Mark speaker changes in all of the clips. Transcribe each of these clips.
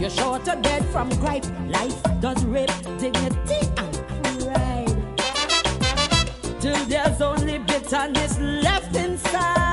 Speaker 1: You're sure to dead from gripe. Life does rape dignity and pride. Till there's only bitterness left inside.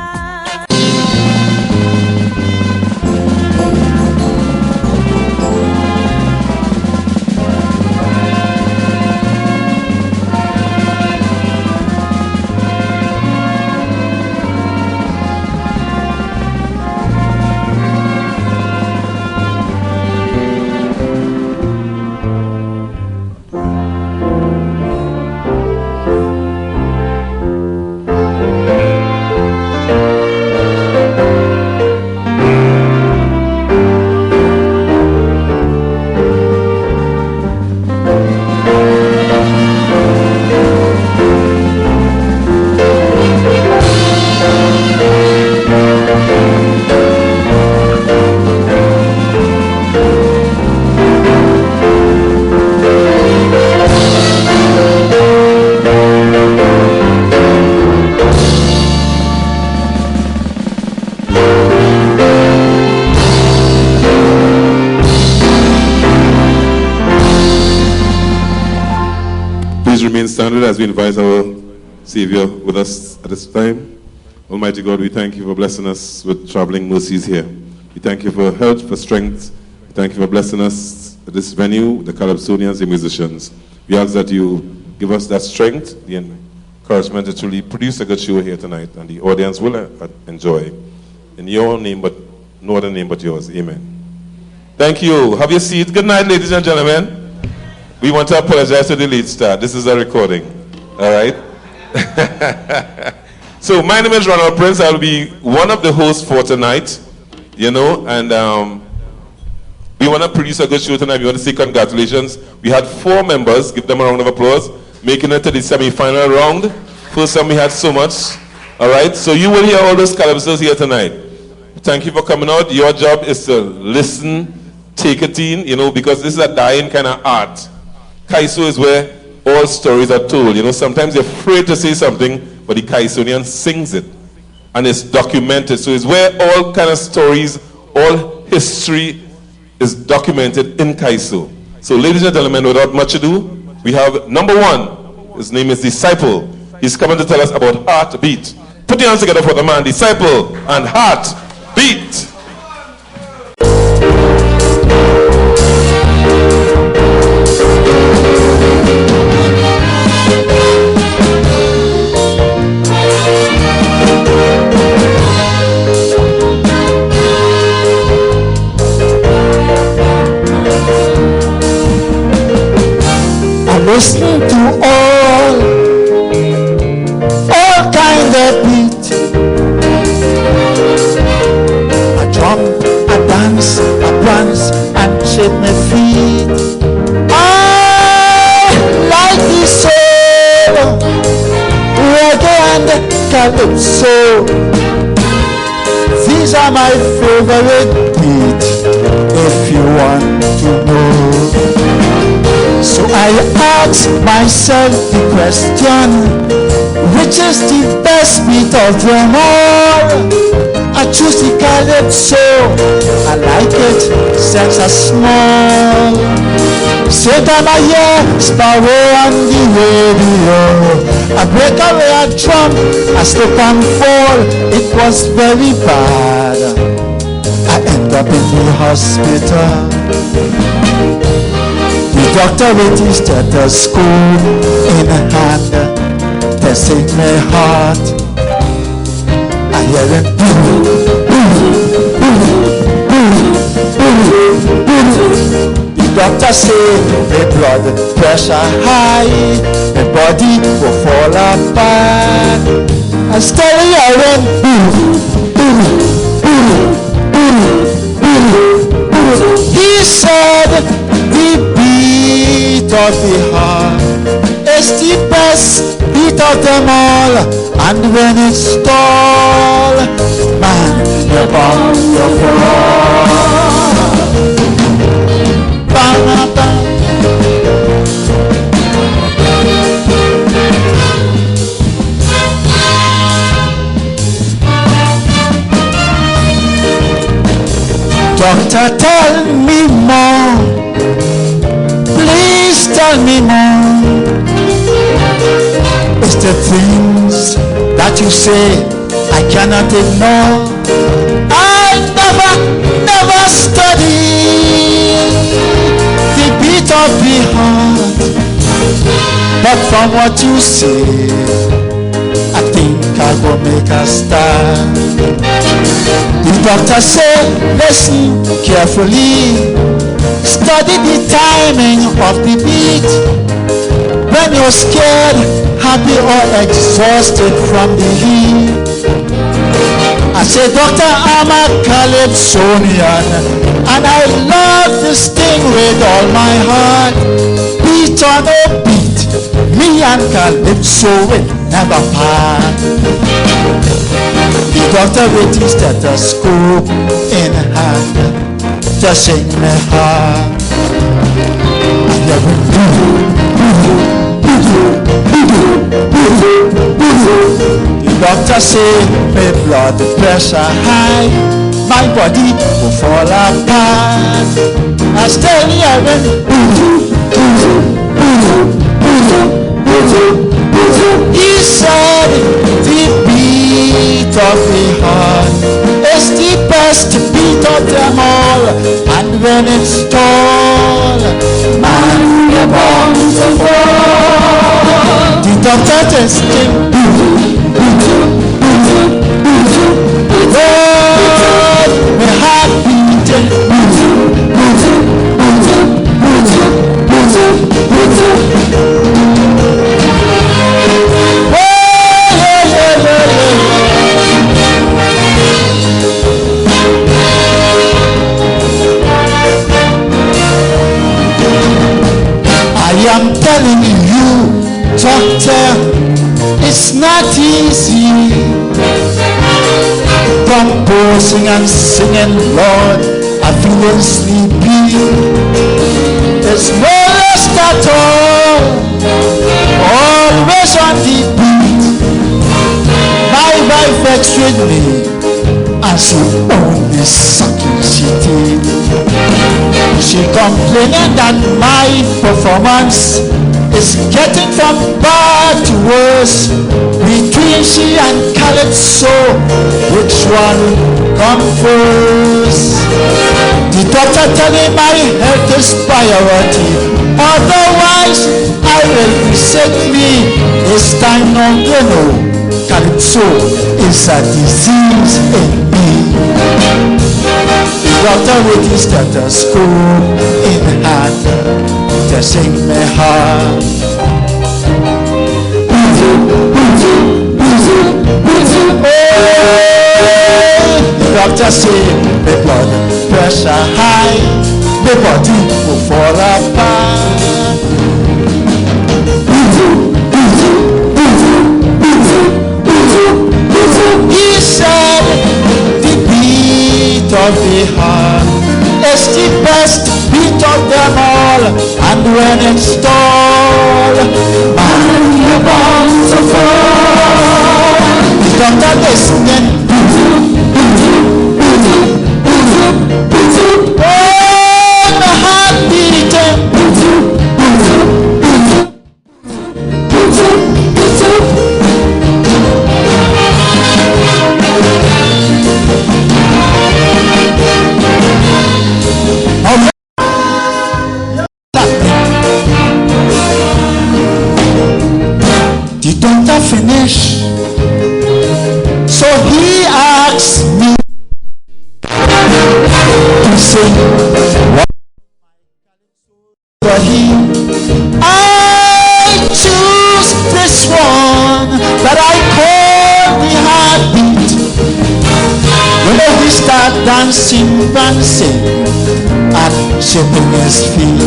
Speaker 2: Remain standard as we invite our Savior with us at this time. Almighty God, we thank you for blessing us with traveling mercies here. We thank you for health, for strength. We thank you for blessing us at this venue, the Calypsonians, the musicians. We ask that you give us that strength, the encouragement to truly produce a good show here tonight, and the audience will enjoy. In your name, but no other name but yours. Amen. Thank you. Have your seat. Good night, ladies and gentlemen. We want to apologize to the lead star. This is a recording. All right? So my name is Ronald Prince. I'll be one of the hosts for tonight. You know, and we want to produce a good show tonight. We want to say congratulations. We had 4 members. Give them a round of applause. Making it to the semi-final round. First time we had so much. All right? So you will hear all those calypsos here tonight. Thank you for coming out. Your job is to listen, take it in, you know, because this is a dying kind of art. Calypso is where all stories are told. You know, sometimes you're afraid to say something, but the Calypsonian sings it. And it's documented. So it's where all kind of stories, all history is documented in Calypso. So ladies and gentlemen, without much ado, we have number 1. His name is Disciple. He's coming to tell us about Heartbeat. Put your hands together for the man, Disciple and Heartbeat.
Speaker 3: Listening to all kind of beat, a drum, a dance, a prance, and shake my feet. I like the soul, reggae and calypso. These are my favorite beat, if you want to know. So I ask myself the question, which is the best beat of them all? I choose the Calypso, I like it since I'm small. Same time I hear Sparrow on the radio, I break away a drum, I slip and fall, it was very bad. I end up in the hospital. The doctor with his stethoscope in hand, testing my heart. I hear it boom, boom, boom, boom, boom. The doctor say my blood pressure high, my body will fall apart. I steady hearing boom, boom, boom, boom, boom. He said the beat of the heart is the best beat of them all, and when it's tall, man, you're bound to fall. Bang, bang. Doctor, tell me more the things that you say I cannot ignore. I never studied the beat of the heart, but from what you say, I think I will make a start. The doctor said, listen carefully, study the timing of the beat. When you're scared, happy or exhausted from the heat. I say, doctor, I'm a Calypsonian, and I love this thing with all my heart. Beat or no beat, me and Calypso will never part. The doctor with his stethoscope in hand, to sing me heart. And the doctor say my blood pressure high, my body will fall apart. I stay hearing. He said the beat of the heart is the best beat of them all, and when it's tall, man, you're born to fall. The doctor testing. Lord, my heart beating. I am telling you, doctor, it's not easy composing and singing, Lord, I'm feeling sleepy. There's no rest at all, always on the beat. My wife vexed with me, and she only sucking she did. She complaining that my performance is getting from bad to worse. Between she and Calypso, which one come first? The doctor telling my health is priority, otherwise I will be sickly. This time now you know, Calypso is a disease in me. The doctor with his stethoscope in hand, testing my heart. The doctor say my blood pressure high, my body will fall apart. He said the beat of the heart is the best beat of them all, and when it's tall, man, you're bound to fall. The doctor listening. Oh, my heart beating. The doctor finished, so he asked me to sing. But I choose this one that I call the heartbeat. When he start dancing and shaking his feet.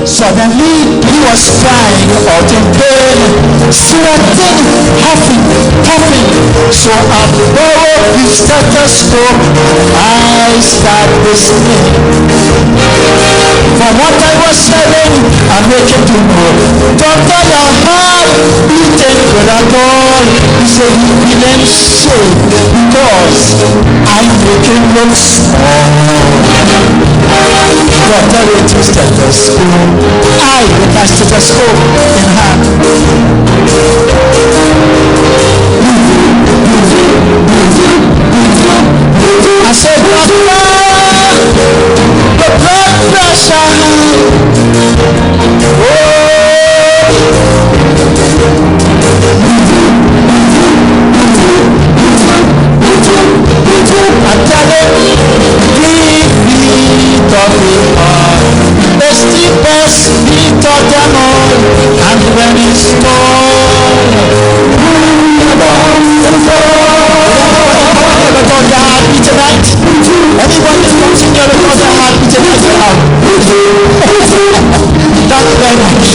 Speaker 3: Suddenly he was crying out in pain, sweating, huffing, puffing. So I borrowed his stethoscope. I start listening. From what I was saying, I'm making to know, doctor, your heart beating good at all. He said he feeling shame because I'm making look small. operating stethoscope. I with my stethoscope in hand. I said, Doctor, the blood pressure high. I'm telling you, give me talking on. It's the best beat of them all. And when it's gone, record your heartbeat tonight. Everybody is watching your record your heartbeat tonight. Thank you very much.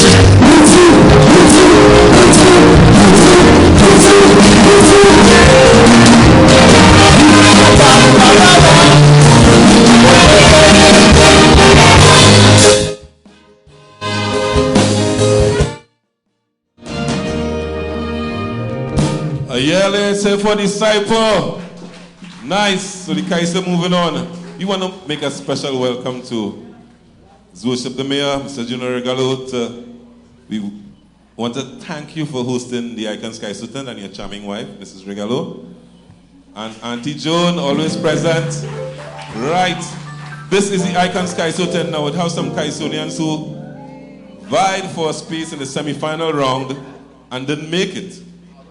Speaker 2: A year later for disciple. Nice. So the Calypso moving on. We want to make a special welcome to His Worship the Mayor, Mr. Junior Regalo. We want to thank you for hosting the Icons Calypso tent and your charming wife, Mrs. Regalo. And Auntie Joan, always present. Right. This is the Icons Calypso tent now. It has some Calypsonians who vied for a space in the semi-final round and didn't make it.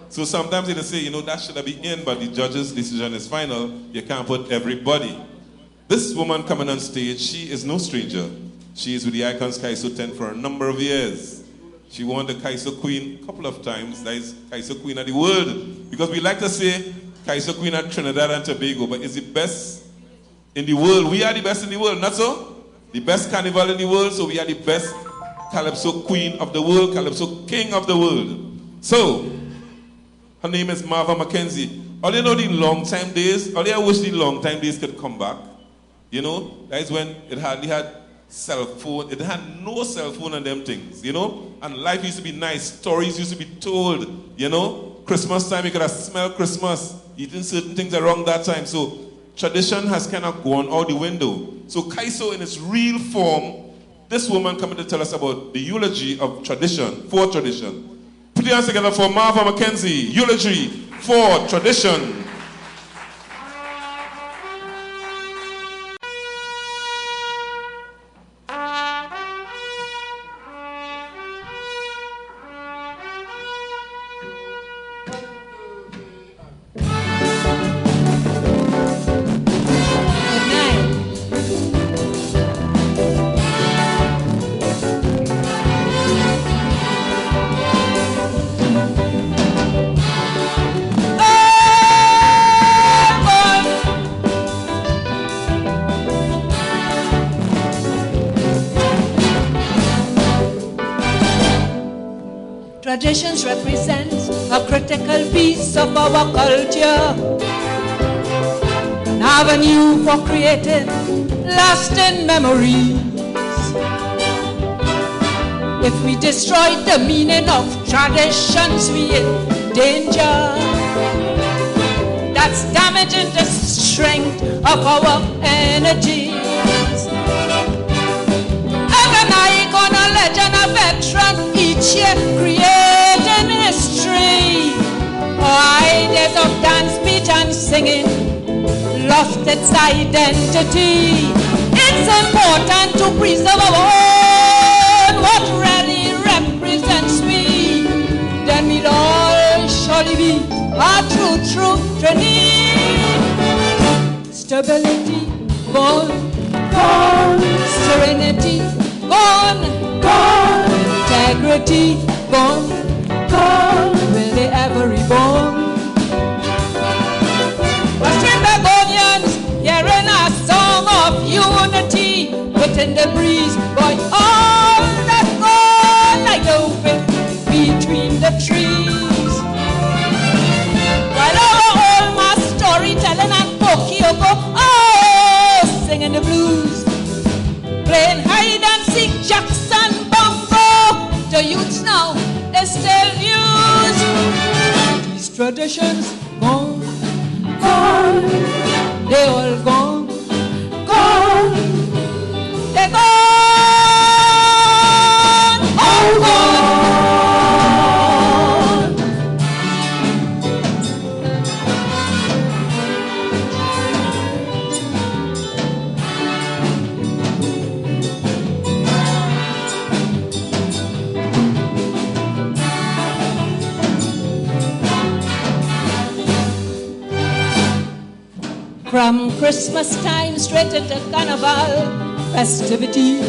Speaker 2: So sometimes they say, that should have been in, but the judge's decision is final. You can't put everybody. This woman coming on stage, she is no stranger. She is with the Icons Calypso tent for a number of years. She won the Calypso Queen a couple of times. That is Calypso Queen of the world. Because we like to say Calypso Queen of Trinidad and Tobago, but it's the best in the world. We are the best in the world, not so? The best carnival in the world, so we are the best Calypso Queen of the world, Calypso King of the world. So, her name is Marva Mackenzie. All you know the long time days, all you wish the long time days could come back. That is when it hardly had cell phone. It had no cell phone and them things, And life used to be nice. Stories used to be told, Christmas time, you could have smelled Christmas. Eating certain things around that time. So tradition has kind of gone out the window. So Calypso in its real form, this woman coming to tell us about the eulogy of tradition, for tradition. Put your hands together for Marva Mackenzie, eulogy for tradition.
Speaker 1: Traditions represent a critical piece of our culture, an avenue for creating lasting memories. If we destroy the meaning of traditions, we in danger. That's damaging the strength of our energies. An icon, a legend, a veteran, each year creating history. Ideas of dance, speech, and singing lost its identity. It's important to preserve our own, what really represents me. Then we'll all surely be a true trinity. Stability, gone, serenity, gone, integrity, gone, will they ever reborn? Western Begonians, hearing a song of unity within the breeze, boy, all that gone like the wind between the trees. While our old mass storytelling and Pokio-go, singing the blues, playing hide and seek, Jackson bongo, the youths now is still used. These traditions gone, they all gone, they're gone. From Christmas time straight into Carnival festivity,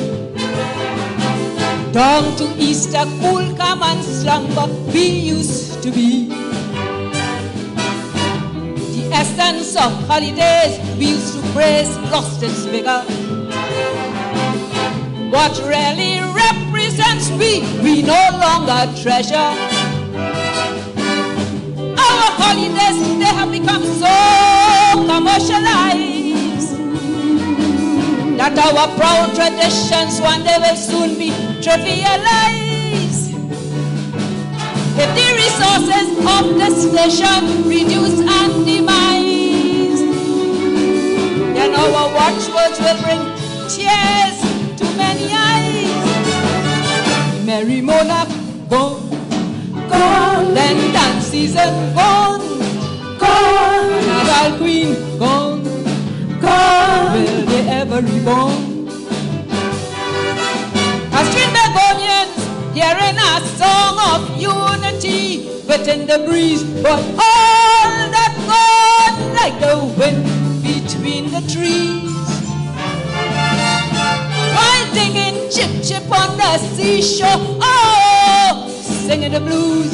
Speaker 1: down to Easter, cool, calm and slumber we used to be. The essence of holidays we used to praise lost its vigor. What really represents we no longer treasure. Our holidays, they have become so commercialized that our proud traditions one day will soon be trivialized. If the resources of this nation reduce and demise, then our watchwords will bring tears to many eyes. Merry monarch gone, gone, then dance season gone, gone, another queen gone, gone, will they ever reborn? As twin Begonians hearing a song of unity within the breeze, but all that gone like the wind between the trees. While singing chip chip on the seashore, oh, singing the blues,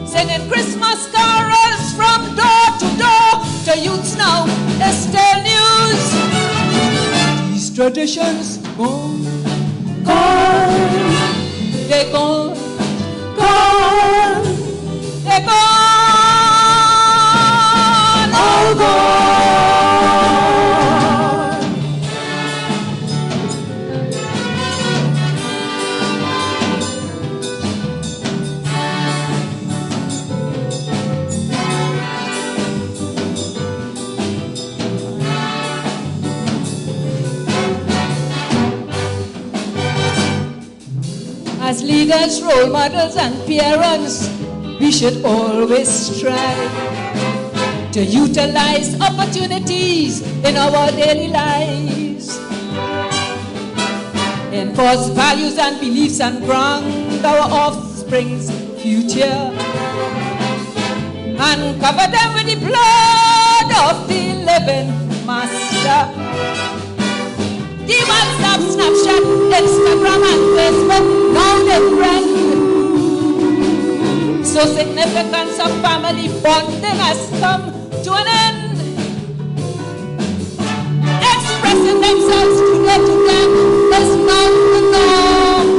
Speaker 1: singing Christmas carols from door to door. The youths now, it's still news. These traditions gone, gone, they're gone, gone, they're gone, all gone. As leaders, role models, and parents, we should always strive to utilize opportunities in our daily lives, enforce values and beliefs, and ground our offspring's future, and cover them with the blood of the living Master. The WhatsApp, Snapchat, Instagram, and Facebook, now they friend. So significance of family bonding has come to an end. Expressing themselves today to them is not the norm.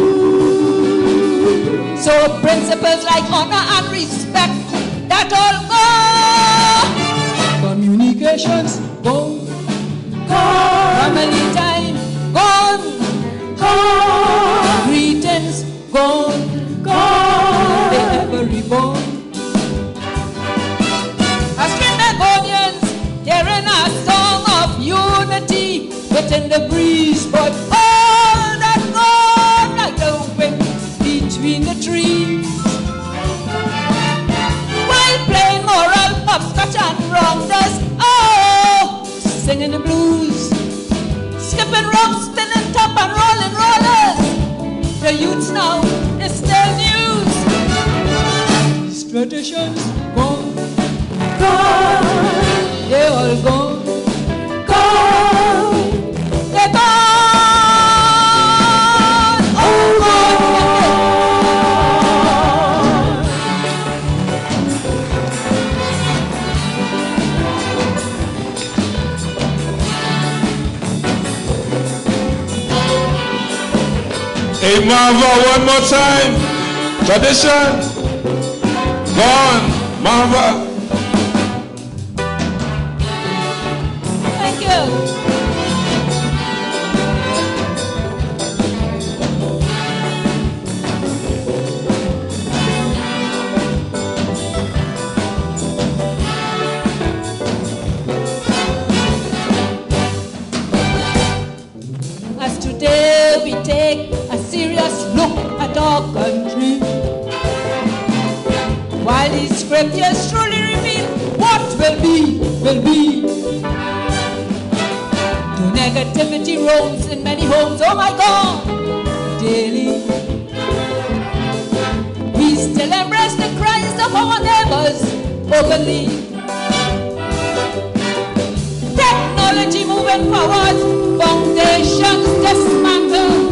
Speaker 1: So principles like honor and respect, that all go. Communications go, family time gone, gone, greetings gone, gone, they ever reborn. As twin Begonians hearing a song of unity within the breeze, but all that gone like the wind between the trees. While playing moral hopscotch and rounders, oh, singing the blues, skipping rope, spinning top and rolling rollers. The youths now is still news. These traditions gone, gone, they all gone, gone, they're gone, all gone.
Speaker 2: Hey Marva, one more time. Tradition gone, Marva.
Speaker 1: Thank you. As today we take a serious look at our country, while these scriptures truly reveal what will be, will be. The negativity roams in many homes, oh my God, daily. We still embrace the cries of our neighbors openly. ideology moving forward, foundations dismantled.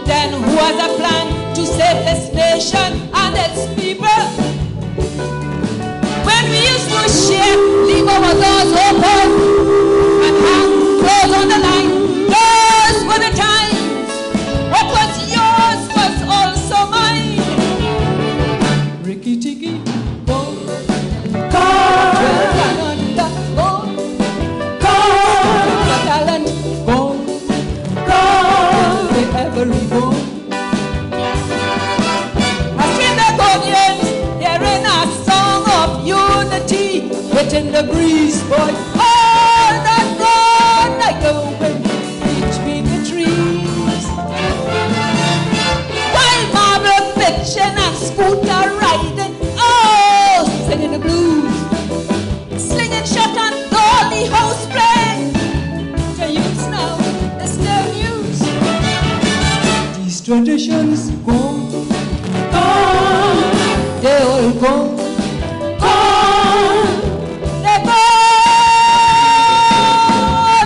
Speaker 1: Then who has a plan to save this nation and its people? When we used to share, leave our doors open and hang clothes on the line. Those were the times. What was yours was also mine. Ricky Tiki, go. Go. Go. Go. Your talent, go. Go. Wherever we go. I see the audience hearing a song of unity within the breeze, boy. All that gone like the wind between the trees. While marble fiction and scooter riding, oh, singing the blues, slinging shot and dolly house play. To use now, it's still news. These traditions go, they all go, they go,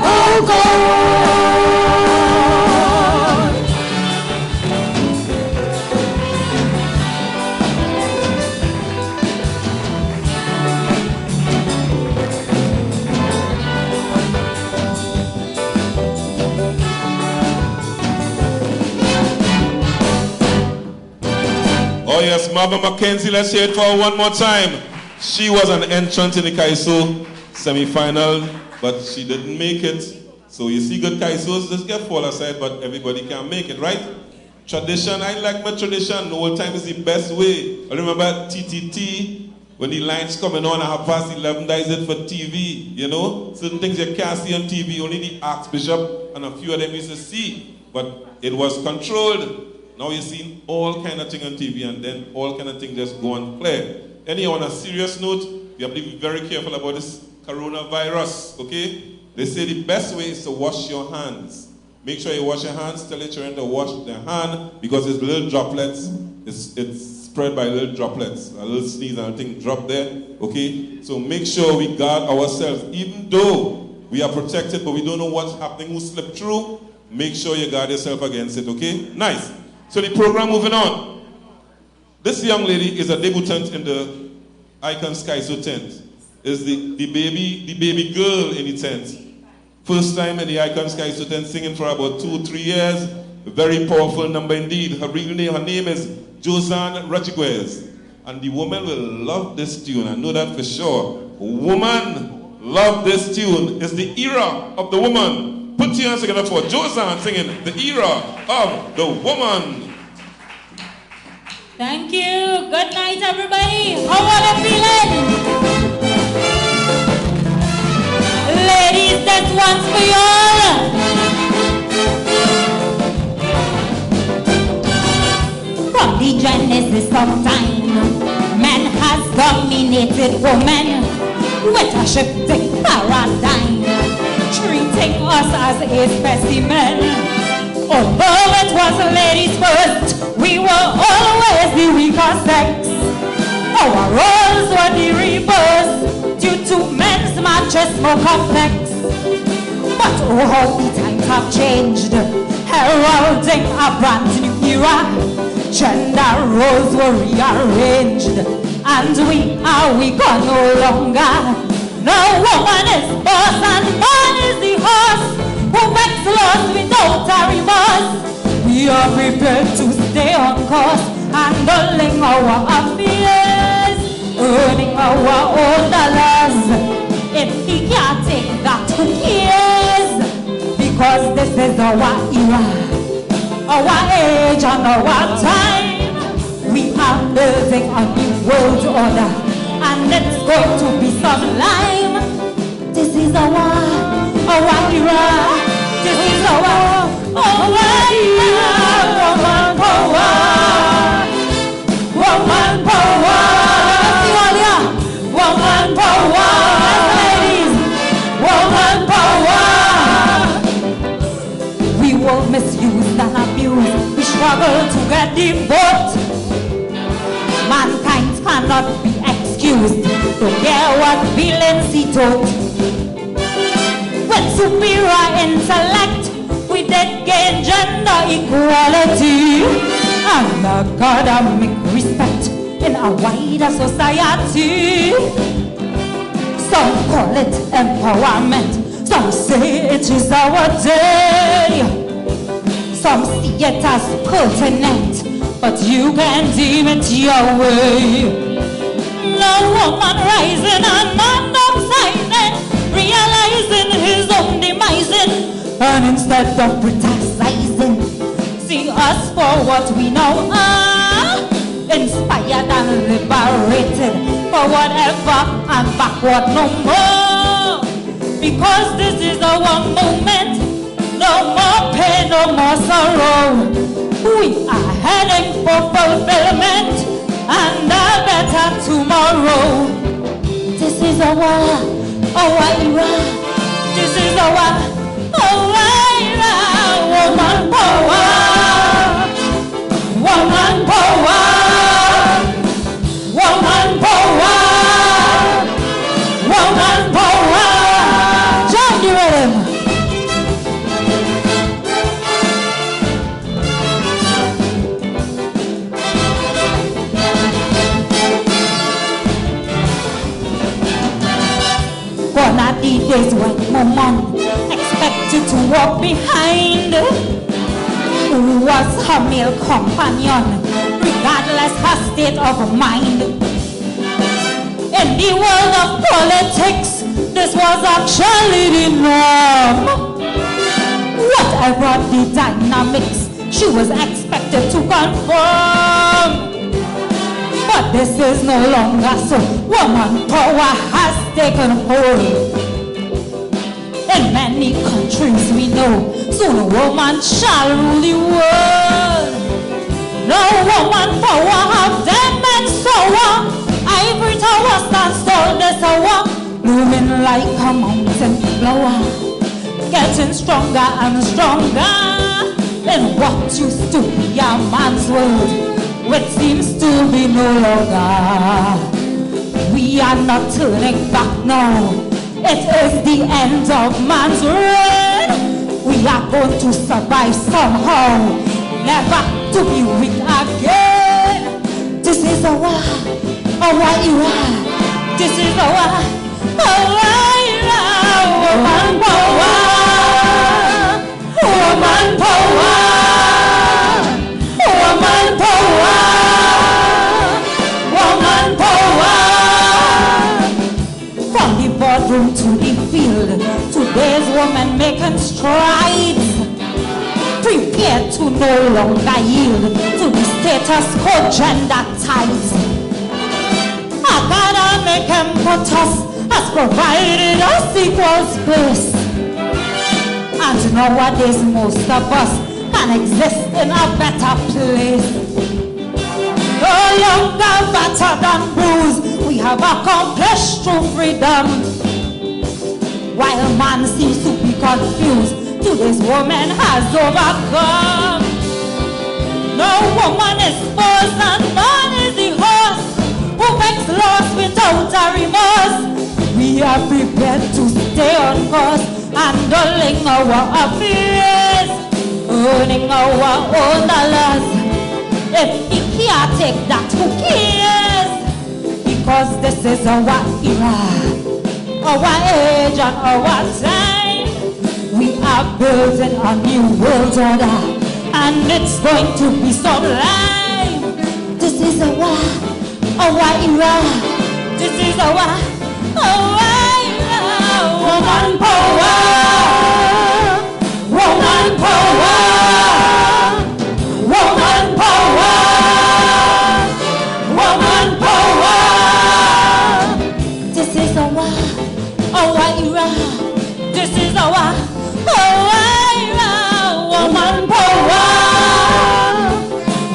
Speaker 1: all go.
Speaker 2: Oh yes, Marva Mackenzie, let's hear it for her one more time. She was an entrant in the Calypso semi-final, but she didn't make it. So you see good Calypsos, just get fall aside, but everybody can make it, right? Tradition, I like my tradition. Old time is the best way. I remember TTT, when the lines coming on at 11:30, that is it for TV, you know? Certain things you can't see on TV, only the Archbishop and a few of them used to see. But it was controlled. Now you're seeing all kind of thing on TV, and then all kind of thing just go on clear. Anyhow, on a serious note, we have to be very careful about this coronavirus, okay? They say the best way is to wash your hands. Make sure you wash your hands, tell your children to wash their hand, because it's little droplets, it's spread by little droplets. A little sneeze and a thing drop there, okay? So make sure we guard ourselves, even though we are protected, but we don't know what's happening, who slipped through. Make sure you guard yourself against it, okay? Nice. So the program moving on. This young lady is a debutant in the Icon Calypso tent. Is the baby girl in the tent. First time in the Icon Calypso tent, singing for about 2-3 years. A very powerful number indeed. Her real name, her name is Josanne Rodriguez. And the woman will love this tune, I know that for sure. Woman love this tune. It's the era of the woman. Put your hands together for Josanne singing the era of the woman.
Speaker 4: Thank you. Good night, everybody. How are you feeling? Ladies, this one's for y'all. From the genesis of time, man has dominated woman with a shifting paradigm, treating us as a specimen. Although it was ladies first, we were always the weaker sex. Our roles were the reverse due to men's machismo complex. But oh, how the times have changed, heralding a brand new era. Gender roles were rearranged, and we are weaker no longer. No woman is boss and man is the horse who makes laws without a remorse. We are prepared to stay on course, handling our affairs, earning our own dollars. If he can't take that, who cares? Because this is our era, our age and our time. We are building a new world order, and it's going to be sublime. This is our era. This is our era. Woman power. Woman power. Woman power. Ladies. Woman power. We were misused and abused. We struggle to get the vote. Mankind cannot be excused. Don't care what feelings he told. with superior intellect, we did gain gender equality and academic respect in a wider society. Some call it empowerment, some say it is our day. Some see it as pertinent, but you can deem it your way. No woman rising and man downsizing, realizing his own demising, and instead of criticizing, see us for what we now are, inspired and liberated for whatever and backward no more. Because this is our moment, no more pain, no more sorrow. We are heading for fulfillment and a better tomorrow. This is our era. This is our era. Woman power. Woman power. Woman power. Woman power. Join the rhythm. Gone are the days when woman expected to walk behind who was her male companion, regardless her state of mind. In the world of politics, this was actually the norm. Whatever the dynamics, she was expected to conform. But this is no longer so. Woman power has taken hold. In many countries we know, soon a woman shall rule the world. No woman power have them and sour. Ivory tower stands tall this hour, blooming like a mountain flower, getting stronger and stronger in what used to be a man's world, which seems to be no longer. We are not turning back now. It is the end of man's reign. We are going to survive somehow, never to be weak again. This is our era. This is our era. Woman power. Woman power. Woman power. Woman power. From the boardroom to the field, today's women making strides, prepared to no longer yield to the status quo gender ties. Academic impetus has provided us equal space, and nowadays most of us can exist in a better place. No longer better than bruised, we have accomplished true freedom. While man seems to be confused, today's woman has overcome. No woman is forced and man is the horse who makes laws without a remorse. We are prepared to stay on course, handling our affairs, earning our own dollars. If he can't take that, who cares? Because this is our era, our age and our time. We are building a new world order, and it's going to be sublime. This is our era. This is our era. Woman power. Woman power. Woman power. Woman power. This is our era. This is our era. Woman power.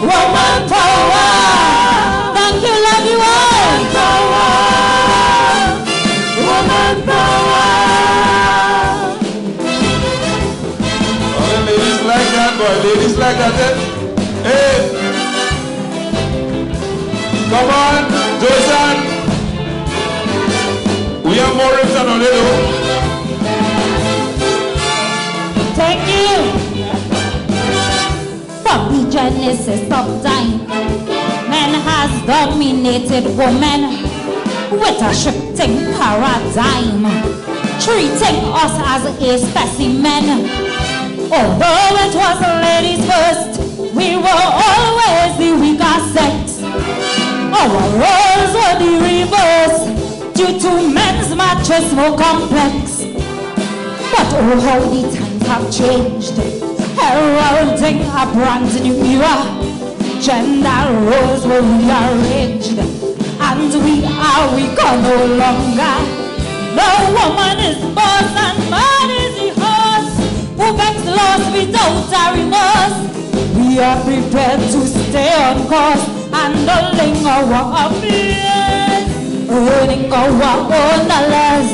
Speaker 4: Woman power. Thank you, love you all. Woman power.
Speaker 2: All the ladies like that, boy. Ladies like that. Hey. Come on, Joyson. We have more rims than a little.
Speaker 4: Thank you. From the genesis of time, man has dominated woman with a shifting paradigm, treating us as a specimen. Although it was ladies first, we were always the weaker sex. Our roles were the reverse due to men's matches more complex. But oh, how the times have changed, heralding a brand new era. Gender roles were rearranged, and we are weaker no longer. The woman is boss and man is the horse, who makes laws without a remorse. We are prepared to stay on course, handling our affairs, earning our own dollars.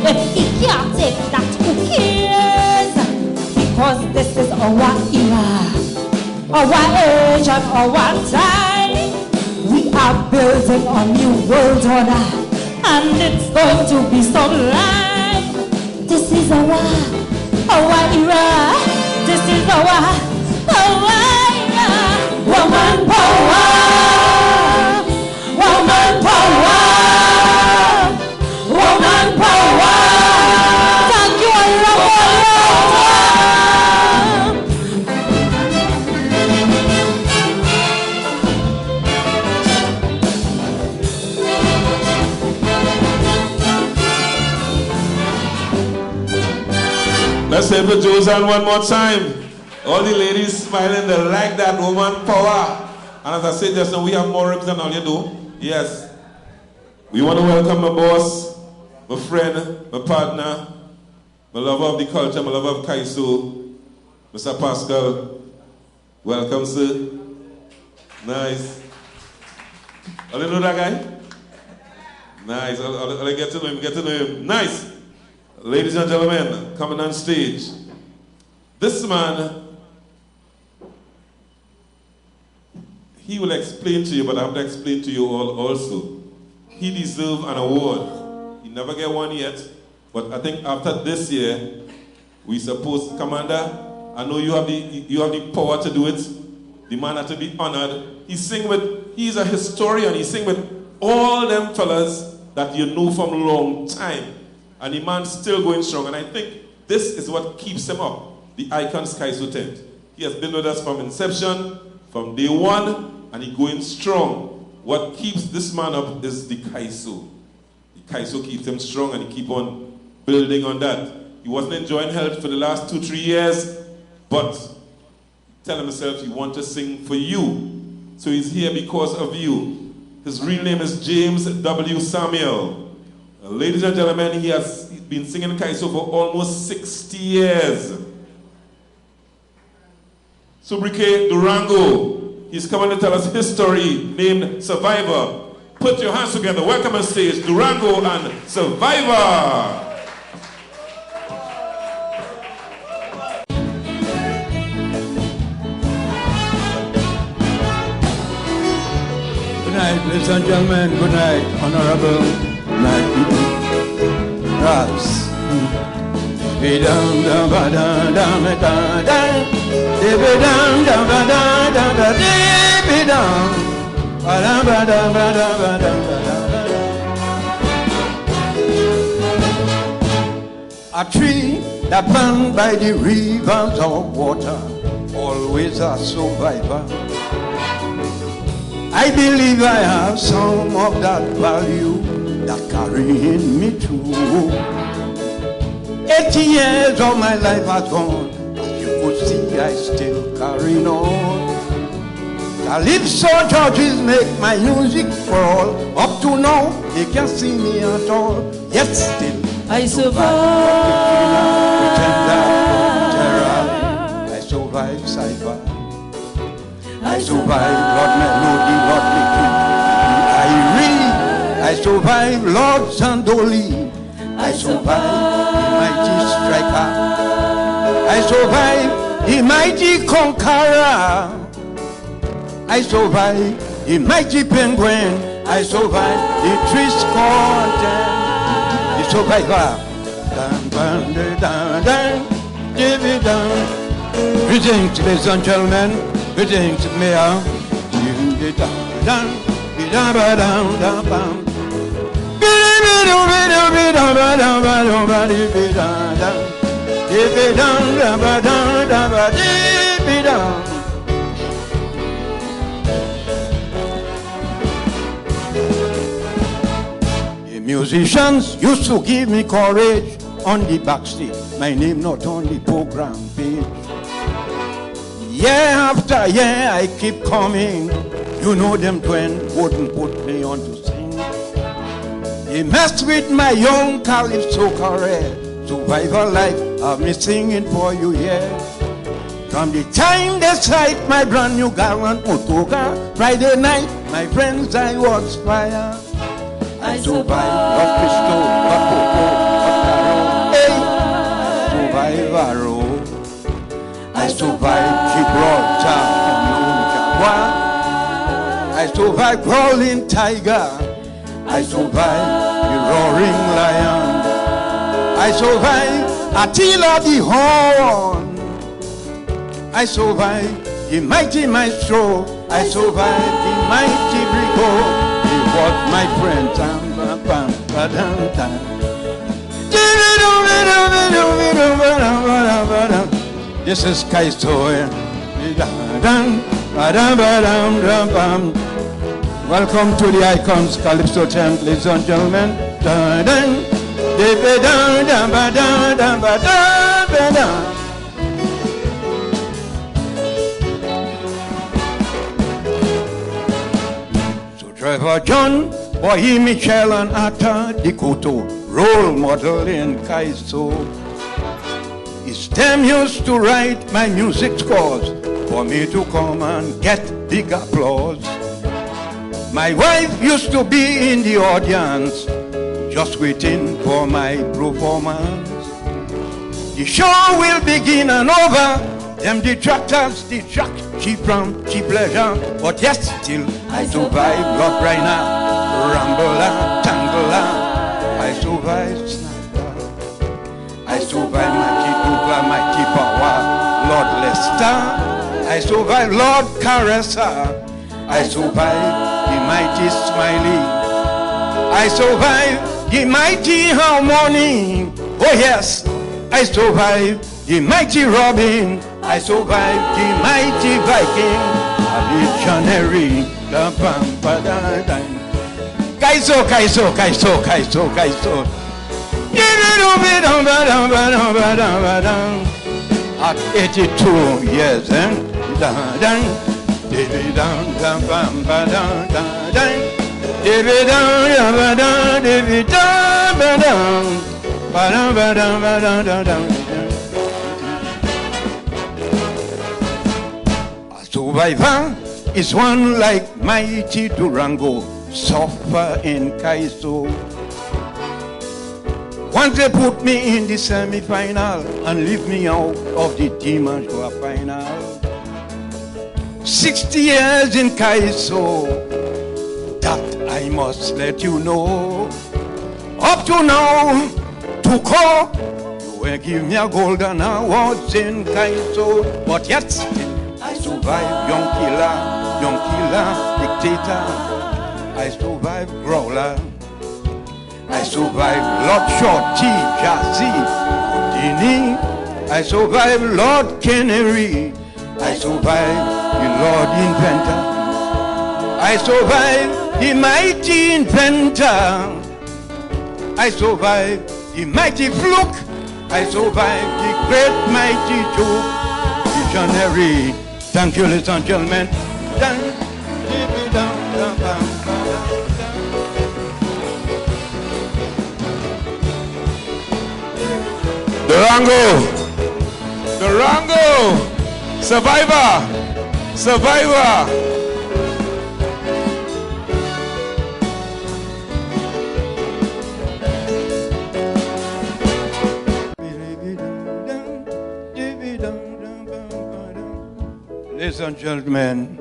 Speaker 4: If he can't take that, who cares? Because this is our era, our age and our time. We are building a new world order, and it's going to be sublime. This is our era. This is our era. Woman power, woman power, woman power. Thank you, Allah.
Speaker 2: Let's say for Josan one more time. All the ladies smiling, they like that woman power. And as I said just now, we have more reps than all you do. Yes. We want to welcome my boss, my friend, my partner, my lover of the culture, my lover of Calypso, Mr. Pascal. Welcome, sir. Nice. All you know that guy? Nice. All I get to know him. Nice. Ladies and gentlemen, coming on stage. This man, he will explain to you, but I have to explain to you all also. He deserves an award. He never get one yet, but I think after this year, we suppose, Commander, I know you have the power to do it. The man had to be honored. He's a historian. He sing with all them fellas that you know from a long time. And the man's still going strong. And I think this is what keeps him up. The icon Calypso tent. He has been with us from inception, from day one, and he's going strong. What keeps this man up is the Calypso. The Calypso keeps him strong, and he keep on building on that. He wasn't enjoying health for the last 2-3 years, but tell himself he wants to sing for you. So he's here because of you. His real name is James W. Samuel. Ladies and gentlemen, he has been singing Calypso for almost 60 years. Subrike Durango, he's coming to tell us his story named Survivor. Put your hands together. Welcome on stage, Durango and Survivor.
Speaker 3: Good night, ladies and gentlemen. Good night, honorable. Night, Raps. Be down, down, ba down, down, down, down. Be down, down, ba down, down, down. Be down, ba down, ba down, ba down, ba down, ba down. A tree that planted by the rivers of water, always a survivor. I believe I have some of that value that carrying me through. 80 years of my life has gone. As you could see, I still carrying on. Calypso judges make my music for all. Up to now, they can't see me at all. Yet still,
Speaker 1: I survive.
Speaker 3: I survive cypher. I survive Lord Melody, Lord Liquid. I survive Lord Sandoli. I survive the mighty striker. I survive the mighty conqueror. I survive the mighty penguin. I survive the tree content. The survivor. Greetings, ladies and gentlemen. Greetings, Mayor. The musicians used to give me courage on the backstage. My name not on the program page. Year after year I keep coming. You know them twin wouldn't put me on to sing. They messed with my young Calypso career. Survivor life, I've been singing for you here. From the time they sight my brand new gallant motoka, Friday night, my friends, I was fire. I survived Los Cristo, Aro. I survived Gibraltar, I survived Crawling Tiger. I survived the Roaring Lion. I survived Attila the Horn. I survived the mighty Maestro. I survived the mighty Brigo. He was my friend. This is Calypso. Welcome to the Icons Calypso tent, ladies and gentlemen. So Driver John, Boy Michel and Atta Dikoto, role model in Calypso. It's them used to write my music scores for me to come and get big applause. My wife used to be in the audience, just waiting for my performance. The show will begin and over. Them detractors detract cheap from cheap pleasure. But yes, still I survive Lord Rainer, Rambler, Tangler. I survive Sniper. I survive Mighty Dupla, Mighty Power, Lord Lester. I survive Lord Caresser. I survive the mighty Smiley. I survive the mighty Harmony. Oh yes, I survive the mighty Robin. I survive the mighty Viking. A legionary. Kaiso. At 82 years, A survivor is one like mighty Durango, suffer in Calypso. Once they put me in the semi-final and leave me out of the Demon Show final. 60 years in Calypso, that I must let you know. Up to now, to call, you will give me a golden awards in Calypso. But yet, I survive young killer, dictator. I survive growler. I survive Lord Shorty, Jazzy, Houdini. I survive Lord Canary. I survive the Lord Inventor. I survive the mighty Inventor. I survive the mighty Fluke. I survive the great mighty Duke. Visionary. Thank you, ladies and gentlemen.
Speaker 2: Durango, Survivor.
Speaker 3: Ladies and gentlemen,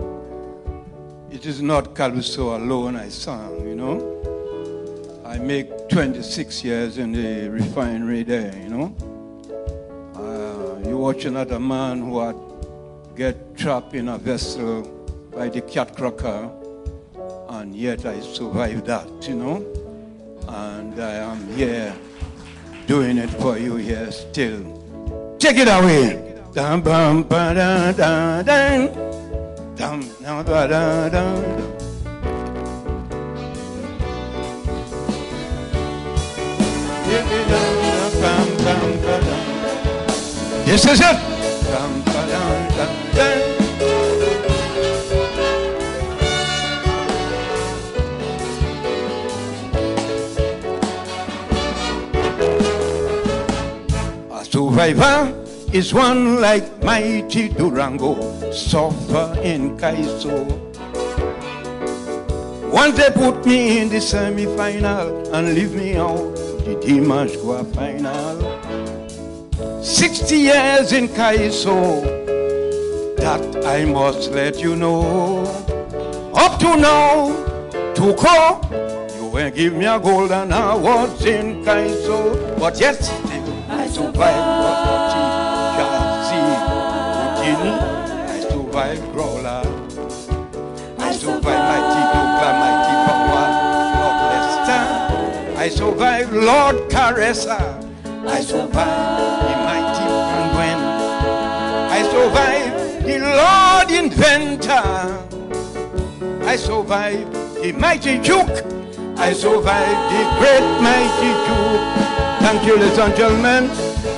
Speaker 3: it is not Calypso alone I sang, you know. I make 26 years in the refinery there, you know.
Speaker 5: watched another man who had get trapped in a vessel by the cat cracker, and yet I survived that, you know. And I am here doing it for you here still. Take it away. Dum bum ba da da dum. Dum ba da da. This is it. A survivor is one like mighty Durango, suffer in Calypso. Once they put me in the semi-final and leave me out the Dimanche final. 60 years in Calypso, that I must let you know. Up to now, to call, you ain't give me a golden awards in Calypso, but yet still I survived what you see. I survived Growler. I survived mighty Dukla, mighty Papa, Lord Lester. I survived Lord Caressa. I survived the mighty Penguin. I survived the Lord Inventor. I survived the mighty Duke. I survived the great mighty Duke. Thank you, ladies and gentlemen.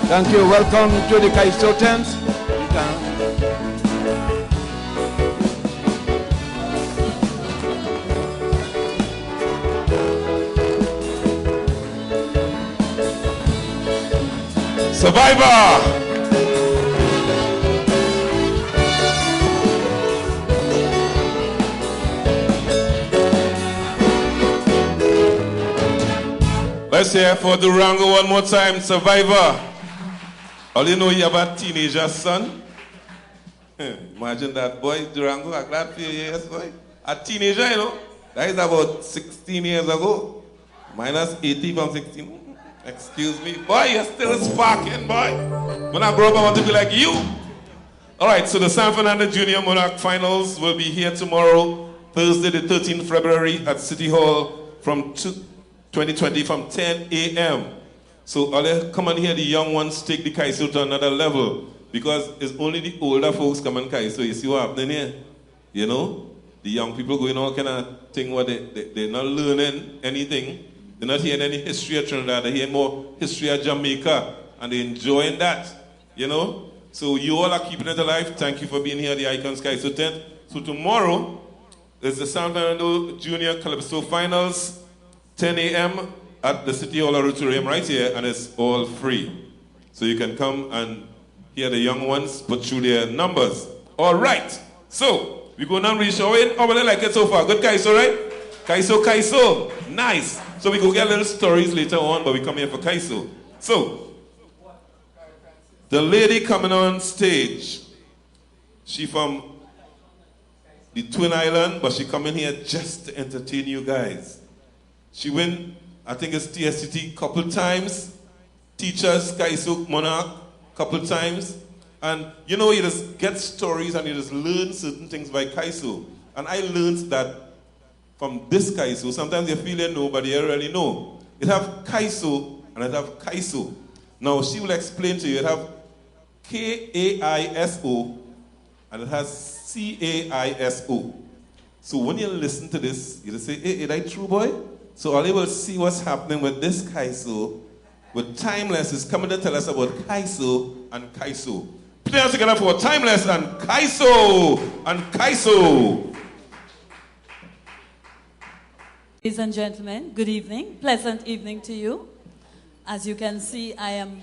Speaker 5: Thank you. Welcome to the Calypso tent.
Speaker 2: Survivor! Let's hear for Durango one more time. Survivor. All you know, you have a teenager son. Imagine that boy, Durango, I'm glad for you, yes, boy. A teenager, you know. That is about 16 years ago. Minus 80 from 16. Excuse me. Boy, you're still sparking, boy. When I grow up, I want to be like you. All right, so the San Fernando Junior Monarch Finals will be here tomorrow, Thursday, the 13th February at City Hall from 2020 from 10 a.m. So I'll come and hear the young ones take the Calypso to another level, because it's only the older folks come and Calypso. You see what happening here? You know? The young people going all kind of thing where they're not learning anything. They're not hearing any history of Trinidad. They're hearing more history of Jamaica, and they're enjoying that, you know? So you all are keeping it alive. Thank you for being here at the Icons Calypso tent. So tomorrow is the San Fernando Junior Calypso Finals, 10 a.m. at the City Hall Auditorium right here, and it's all free. So you can come and hear the young ones put through their numbers. All right. So we go down, re-showing. How do they like it so far? Good Calypso, right? Calypso. Nice. So we go get little stories later on, but we come here for Calypso. So, the lady coming on stage, she from the Twin Island, but she coming here just to entertain you guys. She win, I think it's TSCT couple times, Teachers Calypso Monarch couple times, and you know, you just get stories and you just learn certain things by Calypso. And I learned that from this Calypso, sometimes you feel you know, but you really know. It have Calypso and it have Calypso. Now she will explain to you. It have K-A-I-S-O and it has C-A-I-S-O. So when you listen to this, you just say, hey, is that true, boy? So all you will see what's happening with this Calypso, with Timeless is coming to tell us about Calypso and Calypso. Put your hands together for Timeless and Calypso and Calypso.
Speaker 1: Ladies and gentlemen, good evening. Pleasant evening to you. As you can see, I am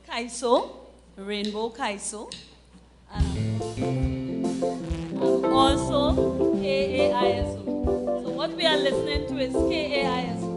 Speaker 1: Calypso, Rainbow Calypso. And I'm also K-A-I-S-O. So what we are listening to is K-A-I-S-O.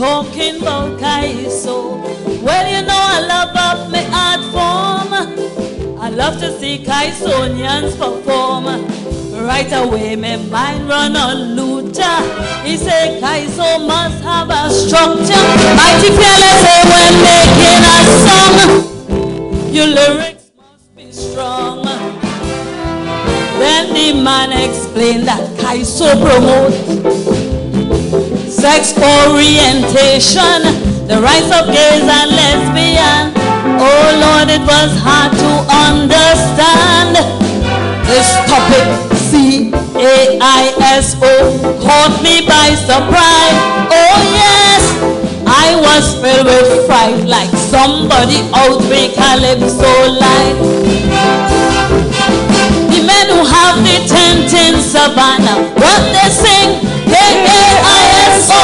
Speaker 1: talking about Calypso. Well, you know I love up my art form. I love to see Calypsonians perform. Right away, my mind run on Luther. He said Calypso must have a structure. Mighty fearless say when making a song, your lyrics must be strong. Then the man explained that Calypso promotes sex orientation, the rights of gays and lesbians. Oh Lord, it was hard to understand. This topic, C-A-I-S-O, caught me by surprise. Oh yes, I was filled with fright, like somebody out with Calypso light. The men who have the tent in Savannah, what they sing, K-A-I-S-O.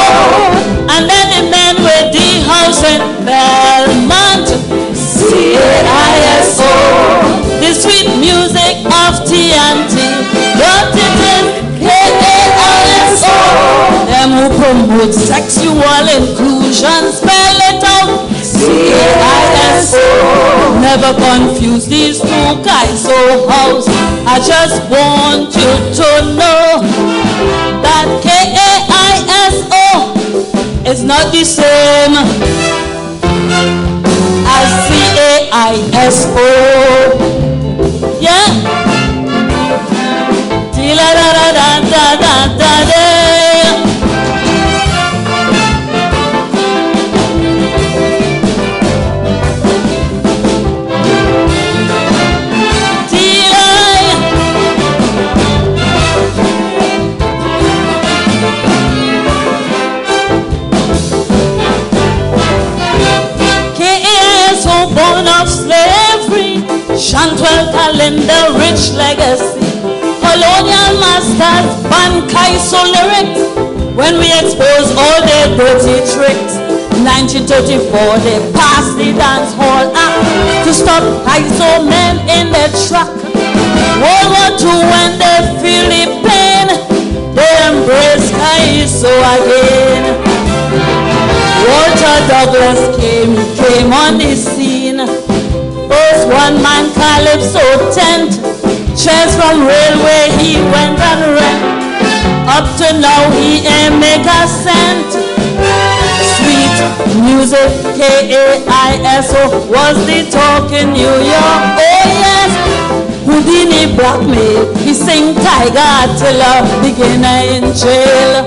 Speaker 1: And then the men with the house in Belmont, C-A-I-S-O. The sweet music of TNT, what it is, K-A-I-S-O. Them who promote sexual inclusion, spell it out, C-A-I-S-O. Never confuse these two guys, so house. I just want you to know that K-A-I-S-O is not the same as C-A-I-S-O. Yeah. Dee-la-da-da-da-da-da-da-da. Chantwell calendar, rich legacy. Colonial masters ban Calypso lyrics when we expose all their dirty tricks. 1934 they passed the dance hall act to stop Calypso men in their track. World War II when they feel the pain, they embrace Calypso again. Walter Douglas came on the scene. First one man Calypso tent, chairs from railway he went and rent. Up to now he ain't make a cent. Sweet music, K-A-I-S-O, was the talk in New York. Oh yes, Houdini blackmail, he sing Tiger till a beginner in jail.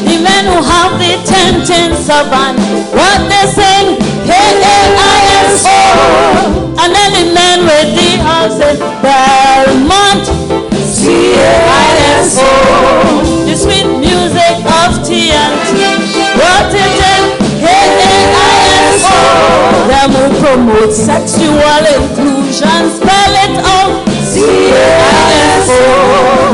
Speaker 1: The men who have the tent in Savannah, what they sing, K-A-I-S-O. And then the men with the house in Belmont, C-A-I-S-O. The sweet music of TNT, what it is, K-A-I-S-O. Them who promote sexual inclusion, spell it out, C-A-I-S-O.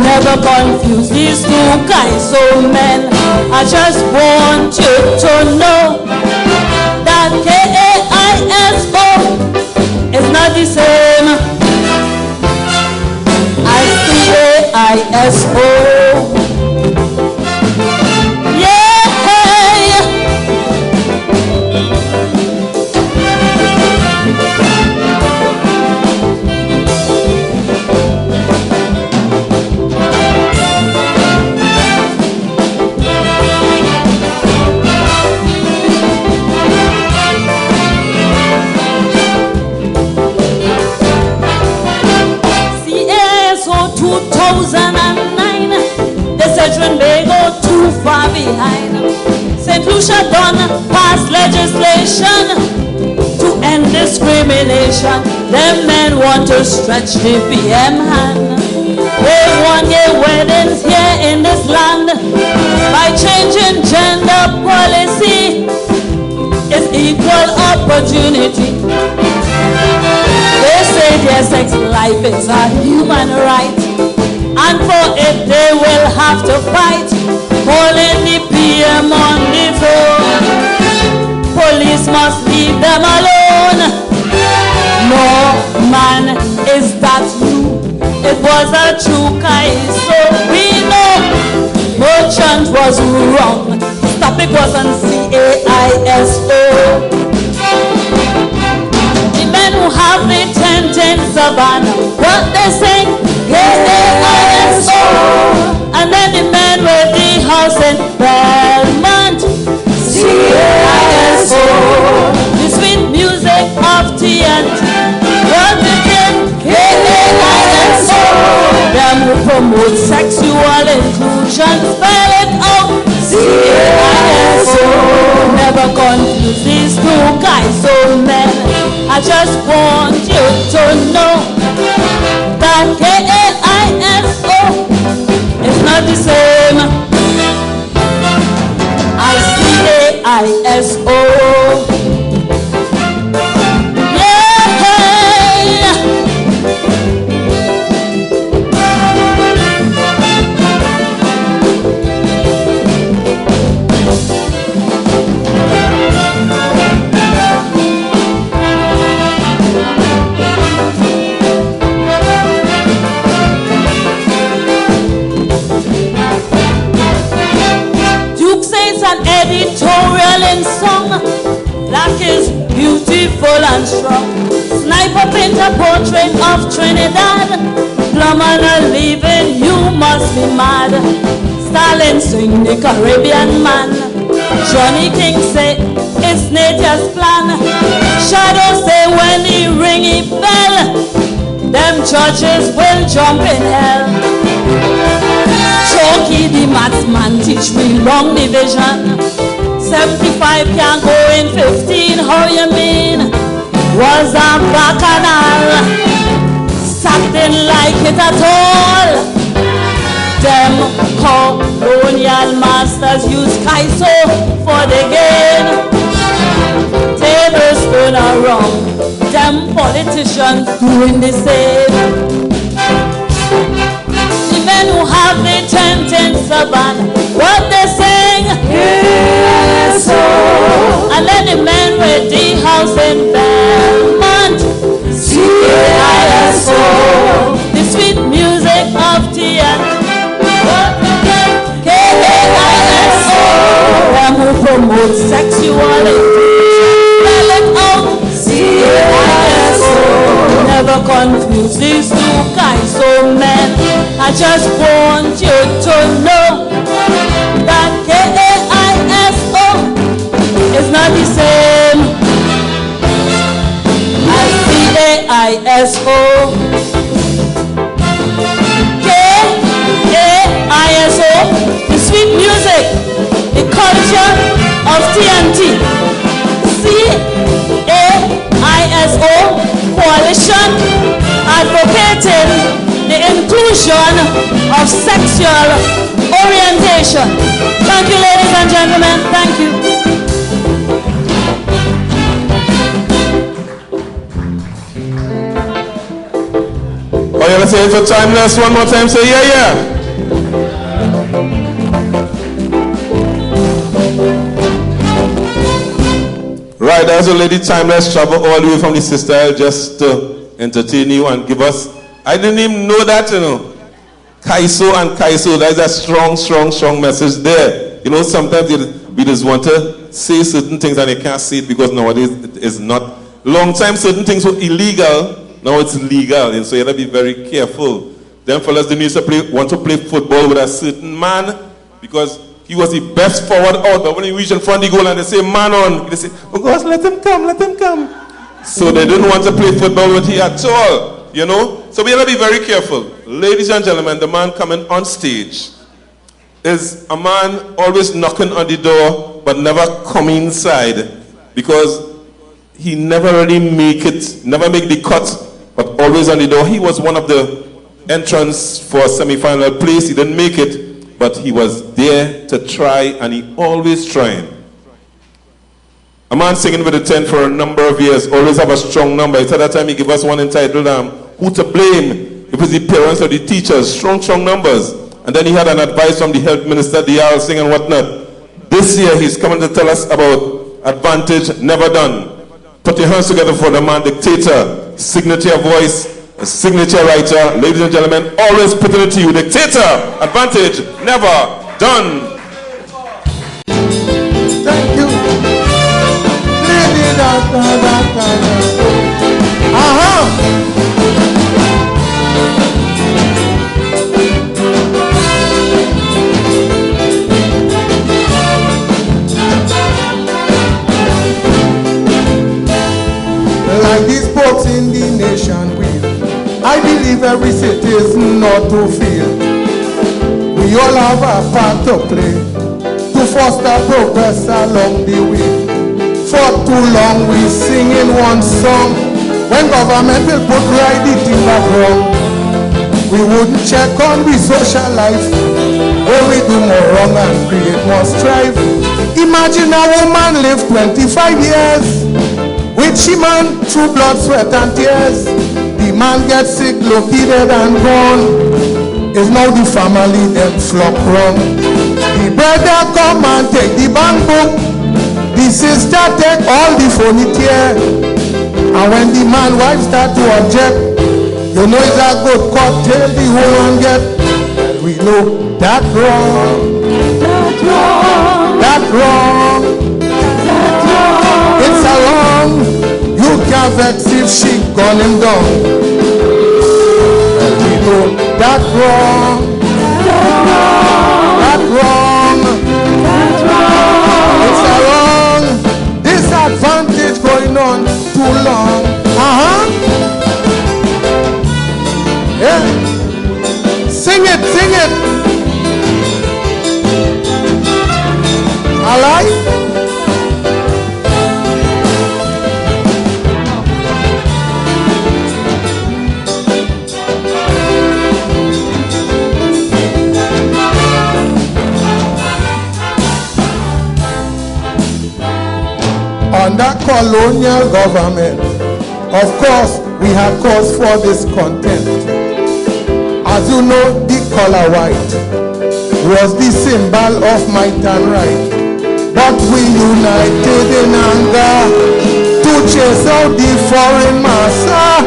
Speaker 1: Never confuse these two kinds of men. I just want you to know that K-A-I-S-O is not the same as C-A-I-S-O. Behind. St. Lucia done passed legislation to end discrimination. Them men want to stretch the PM hand. They want gay weddings here in this land. By changing gender policy, it's equal opportunity. They say their sex life is a human right, and for it they will have to fight. Calling the PM on the phone, police must leave them alone. No man, is that you? It was a true Calypso. We know merchant was wrong. topic was on CAISO. The men who have the tent in Savannah, what they sing, CAISO. And then the men with the house in Belmont, CAISO. The sweet music of TNT, what they sing, CAISO. Them who promote sexual inclusion, spell it out, CAISO. Never confuse these two guys, so men. I just want you to know that CAISO is not the same as CAISO. Editorial in song, black is beautiful and strong. Sniper paint a portrait of Trinidad. Plumber not leaving, you must be mad. Stalin sing the Caribbean man. Johnny King say it's nature's plan. Shadow say when he ring a bell, them churches will jump in hell. Chalky the maths man teach me long division. 75 can't go in 15, how you mean? Was a bacchanal, sacked in like it at all. Them colonial masters use Kaiso for the gain. Tablespoon around, them politicians doing the same. The men who have the tent in Savannah, what they sing, CAISO. And then the men with the house in Belmont, CAISO. The sweet music of TNT, what they sing, CAISO. Them who promote sexual inclusion, CAISO. Never confuse these two guys, so men. I just want you to know that CAISO is not the same as CAISO. CAISO, the sweet music, the culture of TNT. CAISO, coalition advocating the inclusion of sexual orientation. Thank you, ladies and gentlemen. Thank you.
Speaker 2: Oh, you want to say it for Timeless one more time? Say yeah, yeah. Right, there's a lady Timeless travel all the way from the sister just to entertain you and give us. I didn't even know that, you know. Kaiso and Kaiso, there's a strong message there. You know, sometimes we just want to say certain things and you can't say it because nowadays it is not. Long time certain things were illegal, now it's legal, and so you have to be very careful. Them fellas didn't used to want to play football with a certain man because he was the best forward out, but when he reached in front of the goal and they say man on, they say, oh gosh, let him come. So they didn't want to play football with him at all, you know. So we have to be very careful. Ladies and gentlemen, the man coming on stage is a man always knocking on the door but never come inside because he never really never make the cut, but always on the door. He was one of the entrants for semi-final place. He didn't make it, but he was there to try, and he always trying. A man singing with the tent for a number of years, always have a strong number. It's at that time he gave us one entitled, Who to Blame? It was the parents or the teachers, strong numbers. And then he had an advice from the health minister, the Al Singh and whatnot. This year he's coming to tell us about Advantage Never Done. Put your hands together for the man, Dictator, signature voice, a signature writer. Ladies and gentlemen, always putting it to you. Dictator, Advantage Never Done.
Speaker 3: Thank you. Like these folks in the nation will, I believe every citizen ought to feel we all have a part to play to foster progress along the way. For too long we sing in one song. When government will put right the thing back wrong, we wouldn't check on the social life where we do more wrong and create more strife. Imagine a woman live 25 years with she man through blood, sweat and tears. The man gets sick, located and gone. It's now the family that flock wrong. The brother come and take the bank book. The sister take all the furniture. And when the man wife start to object, you know it's a good cocktail the woman get. We know that wrong. That wrong. That wrong. That wrong. It's a wrong. You can't vex if she gun him down. We know that wrong. That wrong. That wrong. That wrong. It's a wrong. Disadvantage going on too long. Yeah. Sing it, sing it. Alive? Under colonial government, of course, we had cause for discontent. As you know, the color white was the symbol of might and right. But we united in anger to chase out the foreign master.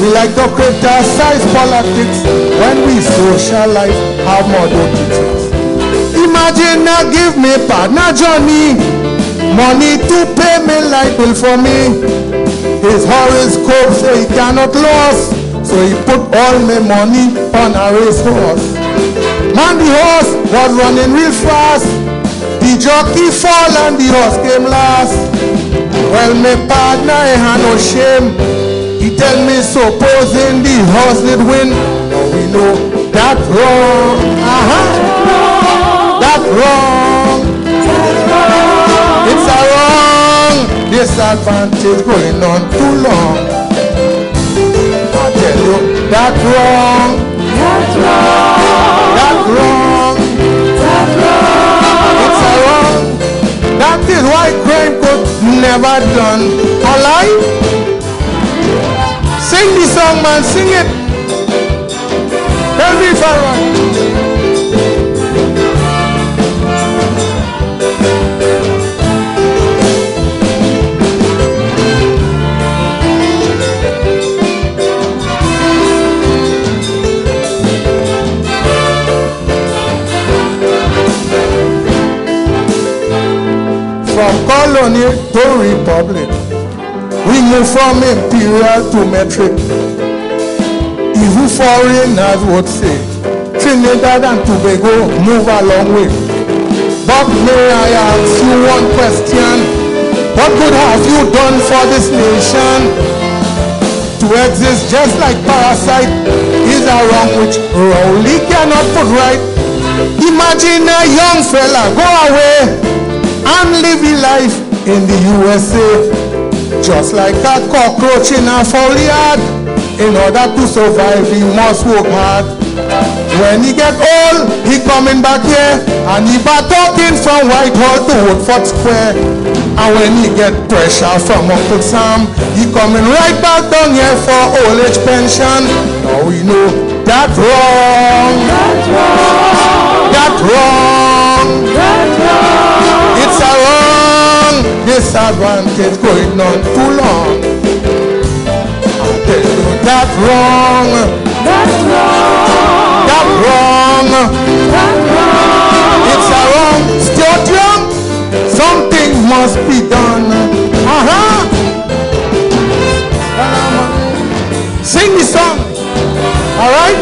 Speaker 3: We like to criticize politics when we socialize our modern teachers. Imagine now give me partner Johnny money to pay me light bill for me. His horoscope say he cannot lose, so he put all my money on a racehorse. Man, the horse was running real fast. The jockey fall and the horse came last. Well, my partner, I had no shame. He tell me supposing the horse did win. Now we know that wrong. That wrong. It's a wrong. Disadvantage going on too long. I tell you, that wrong. That wrong. That wrong. That wrong. It's a wrong. That is why crime could never done. Alive? Sing the song, man. Sing it. Tell me if I'm right. From colony to republic, we move from imperial to metric. Even foreigners would say, Trinidad and Tobago move a long way. But may I ask you one question? What good have you done for this nation? To exist just like parasite is a wrong which Rowley cannot put right. Imagine a young fella go away and live his life in the USA, just like a cockroach in a foul yard. In order to survive, he must work hard. When he get old, he coming back here, and he back talking from Whitehall to Woodford Square. And when he get pressure from Uncle Sam, he coming right back down here for old age pension. Now we know that wrong. That wrong. That wrong. That wrong. It's a wrong. Disadvantage going on too long. I tell you that wrong. That wrong. That wrong. That wrong. It's a wrong. Stuart Young. must be done. Sing the song. All right?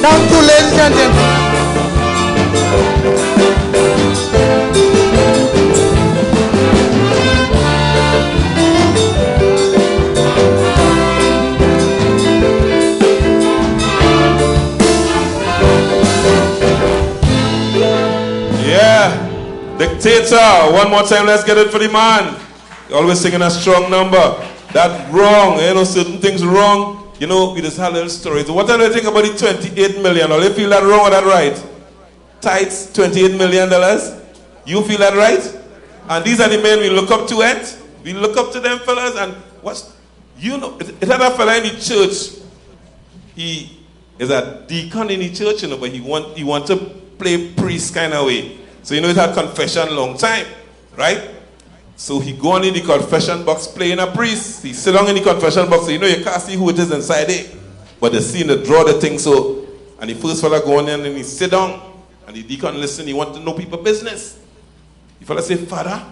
Speaker 3: Down to ladies and gentlemen.
Speaker 2: Dictator, one more time, let's get it for the man. You're always singing a strong number. That's wrong, you know, certain things wrong. You know, we just had a little story. So what do you think about the 28 million? Or you feel that wrong or that right? Tithes, $28 million. You feel that right? And these are the men we look up to it. We look up to them fellas, and what's, you know, it had a fella in the church. He is a deacon in the church, you know, but he want to play priest kind of way. So you know it had confession long time, right? So he go on in the confession box playing a priest. He sit down in the confession box, so you know you can't see who it is inside there. But they see the draw the thing, so, and the first fella go on in and he sit down, and the deacon listen, he want to know people business. The fella say, Father,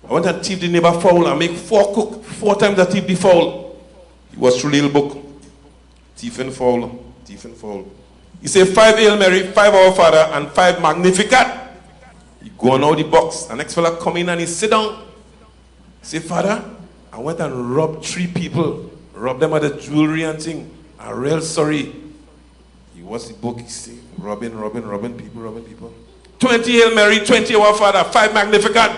Speaker 2: I want to thief the neighbor fowl and make 4 cook, 4 times I thief the fowl. He was through the little book. Thief and fowl, thief and fowl. He say 5 Hail Mary, 5 Our Father, and 5 Magnificat. He go on out the box. The next fella come in and he sit down. He say, Father, I went and robbed 3 people. Robbed them of the jewelry and thing. I'm real sorry. He was the book. He say, robbing people. 20 Hail Mary, 20 Our Father, 5 Magnificat.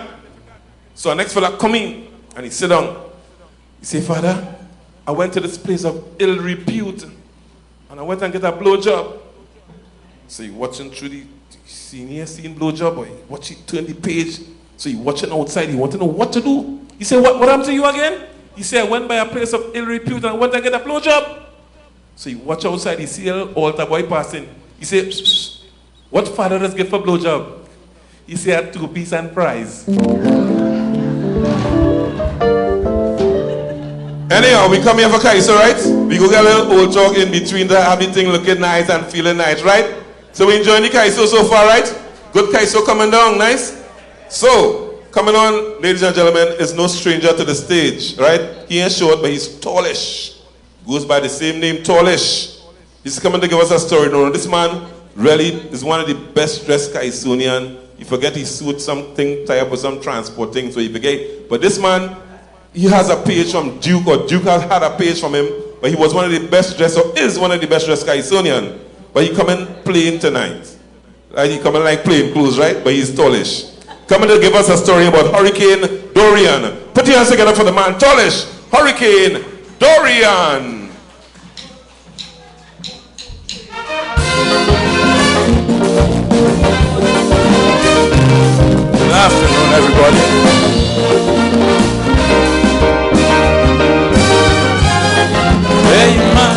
Speaker 2: So the next fella come in and he sit down. He say, Father, I went to this place of ill repute and I went and get a blowjob. So he watching through the senior scene blowjob, or he watching, turn the page. So he watching outside, he want to know what to do. He said, what happened to you again? He said, I went by a place of ill repute and I went and get a blowjob. So he watch outside, he see an altar boy passing. He said, what father does get for blowjob? He said, 2 piece and fries. Anyhow, we come here for Calypso, right? We go get a little old talk in between to have the thing looking nice and feeling nice, right? So we enjoying the Calypso so far, right? Good Calypso coming down, nice? So, coming on, ladies and gentlemen, is no stranger to the stage, right? He ain't short, but he's tallish. Goes by the same name, Tallish. He's coming to give us a story. No, this man really is one of the best dressed Calypsonian. You forget he suit something, tie up with some transport thing, so you forget. But this man, he has a page from Duke, or Duke has had a page from him, but he was one of the best dressed, or is one of the best dressed Calypsonian. But he coming plain tonight. Right? He coming like plain clothes, right? But he's tallish. Coming to give us a story about Hurricane Dorian. Put your hands together for the man, tallish. Hurricane Dorian.
Speaker 5: Good afternoon, everybody. Hey, man.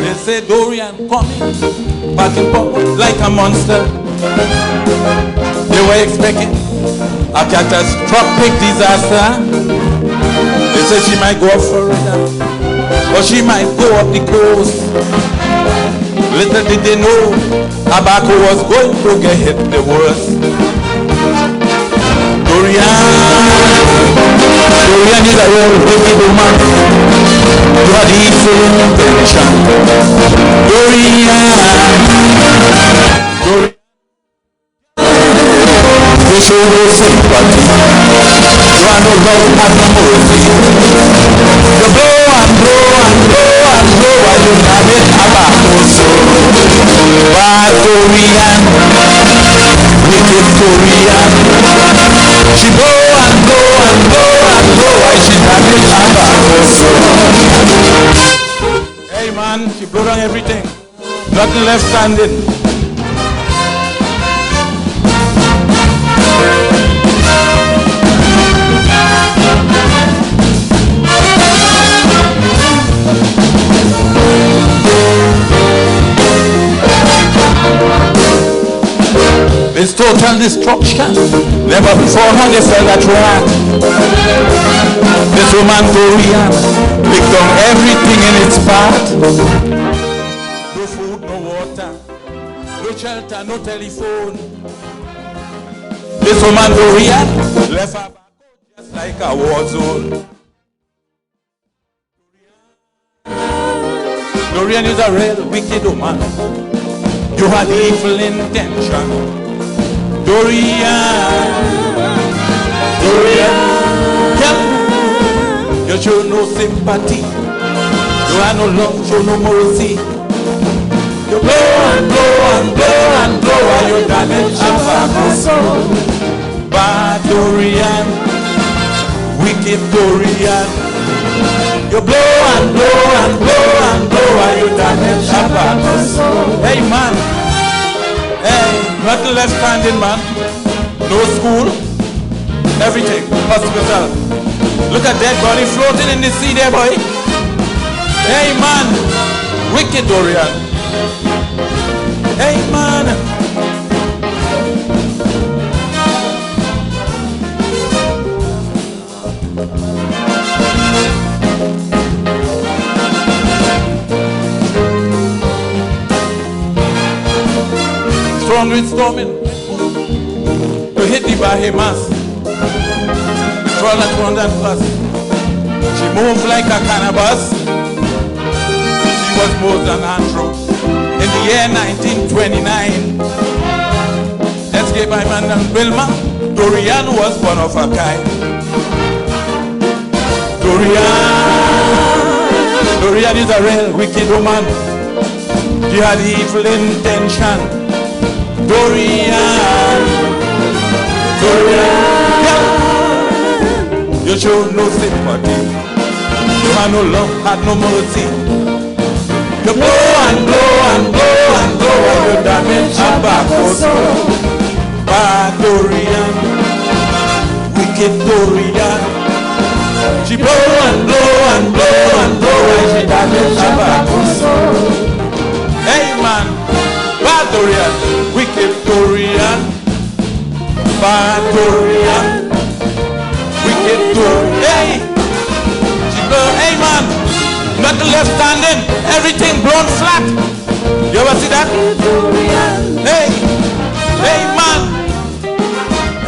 Speaker 5: They say Dorian coming back in power like a monster. They were expecting a catastrophic disaster. They said she might go up Florida, or she might go up the coast. Little did they know, Abaco was going to get hit the worst. Dorian is a real wicked woman. You had the intention. Dorian. You show no sympathy. You are no love and no mercy. You blow and blow and blow and blow while you have it Abaco so. Bad Dorian, wicked Dorian. She blow and blow and blow and blow while she have it Abaco so. Hey man, she blew down everything. Nothing left standing. It's total destruction. Never before had they felt that wrath. This woman Dorian
Speaker 3: Lick down everything in its path. No food, no water, no shelter, no telephone. This woman Dorian left her back just like a war zone. Dorian is a real wicked woman. You had evil intention. Dorian, you show no sympathy. You have no love, show no mercy. You blow and blow and blow and blow while you damage our soul. Bad Dorian, wicked Dorian. You blow and blow and blow and blow while you damage our soul. Hey man, hey, nothing left standing man. No school, everything, hospital. Look at dead body floating in the sea there, boy. Hey man, wicked Dorian. Hey man. Strong wind storming to hit the Bahamas. Troll at 200 plus. She moved like a cannabis. She was more than Andrew. In the year 1929, escaped by man and Wilma, Dorian was one of a kind. Dorian is a real wicked woman. She had evil intention. Dorian, you show no sympathy. You had no love, had no mercy. You blow and blow and blow and blow and you damage our back also. Bad Dorian, wicked Dorian. She blow and blow and blow and blow and she damage our back also. Hey man, bad Dorian, wicked Dorian. Bad Dorian, wicked Dorian. Hey, she blow, hey man. Nothing left standing, everything blown flat. You ever see that? Hey, hey man.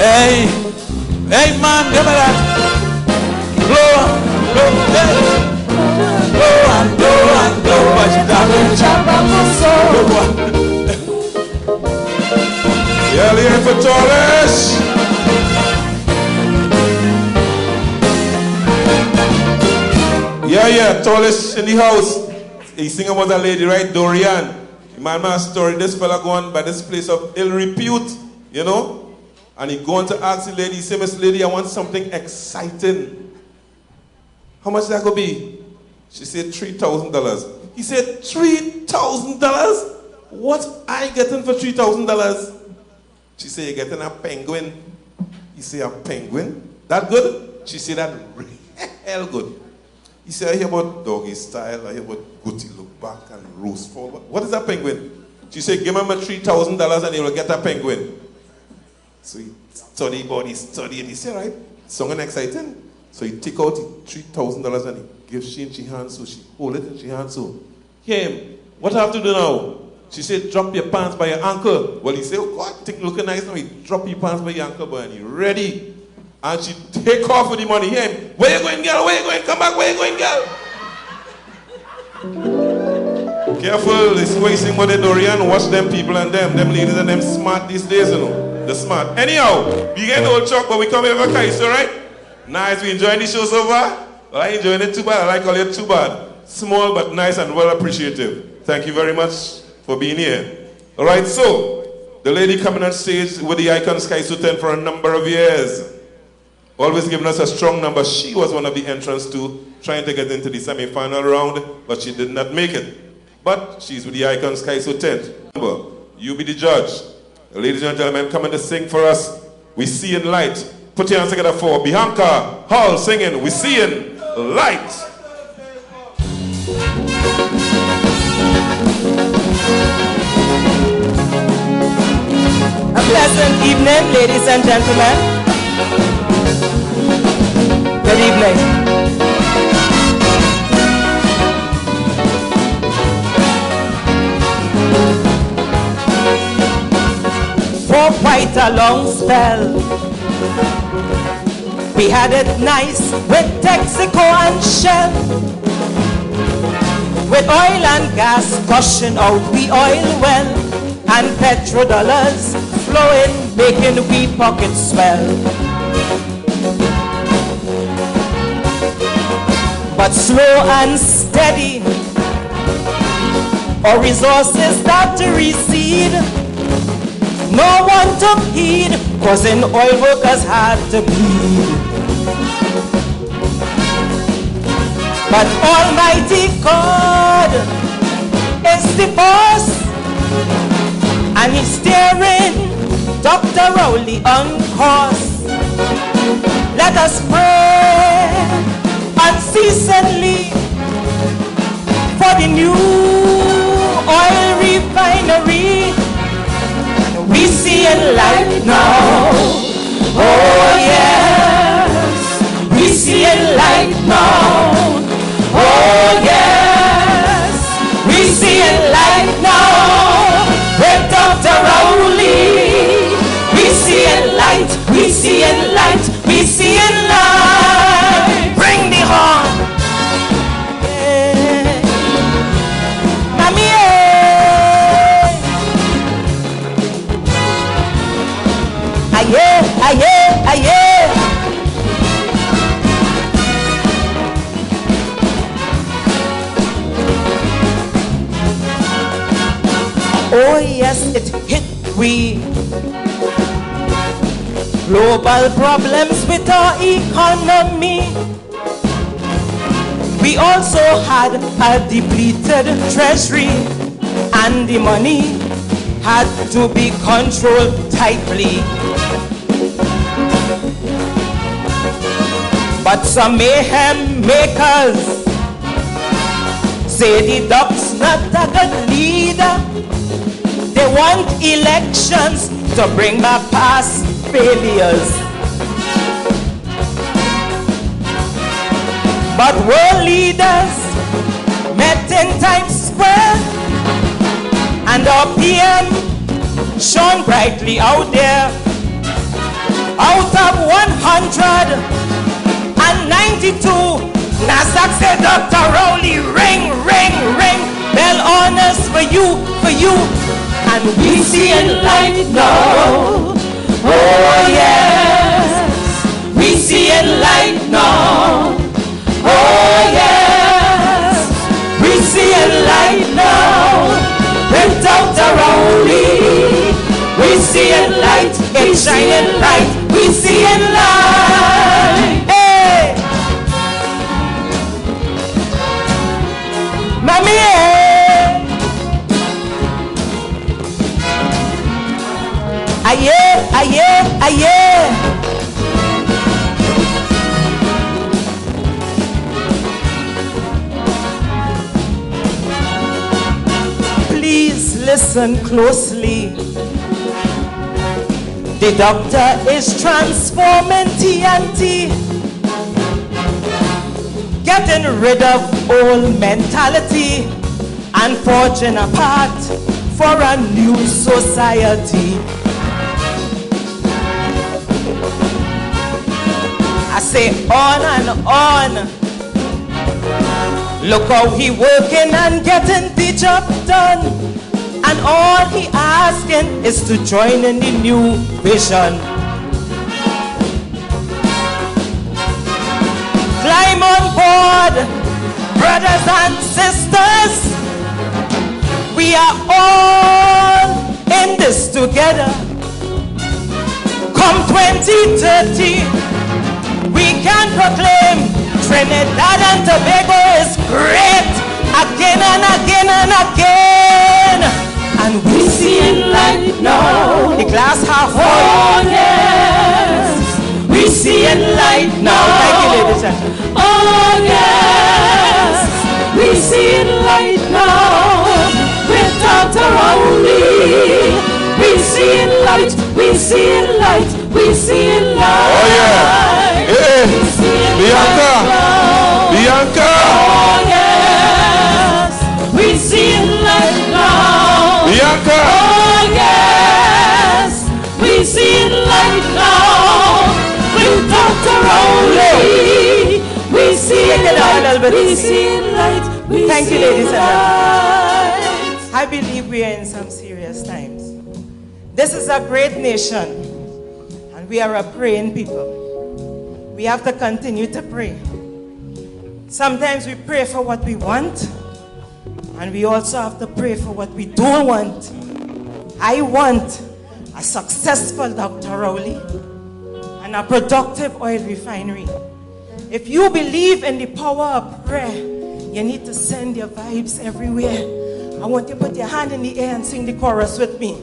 Speaker 3: Hey, hey man, remember that? Blow, blow, hey. Blow and blow and blow, but she doesn't. Yeah, here for Hollis. Yeah, Hollis in the house. He's singing about a lady, right? Dorian. My story, this fella going by this place of ill repute, you know? And he going to ask the lady, he said, Miss Lady, I want something exciting. How much that could be? She said, $3,000. He said, $3,000? What I getting for $3,000? She said, you're getting a penguin. He said, a penguin? That good? She said, that hell good. He said, I hear about doggy style, I hear about Gucci look back and rose forward. What is a penguin? She said, give him $3,000 and he will get a penguin. So he studied about it, studied. He said, right, something exciting. So he take out $3,000 and he gives she in she hand, so she hold it in she hand, so. Him, what I have to do now? She said, drop your pants by your ankle. Well, he said, oh God, think looking nice now. He drop your pants by your ankle, boy, and he ready. And she take off with the money. Him, where you going, girl? Where you going? Come back, where you going, girl? Careful, this wasting money, Dorian. Watch them people and them. Them ladies and them smart these days, you know. They're smart. Anyhow, we get old chalk, but we come here for Calypso, right? Nice, we enjoying the show so far? Well, I enjoying it too bad. I like all it too bad. Small but nice and well appreciative. Thank you very much for being here. All right, so the lady coming on stage with the Icons Calypso 10 for a number of years. Always giving us a strong number. She was one of the entrants to trying to get into the semi-final round, but she did not make it. But she's with the Icons Calypso 10. Remember, you be the judge. Ladies and gentlemen, coming to sing for us. We see in light. Put your hands together for Bianca Hall singing We See in Light.
Speaker 6: A pleasant evening, ladies and gentlemen. Good evening. quite a long spell. We had it nice with Texaco and Shell, with oil and gas gushing out the oil well, and petrodollars flowing, making we pockets swell. But slow and steady, our resources start to recede. No one took heed, causing oil workers had to bleed. But Almighty God is the boss, and He's steering Dr. Rowley on course. Let us pray unceasingly for the new oil refinery. We see it light now. Oh yes, we see it light now. Oh yes, we see it light now. With Dr. Rowley, we see it light, we see it light, we see it light. Bring the horn. Yeah. Mommy, aye, aye, aye. Oh yes, it hit we. Global problems with our economy. We also had a depleted treasury, and the money had to be controlled tightly. But some mayhem makers say the doc's not a good leader. They want elections to bring back past failures. But world leaders met in Times Square, and our PM shone brightly out there. Out of 192, NASDAQ said, Dr. Rowley, ring, ring, ring. Bell honors for you, for you. And we see it light now. Oh yes, we see it light now. Oh yes, we see it light now. With Dr. Rowley, we see it light, it's shining light. We see it light. Hey, mommy. Aye, aye, aye. Please listen closely. The doctor is transforming TNT, getting rid of old mentality and forging a path for a new society. I say on and on. Look how he working and getting the job done. And all he asking is to join in the new vision. Climb on board, brothers and sisters. We are all in this together. Come 2030. We can proclaim Trinidad and Tobago is great again and again and again. And we see it light now. The glass half full. Oh yes, we see it light now. Thank you, ladies and gentlemen. Oh yes, we see it light now. With Dr. Rowley, we see it light. We see it light. We see it light.
Speaker 2: Oh yeah. Hey, Bianca! Bianca!
Speaker 6: Oh yes, we see it light now.
Speaker 2: Bianca!
Speaker 6: Oh yes, we see it down a little bit.
Speaker 1: We see light.
Speaker 6: Thank you, ladies and gentlemen. I believe we are in some serious times. This is a great nation, and we are a praying people. We have to continue to pray. Sometimes we pray for what we want, and we also have to pray for what we don't want. I want a successful Dr. Rowley and a productive oil refinery. If you believe in the power of prayer, you need to send your vibes everywhere. I want you to put your hand in the air and sing the chorus with me.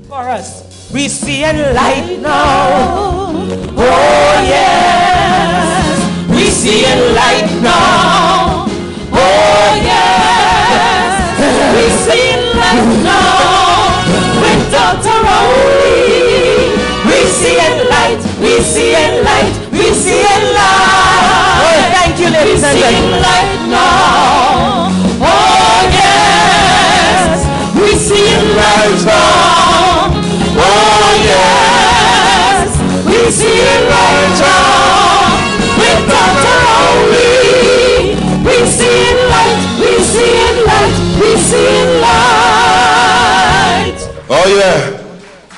Speaker 6: Chorus. We see a light now. Oh yes. We see a light now. Oh yes. We see a light now. With Dr. Rowley. We see a light. We see a light. We see a light. Oh, thank you, ladies and gentlemen. We see a light now. Oh yes. We see a light now. Oh yes, we see it right now with Dr. Rowley. We see it light, we see it light, we see it light.
Speaker 2: Oh yeah,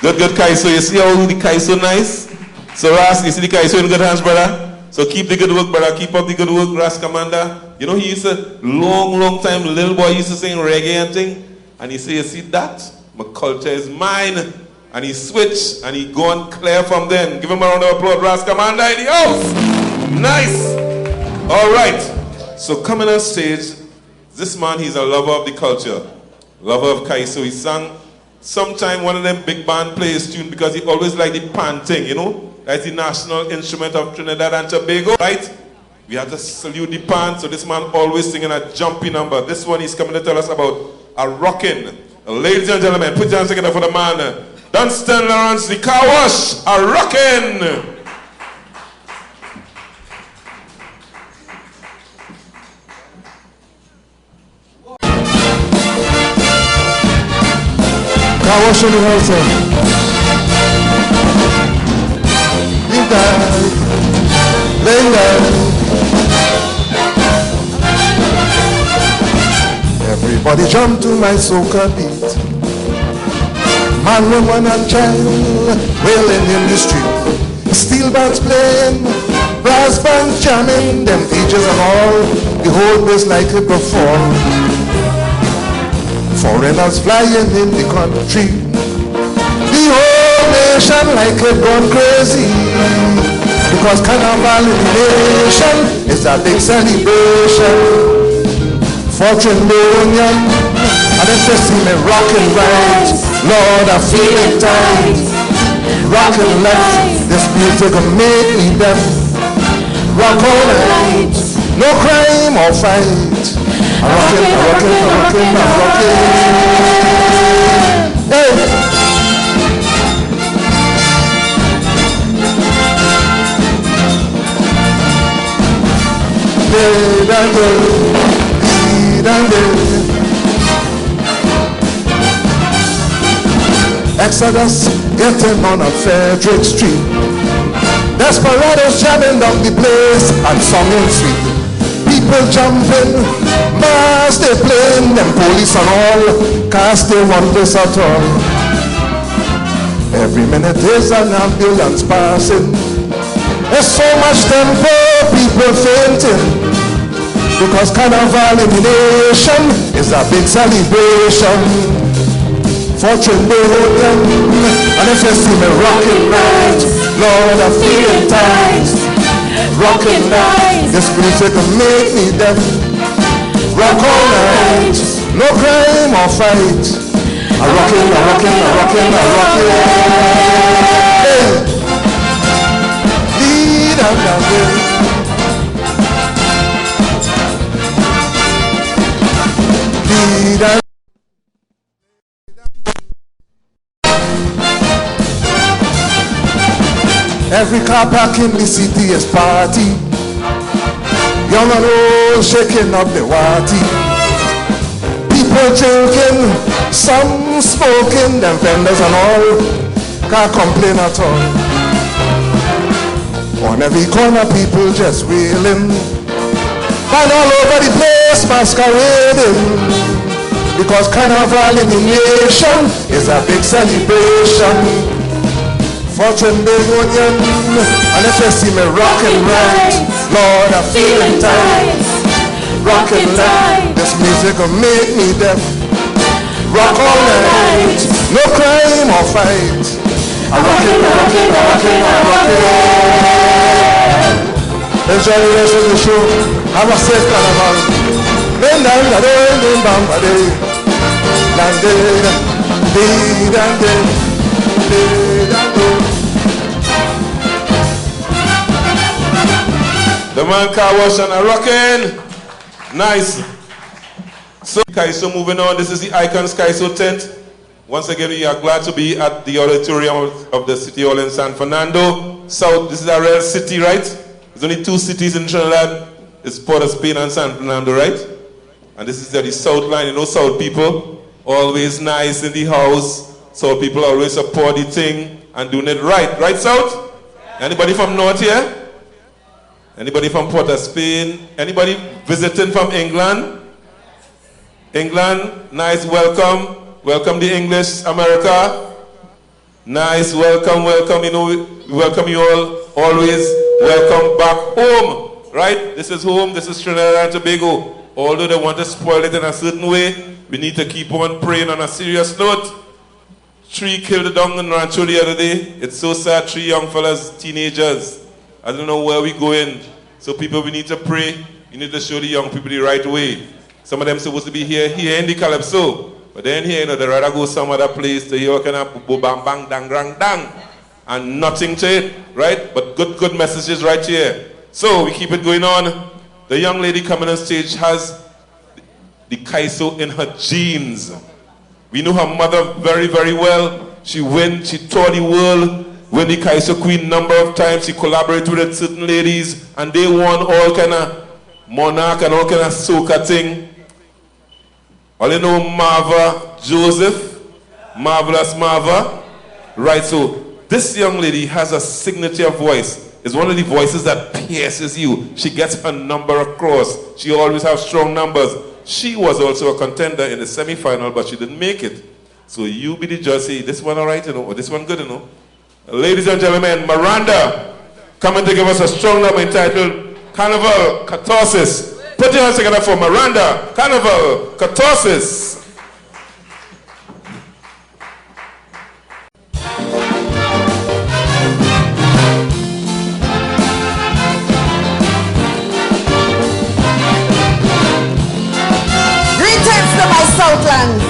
Speaker 2: good Calypso. You see how the Calypso nice? So Ras, you see the Calypso in good hands, brother? So keep the good work, brother. Keep up the good work, Ras Commander. You know, he used to, long time, little boy used to sing reggae and thing. And he say, you see that? My culture is mine. And he switched and he go on clear from then. Give him a round of applause, Ras Commander in the house. Nice. All right. So coming on stage, this man, he's a lover of the culture, lover of Calypso. He sang sometime one of them big band plays tune because he always liked the pan thing, you know? That's the national instrument of Trinidad and Tobago, right? We have to salute the pan, so this man always singing a jumpy number. This one he's coming to tell us about a rockin'. Ladies and gentlemen, put your hands together for the man. Dunstan Lawrence, the car wash, a rockin'.
Speaker 3: Car wash in the house. Leave that. Lay down. Everybody jump to my soca beat. Man, woman, and child wailing in the street. Steel bands playing, brass bands jamming, them DJs and all, the whole place like a perform. Foreigners flying in the country, the whole nation like a gone crazy. Because Carnival in the nation is a big celebration. Fortune Union, and if you see me rocking right, Lord, I feel it tight. Rocking left, this music will make me deaf. Rock all night, no crime or fight. I'm rocking, I'm rocking, I'm rocking, I'm rocking. Hey! Exodus getting on a Frederick Street. Desperados jamming up the place and singing sweet. People jumping, mass they playing, them police and all, cast they one place at all. Every minute there's an ambulance passing. There's so much tempo, people fainting. Because Carnival in the nation is a big celebration. Fortune Union, and if you see me rocking right, Lord, I feel it tight. Rocking right, this music will make me deaf. Rock all night, no crime or fight. I'm rocking, I'm rocking, I'm rocking, I'm rocking. Hey. Lead up that way. Lead up. Every car park in the city is party. Young and old shaking up the watty. People drinking, some smoking, them vendors and all can't complain at all. On every corner people just wailing. And all over the place masquerading, because carnival in the nation is a big celebration. Fortune big onion, and if you see me rocking right, Lord, I'm feeling tight. Rocking right, this music will make me deaf. Rock all night, no crime or fight. I rock it, I rock it, I rock it, I rock it. Enjoy the rest of the show. Have a safe carnival.
Speaker 2: The man car wash and a rockin'. Nice. So Calypso moving on. This is the Icons Calypso tent. Once again, we are glad to be at the Auditorium of the City Hall in San Fernando. South, this is a real city, right? There's only two cities in Trinidad. It's Port of Spain and San Fernando, right? And this is the South line. You know, South people, always nice in the house. South people always support the thing and doing it right. Right, South? Anybody from North here? Anybody from Port of Spain? Anybody visiting from England? England, nice, welcome. Welcome the English, America. Nice, welcome, welcome. You know, we welcome you all, always. Welcome back home, right? This is home, this is Trinidad and Tobago. Although they want to spoil it in a certain way, we need to keep on praying on a serious note. 3 killed down in Rancho the other day. It's so sad, 3 young fellas, teenagers. I don't know where we going. So people, we need to pray. We need to show the young people the right way. Some of them supposed to be here in the Calypso. But then here, you know, they rather go some other place to hear kind of bo bang bang dang dang dang. And nothing to it, right? But good messages right here. So we keep it going on. The young lady coming on stage has the Calypso in her genes. We know her mother very, very well. She toured the world, win the Calypso Queen number of times. She collaborated with certain ladies, and they won all kind of monarch and all kind of soca thing. All you know, Marva Joseph, Marvelous Marva. Right, so this young lady has a signature voice. It's one of the voices that pierces you. She gets her number across. She always has strong numbers. She was also a contender in the semi-final, but she didn't make it. So you be the judge, say, this one all right, you know, or this one good, you know. Ladies and gentlemen, Miranda coming to give us a strong number entitled Carnival Catharsis. Put your hands together for Miranda, Carnival Catharsis.
Speaker 7: Greetings to my Southland.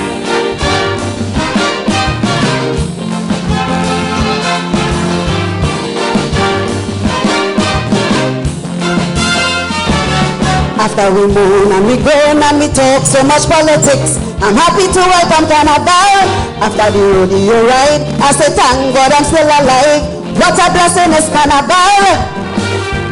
Speaker 7: After we moan and we groan and we talk so much politics, I'm happy to welcome Carnival. After the rodeo ride, I say thank God I'm still alive. What a blessing is Carnival.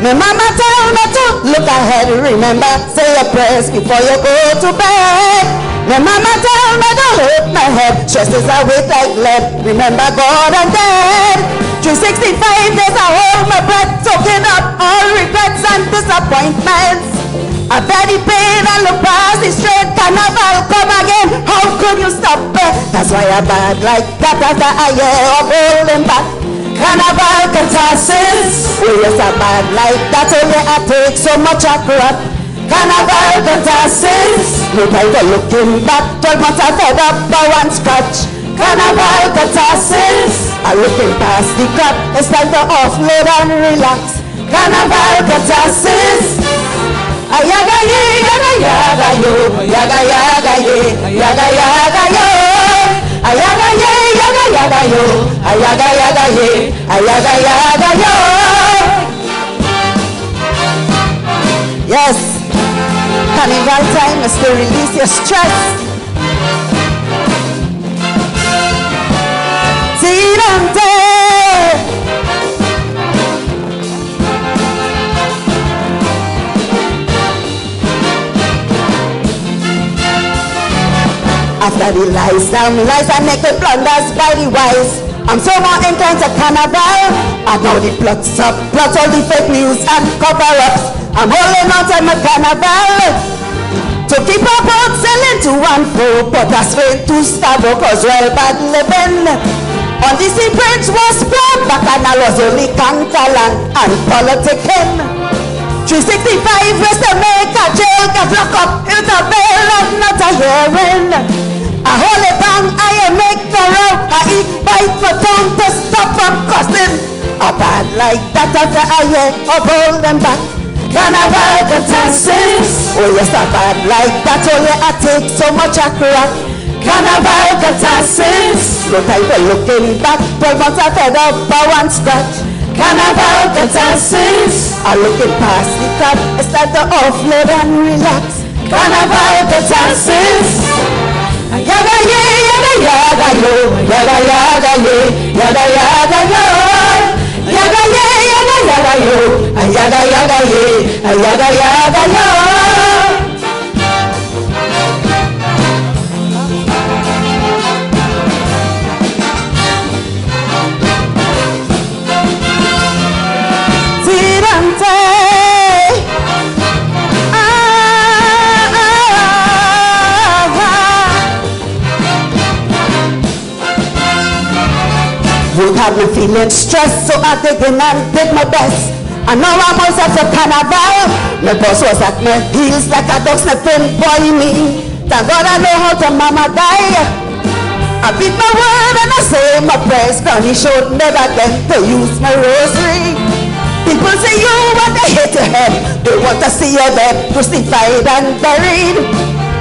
Speaker 7: My mama tell me to look ahead, remember, say your prayers before you go to bed. My mama tell me to hurt my head, stress is a weight like lead, remember God and dead. 365 days I hold my breath, soaking up all regrets and disappointments. I bear the pain and look past the straight. Carnival come again, how could you stop it? That's why I bad like that after a year of holding back. Carnival Catharsis. Oh yes, I bad like that, only I take so much a crap. Carnival Catharsis. No time for looking back, 12 months I fed up by one scratch. Carnival Catharsis. I'm looking past the crap, it's time to offload and relax. Carnival Catharsis. Ayaga ye, yaga yaga yo, yaga yaga ye, yaga yaga yo. Ayaga ye, yaga yaga yo, ayaga yaga ye, ayaga yaga yo. Yes, Carnival time is to release your stress. See them there. After the lies and naked blunders by the wise, I'm so more inclined to Carnival. I know the plots all the fake news and cover-ups. I'm holding on to my carnival. To keep our boat sailing to and fro, but I straight to starboard, cause well bad living. On the sea bridge was blown, Bacchanal was only cancalan and politicking. 365 was to make a jail, get locked up in a bail and not a hearing. I hold it down, I make the row, I eat bite for tongue to stop from costing. A bad like that after I hear of hold them back. Carnival catastrophes. Oh yes, a bad like that. Oh yeah, I take so much a crack. Carnival catastrophes. No time for looking back. 12 months I fed up for one scratch. Carnival catastrophes. I looking past the crap. It's time to offload and relax. Carnival catastrophes. Yaga ye, yaga yaga yo, yaga yaga ye, yaga yaga yo. Yaga ye, yaga yaga yo, yaga yaga ye, yaga yaga yo. Tirante, you had me feeling stressed, so I dig in and did my best. I know I was at the carnival. My boss was at my heels like a dog sniffing boy me. Thank God I know how to mama die. I beat my word and I say my prayers. Granny showed never again to use my rosary. People say you want to hit your head. They want to see you dead, crucified and buried.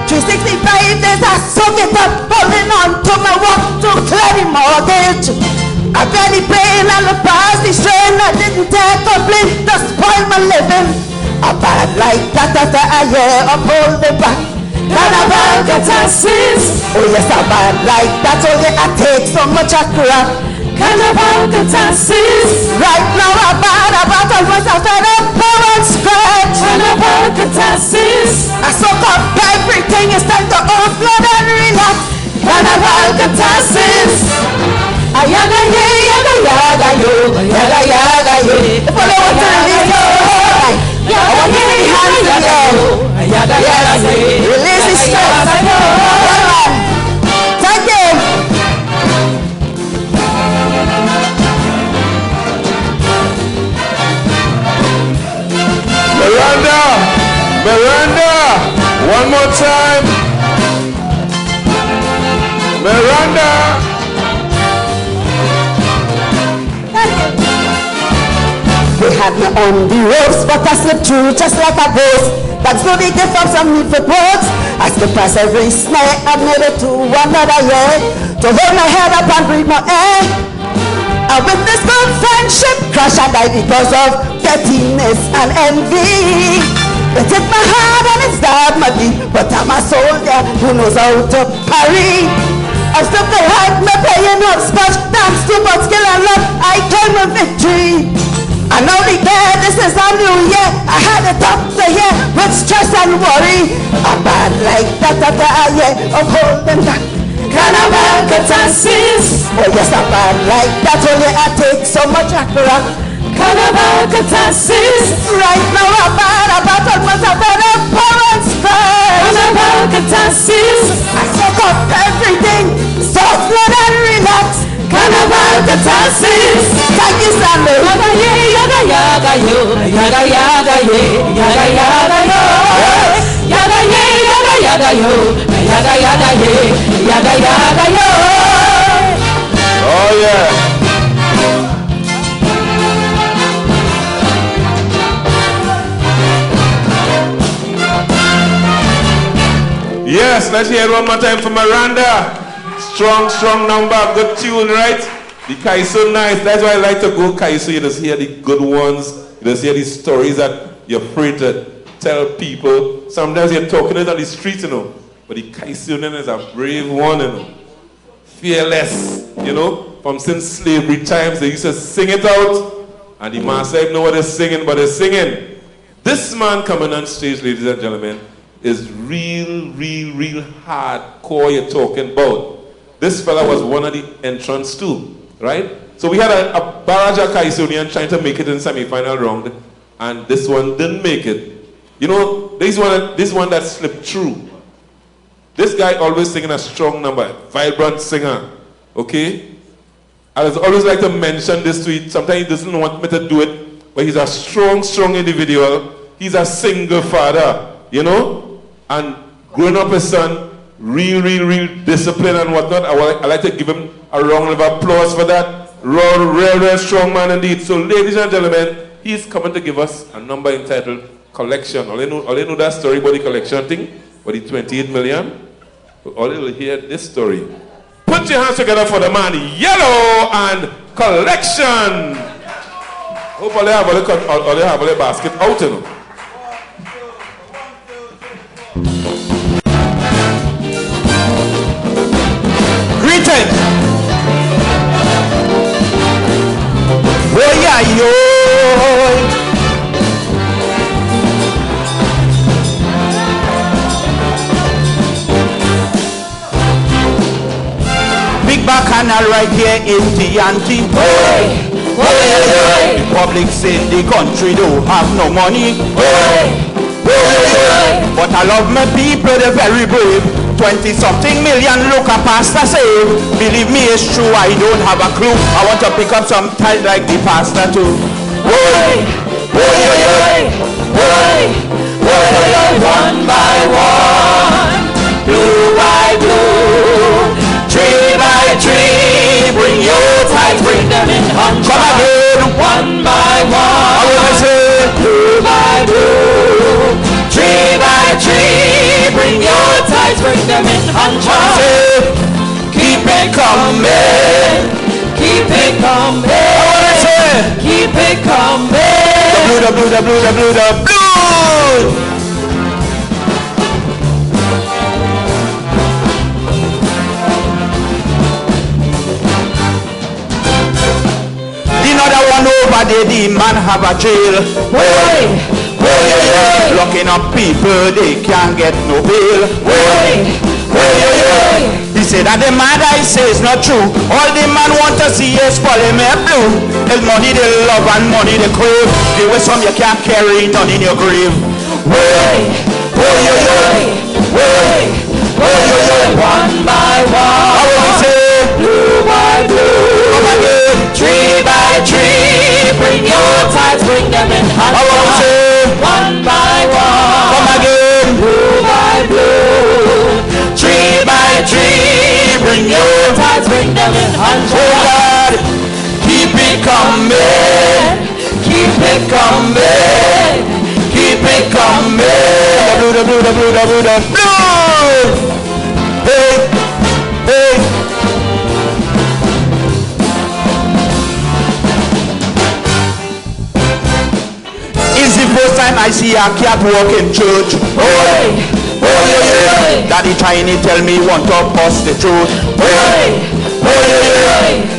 Speaker 7: 365 days I soak it up, holding on to my walk to clear the mortgage. I barely praying and the past the strain. I didn't take a blink to spoil my living. A bad like that after a year of holding back. Carnival catastrophes. Oh yes, a bad like that. Oh yeah, I take so much a crap. Carnival catastrophes. Right now I'm bad about almost after the power and scratch. Carnival catastrophes. I soak up everything. It's time to offload and relax. Carnival catastrophes. Ayaga ye, yaga yaga yo, yaga yaga ye. Follow what time is yo. Yaga ye, yaga yo, yaga yaga ye. Release the stress. Thank you.
Speaker 2: Miranda, Miranda, one more time. Miranda.
Speaker 7: They had me on the ropes, but I slipped through just like a ghost. That's no big difference from me for quotes. I skipped past every snare and made it to another year. To hold my head up and breathe my air. I witnessed good friendship crash and die because of pettiness and envy. It hit my heart and it stabbed my deep, but I'm a soldier who knows how to parry. I've stuck the heart, my playing up scotch, dance to but skill and love, I claim a victory. I know the day, this is a new year. I had it up to here with stress and worry. A bad like that after a year of holding back. Carnival catastrophes. Oh yes, a bad like that. Only I take so much accra. Carnival catastrophes. Right now I'm bad about almost a better parents first. Carnival catastrophes. I soak up everything, soft blood and relax. Carnival catastrophes. Thank you, Sandy. Yaga ye, yaga yaga yo, yaga yaga ye, yaga yaga yo. Yaga ye, yaga yaga yo, yaga yaga ye, yaga yaga yo.
Speaker 2: Oh yeah. Yes, let's hear it one more time for Miranda. Strong, strong number, good tune, right? The Calypso nice. That's why I like to go Calypso. You just hear the good ones. You just hear the stories that you're free to tell people. Sometimes you're talking it on the street, you know. But the Calypso is a brave one, you know. Fearless, you know. From since slavery times, they used to sing it out. And the master didn't know what they're singing, but they're singing. This man coming on stage, ladies and gentlemen, is real hardcore you're talking about. This fella was one of the entrants too, right? So we had a barrage of Calypsonian trying to make it in semi-final round. and this one didn't make it. You know, this one that slipped through. This guy always singing a strong number, vibrant singer, okay? I always like to mention this to you. Sometimes he doesn't want me to do it, but he's a strong, strong individual. He's a single father, you know? And growing up his son, real discipline and whatnot. I like to give him a round of applause for that. Real strong man indeed. So ladies and gentlemen, he's coming to give us a number entitled Collection. All you know that story about the collection thing? About the 28 million? All you will hear this story. Put your hands together for the man Yellow and Collection. Hope all they have a basket out, you know.
Speaker 3: Greetings. Oh yeah, yo. Big Bacchanal right here in Tianti. The publics in the country don't have no money. But I love my people, they're very brave. 20-something million look a pastor save. Believe me, it's true, I don't have a clue. I want to pick up some tithe like the pastor too. One by one, blue by blue, tree by tree, bring your tithe, bring them in hundreds. Come again, one by one. I want to say, blue by blue, tree by tree, bring your tithes, bring them in hundreds. Keep it coming, keep it coming. I wanna say, keep it coming. The blue, the blue, the blue, the blue, the blue. Another one over there, the man have a jail. Locking up people, they can't get no bail. He said that the man I say is not true. All the man want to see is Parliament blue. His money they love and money they crave. Give away some you can't carry none in your grave. One by one. How will we say? Blue by blue. Come again. Tree by tree. Bring your tithes, bring them in hundreds. How will we say? One by one. Come again. Blue by blue. Tree by tree. Bring your tithes, bring them in hundreds. Oh God, keep it coming. Keep it coming. Keep it coming. The blue, the blue, the blue, the blue, the blue. Hey, hey. It's the first time I see a cat walk in church. Daddy trying to tell me want to bust the truth.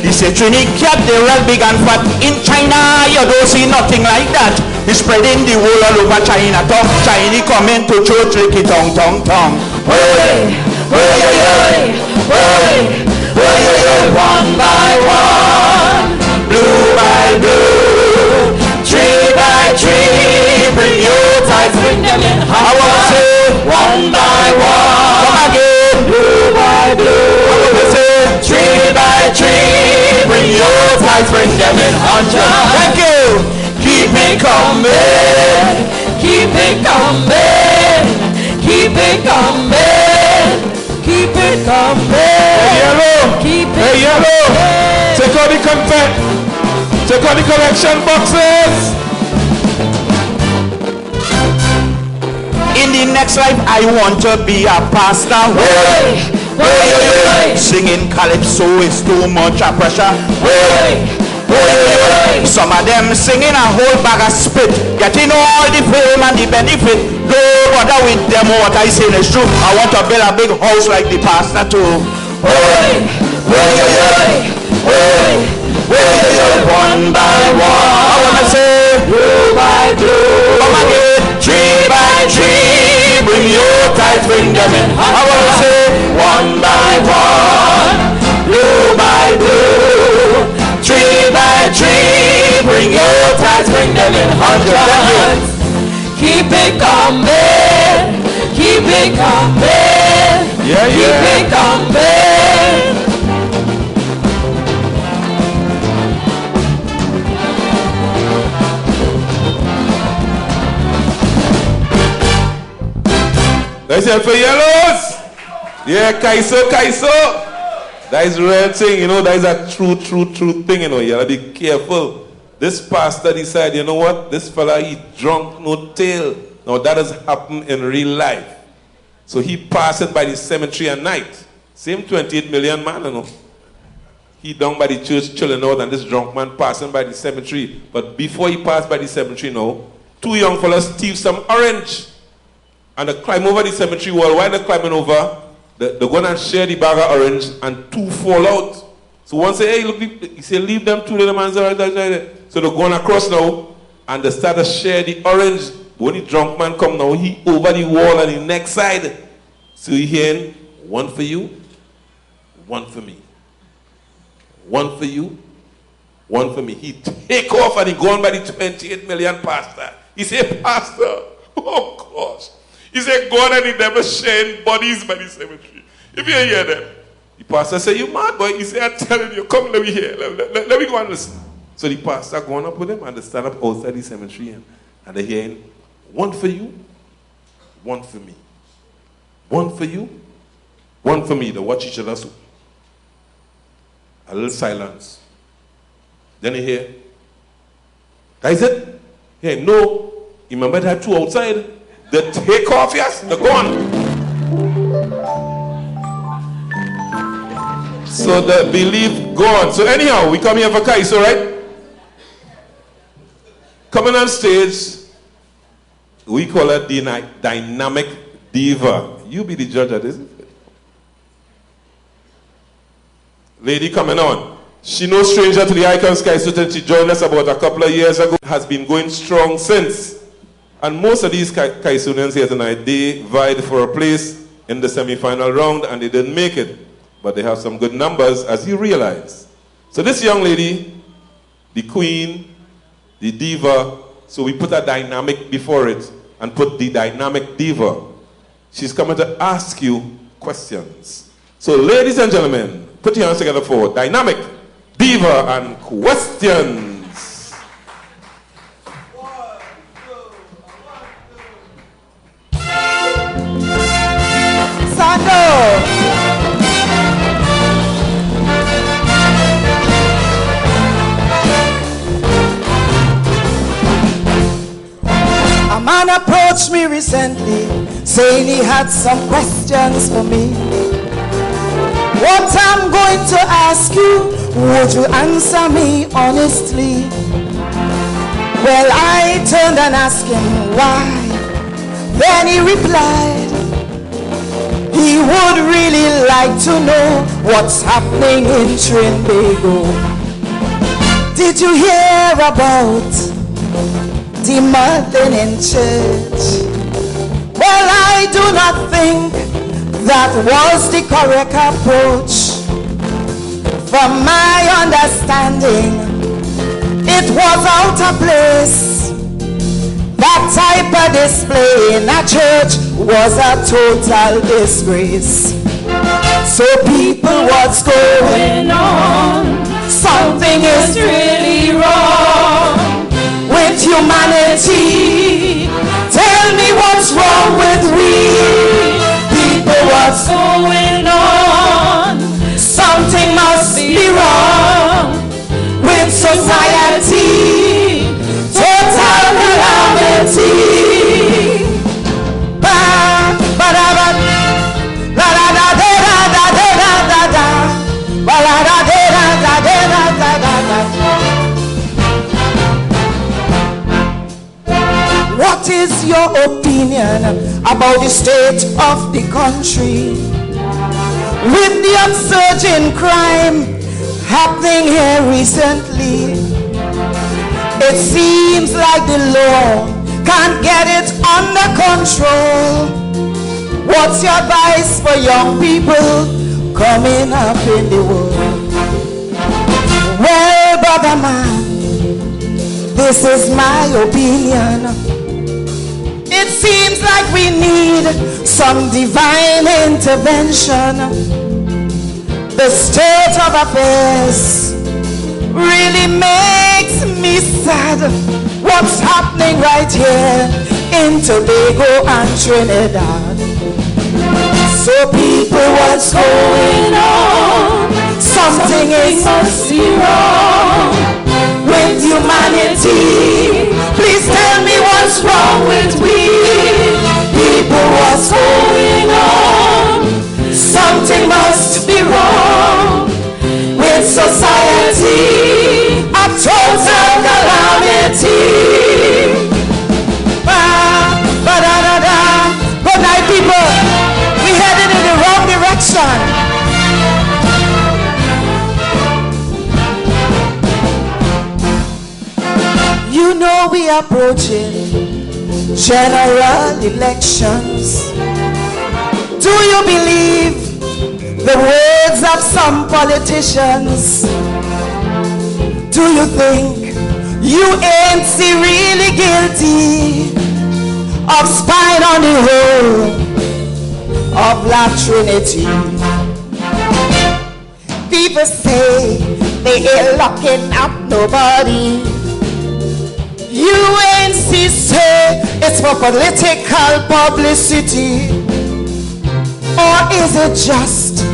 Speaker 3: He said Trini cat they real big and fat. In China you don't see nothing like that. He's spreading the whole all over China. Talk Chinese coming to church like it tong tong tong. One by one, blue by blue, tree by tree, bring your tithes, bring them in hundreds. I want to say one by one, come again, blue by blue, I want to say tree by tree, bring your tithes, bring them in hundreds. Thank you. Keep it coming, keep it coming, keep it coming. Keep it coming.
Speaker 2: Hey, Yellow.
Speaker 3: Keep it
Speaker 2: hey, Yellow.
Speaker 3: coming.
Speaker 2: Take out the confetti. Take out the collection boxes.
Speaker 3: In the next life, I want to be a pastor. Singing Calypso is too much a pressure. Some of them singing a whole bag of spit, getting all the fame and the benefit. Don't bother with them, what I say is true. I want to build a big house like the pastor too. One by one, I want to say blue by blue. Come again, tree by tree, bring your tithes, bring them in. I want to say one by one, blue by blue. Tree by tree, bring your tithes, bring them in hundreds.
Speaker 2: Thank
Speaker 1: Keep it coming. Keep it coming.
Speaker 2: Yeah,
Speaker 1: Keep it coming.
Speaker 2: That's it for yellows. Yeah, Calypso. That is real thing, you know, that is a true thing, you know. You gotta be careful. This pastor decided, you know what? This fella, he drunk no tail. Now that has happened in real life. So he passing by the cemetery at night. Same 28 million man, you know. He down by the church chilling out, and this drunk man passing by the cemetery. But before he passed by the cemetery now, two young fellas steal some orange. And they climb over the cemetery wall. While they're climbing over, they're going to share the bag of orange, and two fall out. So one say, hey, look, he said, leave them two little man. So they're going across now, and they start to share the orange. When the drunk man come now, he over the wall on the next side. So he hearing, one for you, one for me. One for you, one for me. He take off and he go on by the 28 million pastor. He said, Pastor, oh gosh. He said, God and the devil sharing bodies by the cemetery. If you hear them, the pastor said, you mad boy? He said, I'm telling you, come let me hear. Let me go and listen. So the pastor going up with him, and they stand up outside the cemetery, and they're hearing, one for you, one for me. One for you, one for me. They watch each other so. A little silence. Then you hear, that is it? Hey, no. You remember that two outside? They take off, yes? They're gone. So they believe God. So anyhow, we come here for Calypso, right? Coming on stage, we call her dynamic diva. You be the judge of this. Lady coming on. She no stranger to the Icons Calypso. She joined us about a couple of years ago. Has been going strong since. And most of these Calypsonians here tonight, they vied for a place in the semi-final round and they didn't make it. But they have some good numbers, as you realize. So this young lady, the queen, the diva, so we put a dynamic before it and put the dynamic diva. She's coming to ask you questions. So ladies and gentlemen, put your hands together for dynamic diva and questions.
Speaker 6: A man approached me recently, saying he had some questions for me. What I'm going to ask you, would you answer me honestly? Well, I turned and asked him why. Then he replied, he would really like to know what's happening in Trinbago. Did you hear about demanding in church? Well, I do not think that was the correct approach. From my understanding, it was out of place. That type of display in a church was a total disgrace. So people, what's going on? Something is really wrong with humanity. Tell me what's wrong with we. People, what's going on? Something must be wrong with society. Total calamity. Ba ba da ba la la da da da da da da da ba la da da da da da da da. What is your opinion about the state of the country? With the upsurge in crime happening here recently, it seems like the law can't get it under control. What's your advice for young people coming up in the world? Well, brother man, the This is my opinion. It seems like we need some divine intervention. The state of affairs really makes me sad. What's happening right here in Tobago and Trinidad? So people, what's going on? Something is must be wrong with humanity. Please tell me what's wrong with we people. What's going on? Something must be wrong with society. A total calamity. Good night, people. We headed in the wrong direction. You know we are approaching general elections. Do you believe the words of some politicians? Do you think you ain't really guilty of spying on the whole of La Trinity? People say they ain't locking up nobody. You ain't say it's for political publicity. Or is it just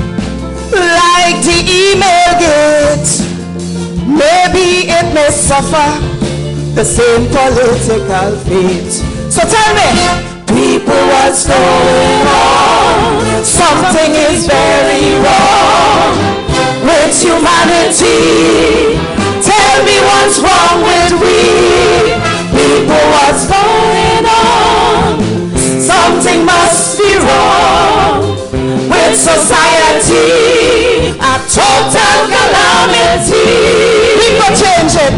Speaker 6: like the email gate? Maybe it may suffer the same political fate. So tell me, people, what's going on? Something is very wrong with humanity. Tell me what's wrong with we people. What's going on? Something must be wrong with society. A total calamity. People change it.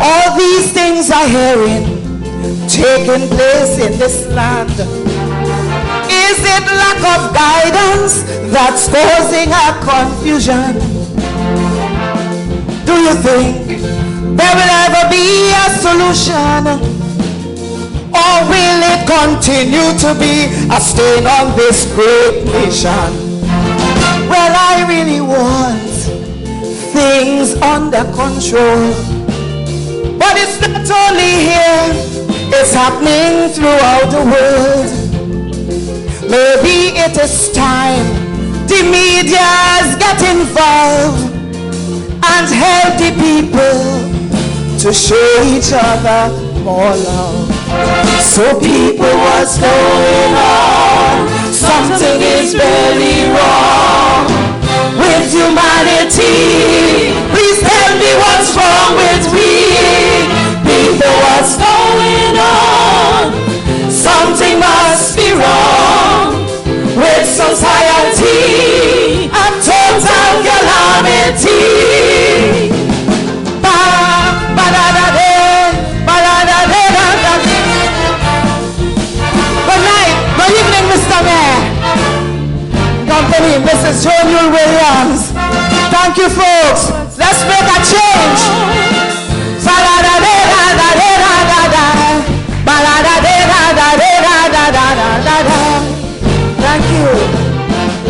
Speaker 6: All these things are hearing taking place in this land. Is it lack of guidance that's causing a confusion? Do you think there will ever be a solution? Or will it continue to be a stain on this great nation? Well, I really want things under control. But it's not only here, it's happening throughout the world. Maybe it is time the medias get involved and help the people to show each other more love. So people, what's going on? Something is very wrong with humanity. Please tell me what's wrong with we people. What's going on? Something must be wrong with society. A total calamity. Good night. Good evening, Mr. Mayor. Company, Mrs. Joan Williams. Thank you, folks. Let's make a change. Thank you.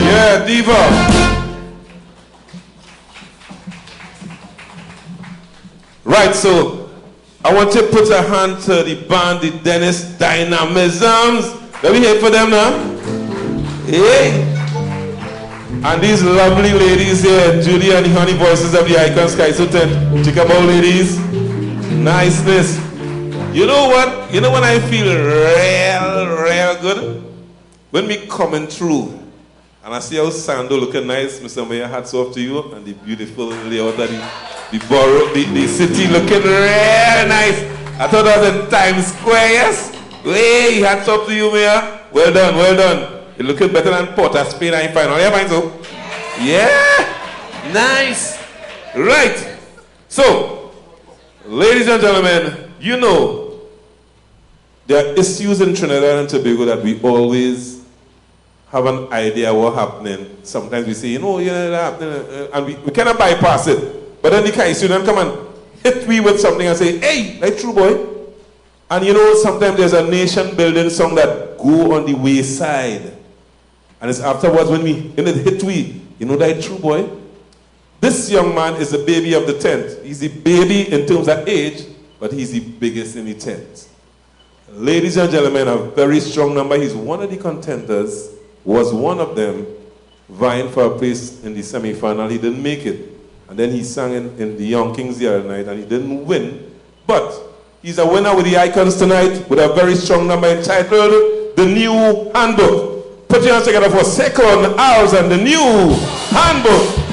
Speaker 2: Yeah, Diva. Right, so I want to put a hand to the band, the Dennis Dynamisms. Let me hear for them now. Hey. And these lovely ladies here, Judy and the honey voices of the Icon Sky Tent. Check them out, ladies. Niceness. You know what? You know when I feel real good? When we coming through and I see how Sando looking nice. Mr. Mayor, hats off to you, and the beautiful layout of the borough, the city looking real nice. I thought that was in Times Square, yes? Hey, hats off to you, Mayor. Well done, well done. You're looking better than Port of Spain, I find. All you find so? Yeah, nice. Right. So, ladies and gentlemen, you know there are issues in Trinidad and Tobago that we always have an idea what happening. Sometimes we say, that happening, and we cannot bypass it. But then the Kai student come and hit me with something and say, hey, like true boy. And sometimes there's a nation building song that go on the wayside. And it's afterwards when we hit we, that true boy. This young man is the baby of the tent. He's the baby in terms of age, but he's the biggest in the tent. Ladies and gentlemen, a very strong number. He's one of the contenders, was one of them, vying for a place in the semi-final. He didn't make it. And then he sang in the Young Kings the other night, and he didn't win. But he's a winner with the Icons tonight, with a very strong number entitled The New Handbook. Put your hands together for Second Hours and The New Handbook.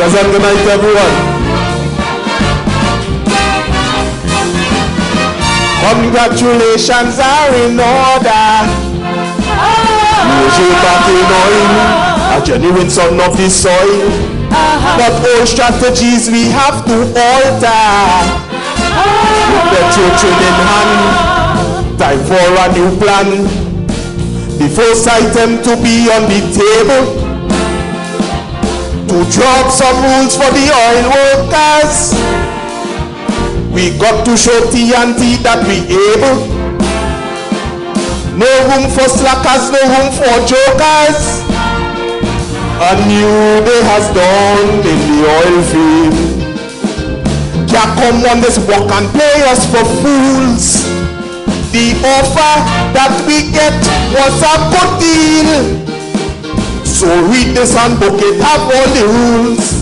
Speaker 8: Pleasant good night, everyone. Congratulations are in order. Music back in oil, a genuine son of the soil. But old strategies we have to alter. With the children in hand, time for a new plan. The first item to be on the table, to drop some rules for the oil workers. We got to show TNT that we able. No room for slackers, no room for jokers. A new day has dawned in the oil field. Can't come on this walk and play us for fools. The offer that we get was a good deal. So read this handbook, it have all the rules.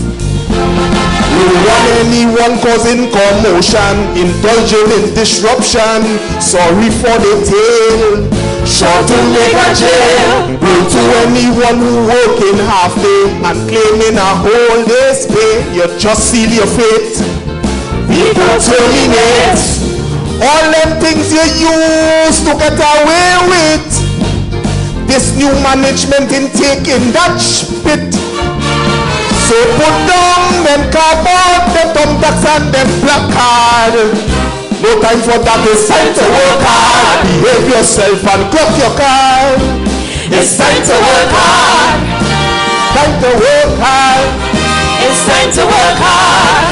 Speaker 8: We want anyone causing commotion, indulging in disruption. Sorry for the tale, sure to make a jail. Will to anyone who working half day and claiming a whole day's pay. You just seal your fate. People terminate all them things you used to get away with. This new management in taking that spit. So put down them cardboard, them thumbtacks and them placard. No time for that, it's time to work hard. Behave yourself and clock your card. It's time to work hard. Time to work hard. It's time to work hard.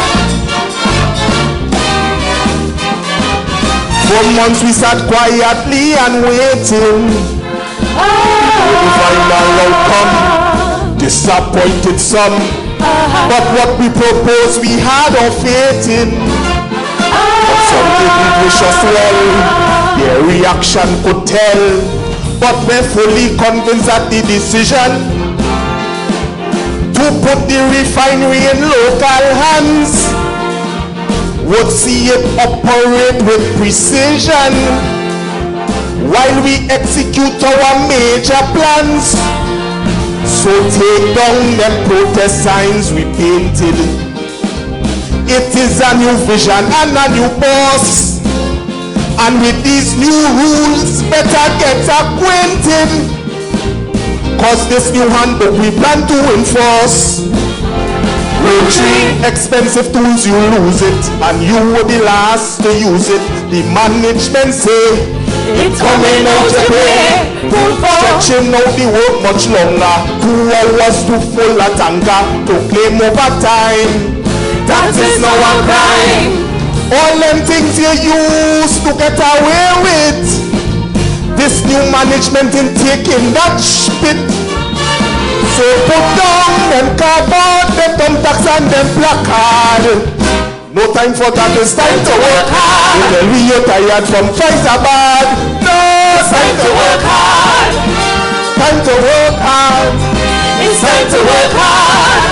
Speaker 8: 4 months we sat quietly and waiting. The final outcome disappointed some, but what we proposed we had our faith in. But some didn't wish us well, their reaction could tell. But we're fully convinced that the decision to put the refinery in local hands would see it operate with precision, while we execute our major plans. So take down them protest signs we painted. It is a new vision and a new boss, and with these new rules better get acquainted, cause this new handbook we plan to enforce. Rotary, expensive tools, you lose it, and you were the last to use it. The management say it's coming out to play. Stretching out the work much longer. 2 hours to full a tanker to claim overtime. That is now a crime. All them things you used to get away with, this new management in taking that spit. So put down them cardboard, them thumbtacks and them placard. No time for that, it's time to work hard. You tell me you're tired from Faisabad. No, it's time to work hard. Time to work hard. It's time to work hard.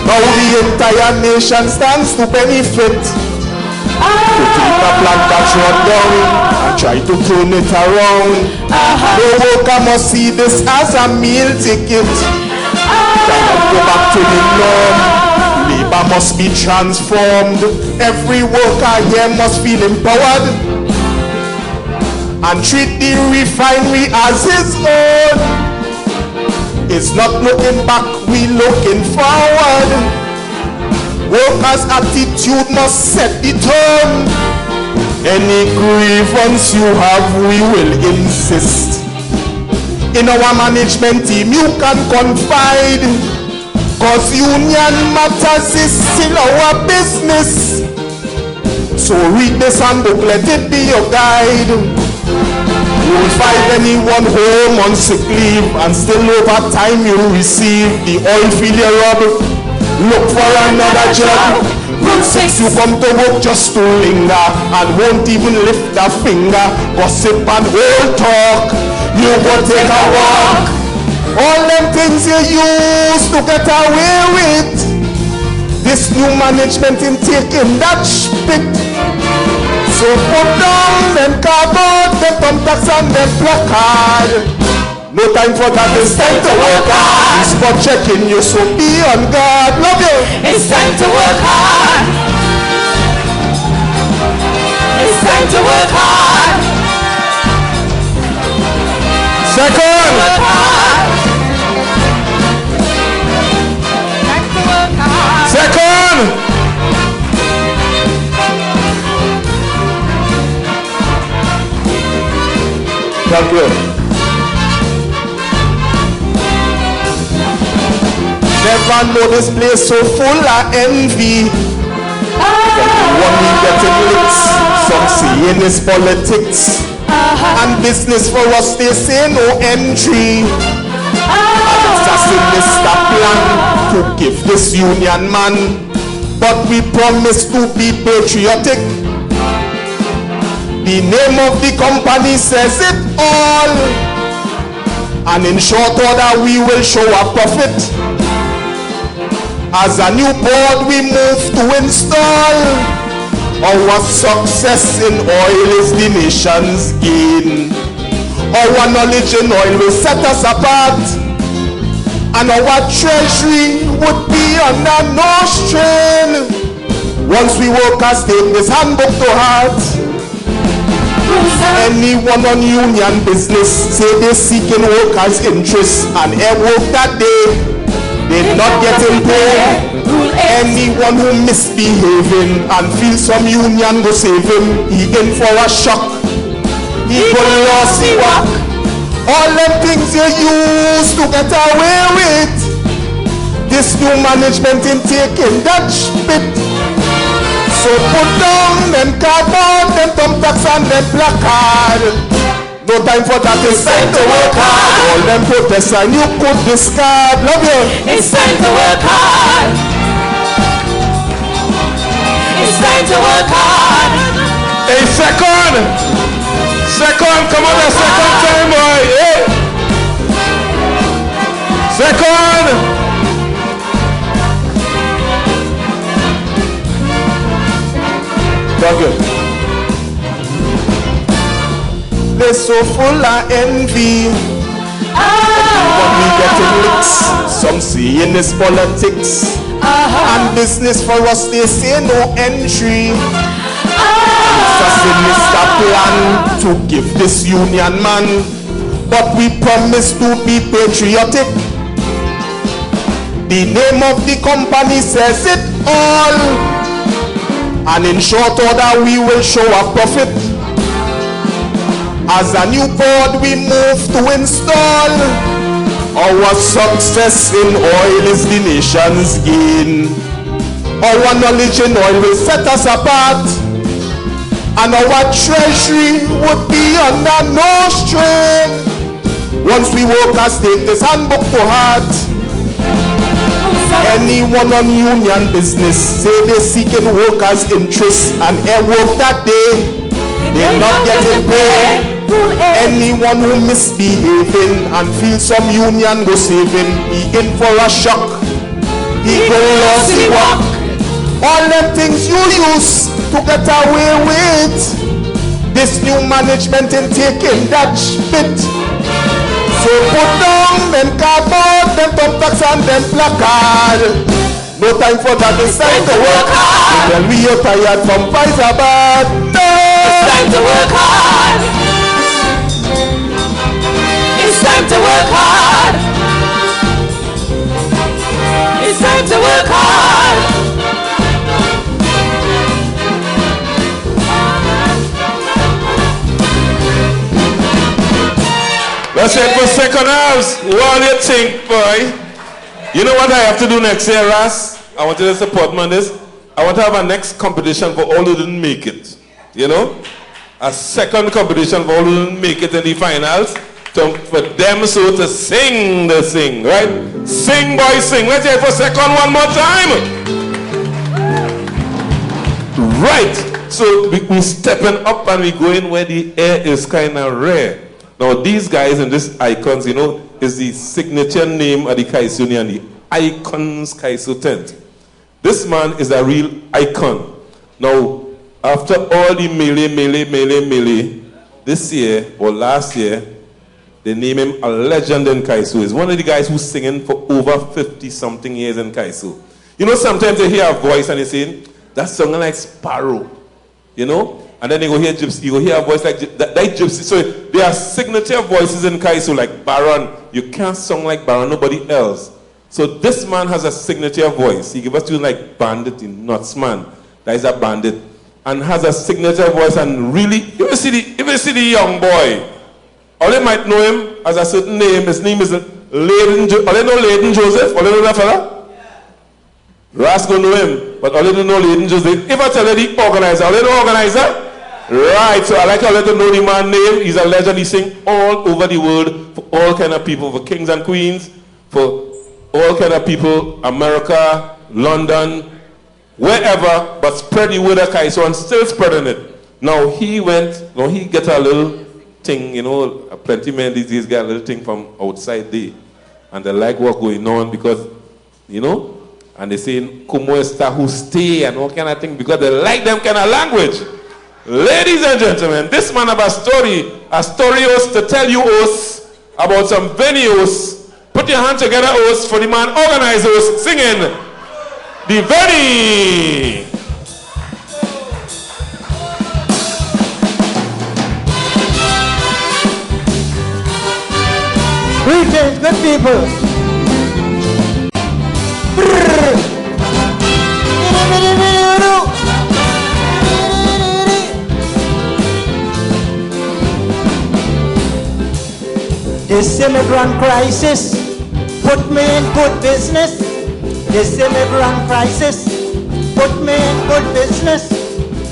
Speaker 8: Now the entire nation stands to benefit. To keep a plan that's run down and try to turn it around. No worker must see this as a meal ticket. Cannot go back to the norm. Labor must be transformed. Every worker here must feel empowered and treat the refinery as his own. It's not looking back, we looking forward. Workers' attitude must set the tone. Any grievance you have, we will insist. In our management team, you can confide, cause union matters is still our business. So read this handbook, let it be your guide. You'll find anyone home on sick leave, and still over time you'll receive the oil failure rub. Look for another job. Rule 6, you come to work just to linger and won't even lift a finger. Gossip and old talk, you go take a walk. All them things you used to get away with, this new management in taking that spit. So put down them cardboard, them thumbtacks and them placard. No time for that, it's time to work hard. It's for checking you, so be on guard. Love you.
Speaker 6: It's time to work hard. It's time to work hard.
Speaker 8: Second.
Speaker 6: Work hard. Time to work hard.
Speaker 8: Second. Thank you. Never know this place so full of envy. One we getting licks, some saying it's politics. And business for us, they say no entry. And it's a sinister plan to give this union man, but we promise to be patriotic. The name of the company says it all, and in short order we will show a profit. As a new board we move to install. Our success in oil is the nation's gain. Our knowledge in oil will set us apart, and our treasury would be under no strain once we workers take this handbook to heart. Anyone on union business say they seeking workers' interests, and every work that they not getting paid. Anyone who misbehaving and feel some union go save him, he in for a shock. He go lost the work. All them things you used to get away with, this new management in taking that spit. So put down them cardboard, them thumbtacks and them placard. No time for that, it's time to work hard. All them protests and you could discard. Love you.
Speaker 6: It's time to work hard. It's time to work hard.
Speaker 2: Hey, second, come on, the second time, boy. Hey. Second.
Speaker 8: Thank you. They're so full of envy. When we getting licks, some saying it's politics. And business for us, they say no entry. It's a sinister plan to give this union man, but we promise to be patriotic. The name of the company says it all, and in short order we will show a profit. As a new board we move to install. Our success in oil is the nation's gain. Our knowledge in oil will set us apart, and our treasury would be under no strain once we workers take this handbook to heart. Anyone on union business say they're seeking workers' interests, and every work that they're not getting paid. Anyone who misbehaving and feel some union go save him, he in for a shock. He go lost the work. All them things you used to get away with, this new management in taking that spit. So put down them cardboard, them thumbtacks and them placard. No time for that, it's time to work hard. Tell me you're tired from Pfizer, but
Speaker 1: it's time to work hard. It's time to work hard. It's time to work hard.
Speaker 2: Let's hear it for second halves. What do you think, boy? You know what I have to do next year, Ras? I want you to support me on this. I want to have a next competition for all who didn't make it. You know? A second competition for all who didn't make it in the finals. For them so to sing the sing, right? Sing, boy, sing. Let's hear it for second one more time. Right. So we're stepping up and we're going where the air is kind of rare. Now these guys and these icons, you know, is the signature name of the Calypso and the Icons Calypso tent. This man is a real icon. Now, after all the melee, this year or last year, they name him a legend in Calypso. He's one of the guys who's singing for over 50-something years in Calypso. You know, sometimes you hear a voice and you're saying, that's singing like Sparrow, you know? And then you go hear Gypsy, you go hear a voice like that Gypsy. So there are signature voices in Calypso like Baron. You can't sing like Baron, nobody else. So this man has a signature voice. He gives us tune like Bandit in Nutsman. That is a bandit. And has a signature voice and really, if you see the young boy, all you might know him as a certain name. His name is Layden Joseph. All you know Layden Joseph? All you know that fella? Ras go know him. But all you know Layden Joseph. If I tell you the organizer, all you know organizer? Right, so I like to let you know the man's name. He's a legend. He sings all over the world for all kind of people, for kings and queens, for all kind of people, America, London, wherever, but spread the word of Calypso and still spreading it. Now he get a little thing, you know, plenty men these days get a little thing from outside there. And they like what's going on because, you know, and they saying, como esta usted and all kind of thing because they like them kind of language. Ladies and gentlemen, this man have a story to tell you us about some venues. Put your hand together us for the man organizers singing the venue.
Speaker 3: Greetings, good people. This immigrant crisis put me in good business. This immigrant crisis put me in good business.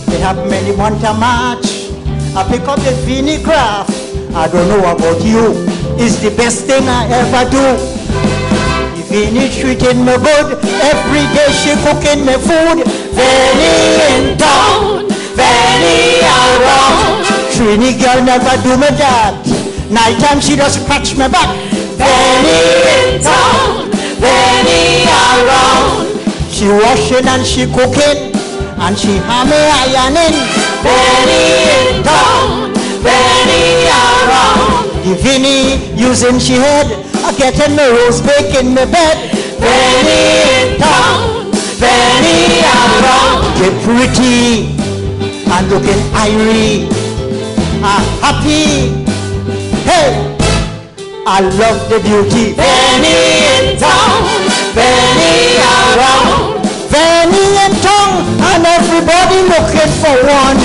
Speaker 3: They have many want to march. I pick up the Vini craft. I don't know about you. It's the best thing I ever do. The Vini treating me good. Every day she cooking me food. Vini in town, Vini around. Trini girl never do me that. Night time she just scratch me back. Vini in town, Vini around. She washing and she cooking, and she hammer ironing. Vini in town, Vini around. The Vini using she head, getting me roast bake in me bed. Vini in town, Vini around. Get pretty and looking irie, happy. Hey, I love the beauty. Vini in town, Vini around. Vini in town, and everybody looking for one.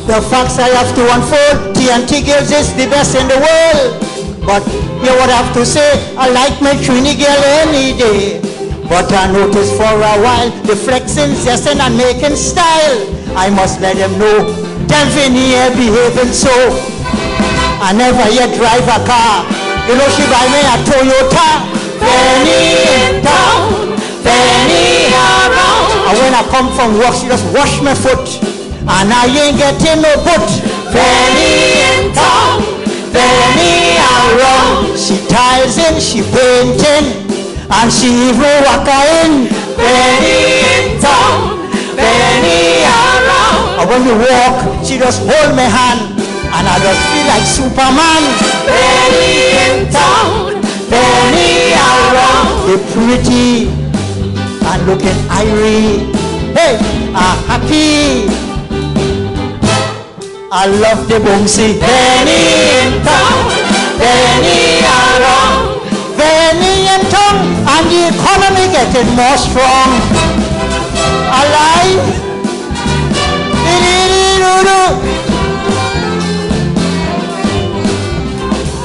Speaker 3: The facts I have to unfold, TNT Girls is the best in the world. But you would have to say, I like my Trini girl any day. But I noticed for a while, the flexing, zesting and making style. I must let them know, them Vini here behaving so. I never yet drive a car. You know she buy me a Toyota. Vini in town, Vini around. And when I come from work, she just wash my foot. And I ain't getting no boot. Vini in town, Vini around. She tiles in, she painting. And she even walk in. Vini in town, Vini around. And when we walk, she just hold my hand. and I just feel like Superman. Penny in town, penny around. They're pretty and looking irie. Hey, happy. I love the bouncy. Penny in town, penny around. Penny in town, and the economy getting more strong. Alive.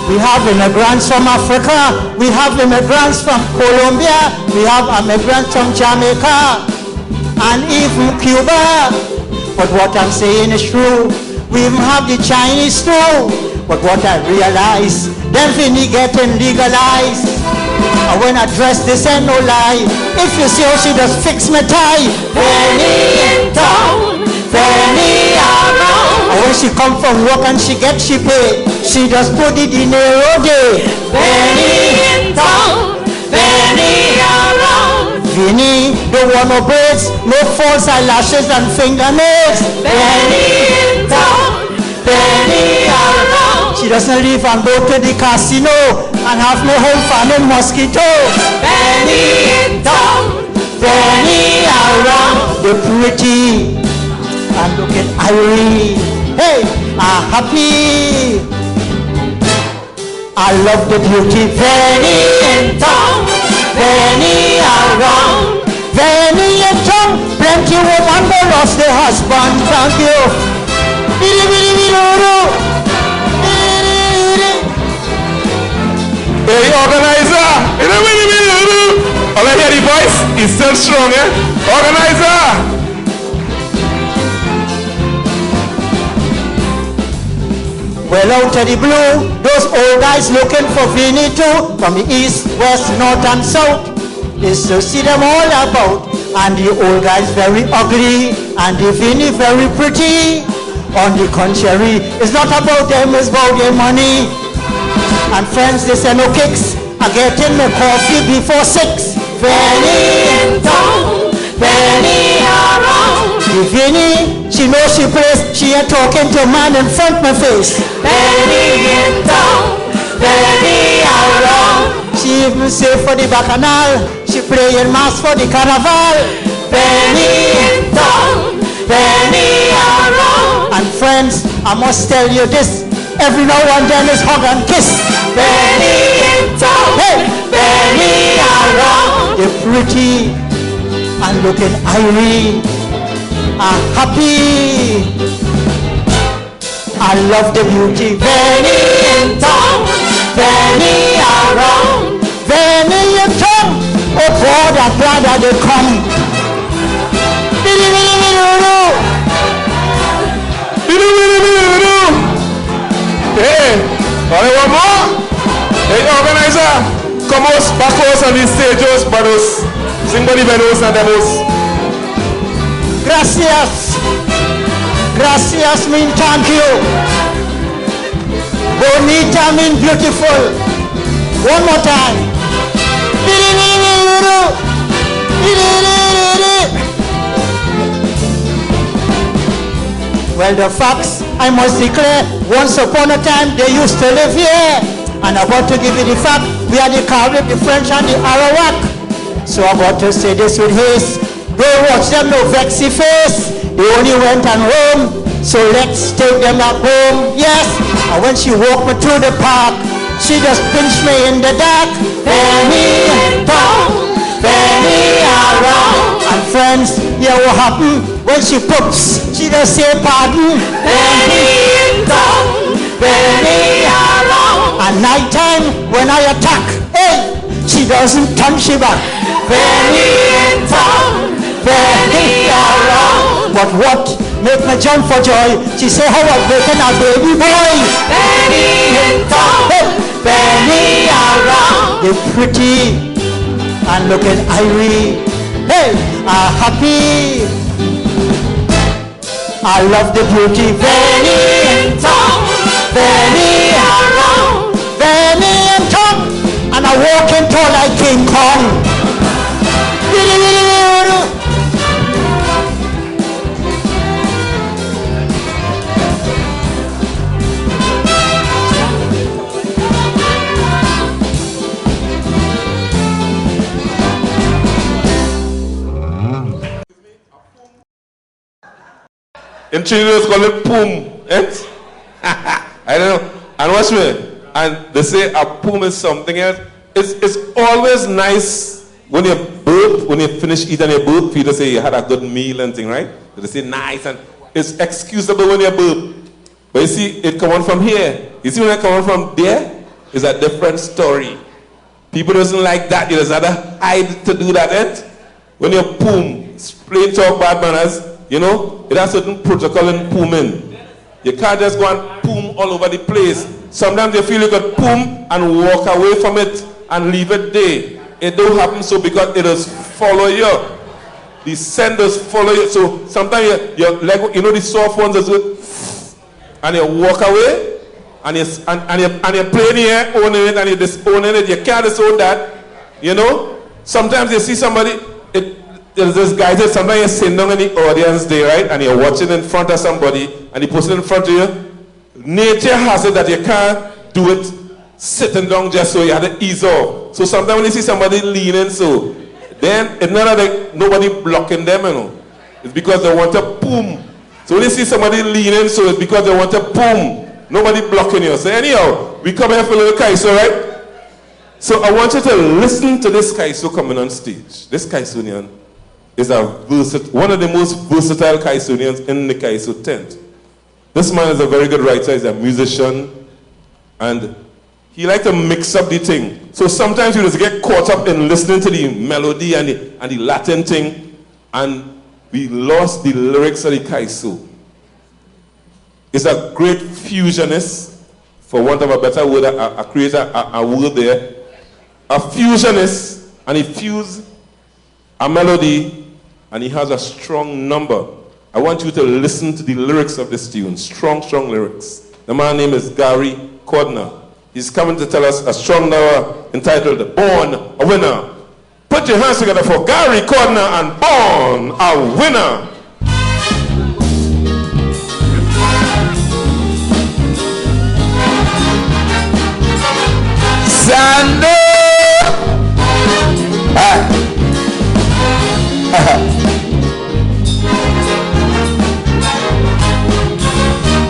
Speaker 3: We have immigrants from Africa, we have immigrants from Colombia, we have immigrants from Jamaica, and even Cuba. But what I'm saying is true. We even have the Chinese too. But what I realize, them finny getting legalized. And when I dress, this ain't no lie. If you see how she just fix my tie, penny in town, penny around. And when she come from work and she get she pay, she just put the dinero day. Penny in town, penny around. Vinny don't want no braids, no false eyelashes and fingernails. Penny in town, penny around. She doesn't leave and go to the casino and have no home farming mosquito. Penny in town, penny around. They're pretty and looking irie. Hey, happy. I love the beauty. Penny in town, penny around. Penny in town, plenty woman who lost their husband. Thank you.
Speaker 2: Hey, organizer! All I hear the voice is still strong, eh? Organizer!
Speaker 3: Well, out of the blue, those old guys looking for Vinny too, from the east, west, north and south. Is to see them all about. And the old guy's very ugly, and the Vinny very pretty. On the contrary, it's not about them, it's about their money. And friends, they say no kicks. I get in my coffee before 6. Penny in town, penny around. The Vinny, she knows she plays. She ain't talking to a man in front of my face. Penny in town, penny around. She even say for the bacchanal, she playing mass for the carnival. Penny in town, penny around. And friends, I must tell you this, every now and then is hug and kiss. Penny in town, hey, penny around. They're pretty and looking irie, happy. I love the beauty. Penny in town, penny around. Penny in town, oh God, I'm glad that they come.
Speaker 2: Hey, all one more? Hey, organizer, come out, back out on the stage, brothers. Sing for the bellows and demos.
Speaker 3: Gracias. Gracias mean thank you. Bonita mean beautiful. One more time. Well, the facts, I must declare, once upon a time they used to live here. And I'm about to give you the fact, we are the Carib, the French and the Arawak. So I'm about to say this with haste. Don't watch them, no vexy face. They only went and home, so let's take them up home. Yes, and when she walked me through the park, she just pinched me in the dark. Penny in town, penny around. And friends, yeah, what happened? When she poops, she just say pardon. Penny in town, penny around. At night time, when I attack, hey, she doesn't turn she back. Penny in town, penny around. But what make me jump for joy? She say how I'm making a baby boy. Penny in town, hey, penny around. They're pretty and looking irie. Hey, happy. I love the beauty. Penny in town, penny around. Penny in town, and I walk in tall like King Kong.
Speaker 2: In Trinidad, it's called it poom. Eh? I don't know. And watch me. And they say a poom is something else. It's always nice when you burp, when you finish eating your burp, people say you had a good meal and thing, right? They say nice, and it's excusable when you burp. But you see, it come on from here. You see when it come on from there, it's a different story. People doesn't like that. You just have to hide to do that, eh? When you poom, plain talk bad manners, you know, it has certain protocol in pooming. You can't just go and poom all over the place. Sometimes you feel you could poom and walk away from it and leave it there. It don't happen so because it does follow you. The scent does follow you. So sometimes your leg, you know the soft ones as well, and you walk away and you're playing here, owning it, and you're disowning it. You can't disown that. You know? Sometimes you see somebody, there's this guy that sometimes you're sitting down in the audience there, right? And you're watching in front of somebody, and the person in front of you, nature has it that you can't do it sitting down just so you have to ease off. So sometimes when you see somebody leaning so, then it's not like nobody blocking them, you know. It's because they want to boom. So when you see somebody leaning so, it's because they want to boom. Nobody blocking you. So anyhow, we come here for a little Calypso, right? So I want you to listen to this Calypso coming on stage. This Calypsonian is one of the most versatile Calypsonians in the Calypso tent. This man is a very good writer, he's a musician, and he likes to mix up the thing. So sometimes you just get caught up in listening to the melody and the Latin thing, and we lost the lyrics of the Calypso. He's a great fusionist, for want of a better word, a creator, a word there. A fusionist, and he fused a melody, and he has a strong number. I want you to listen to the lyrics of this tune. Strong, strong lyrics. The man's name is Gary Cordner. He's coming to tell us a strong number entitled Born a Winner. Put your hands together for Gary Cordner and Born a Winner.
Speaker 3: Sunday.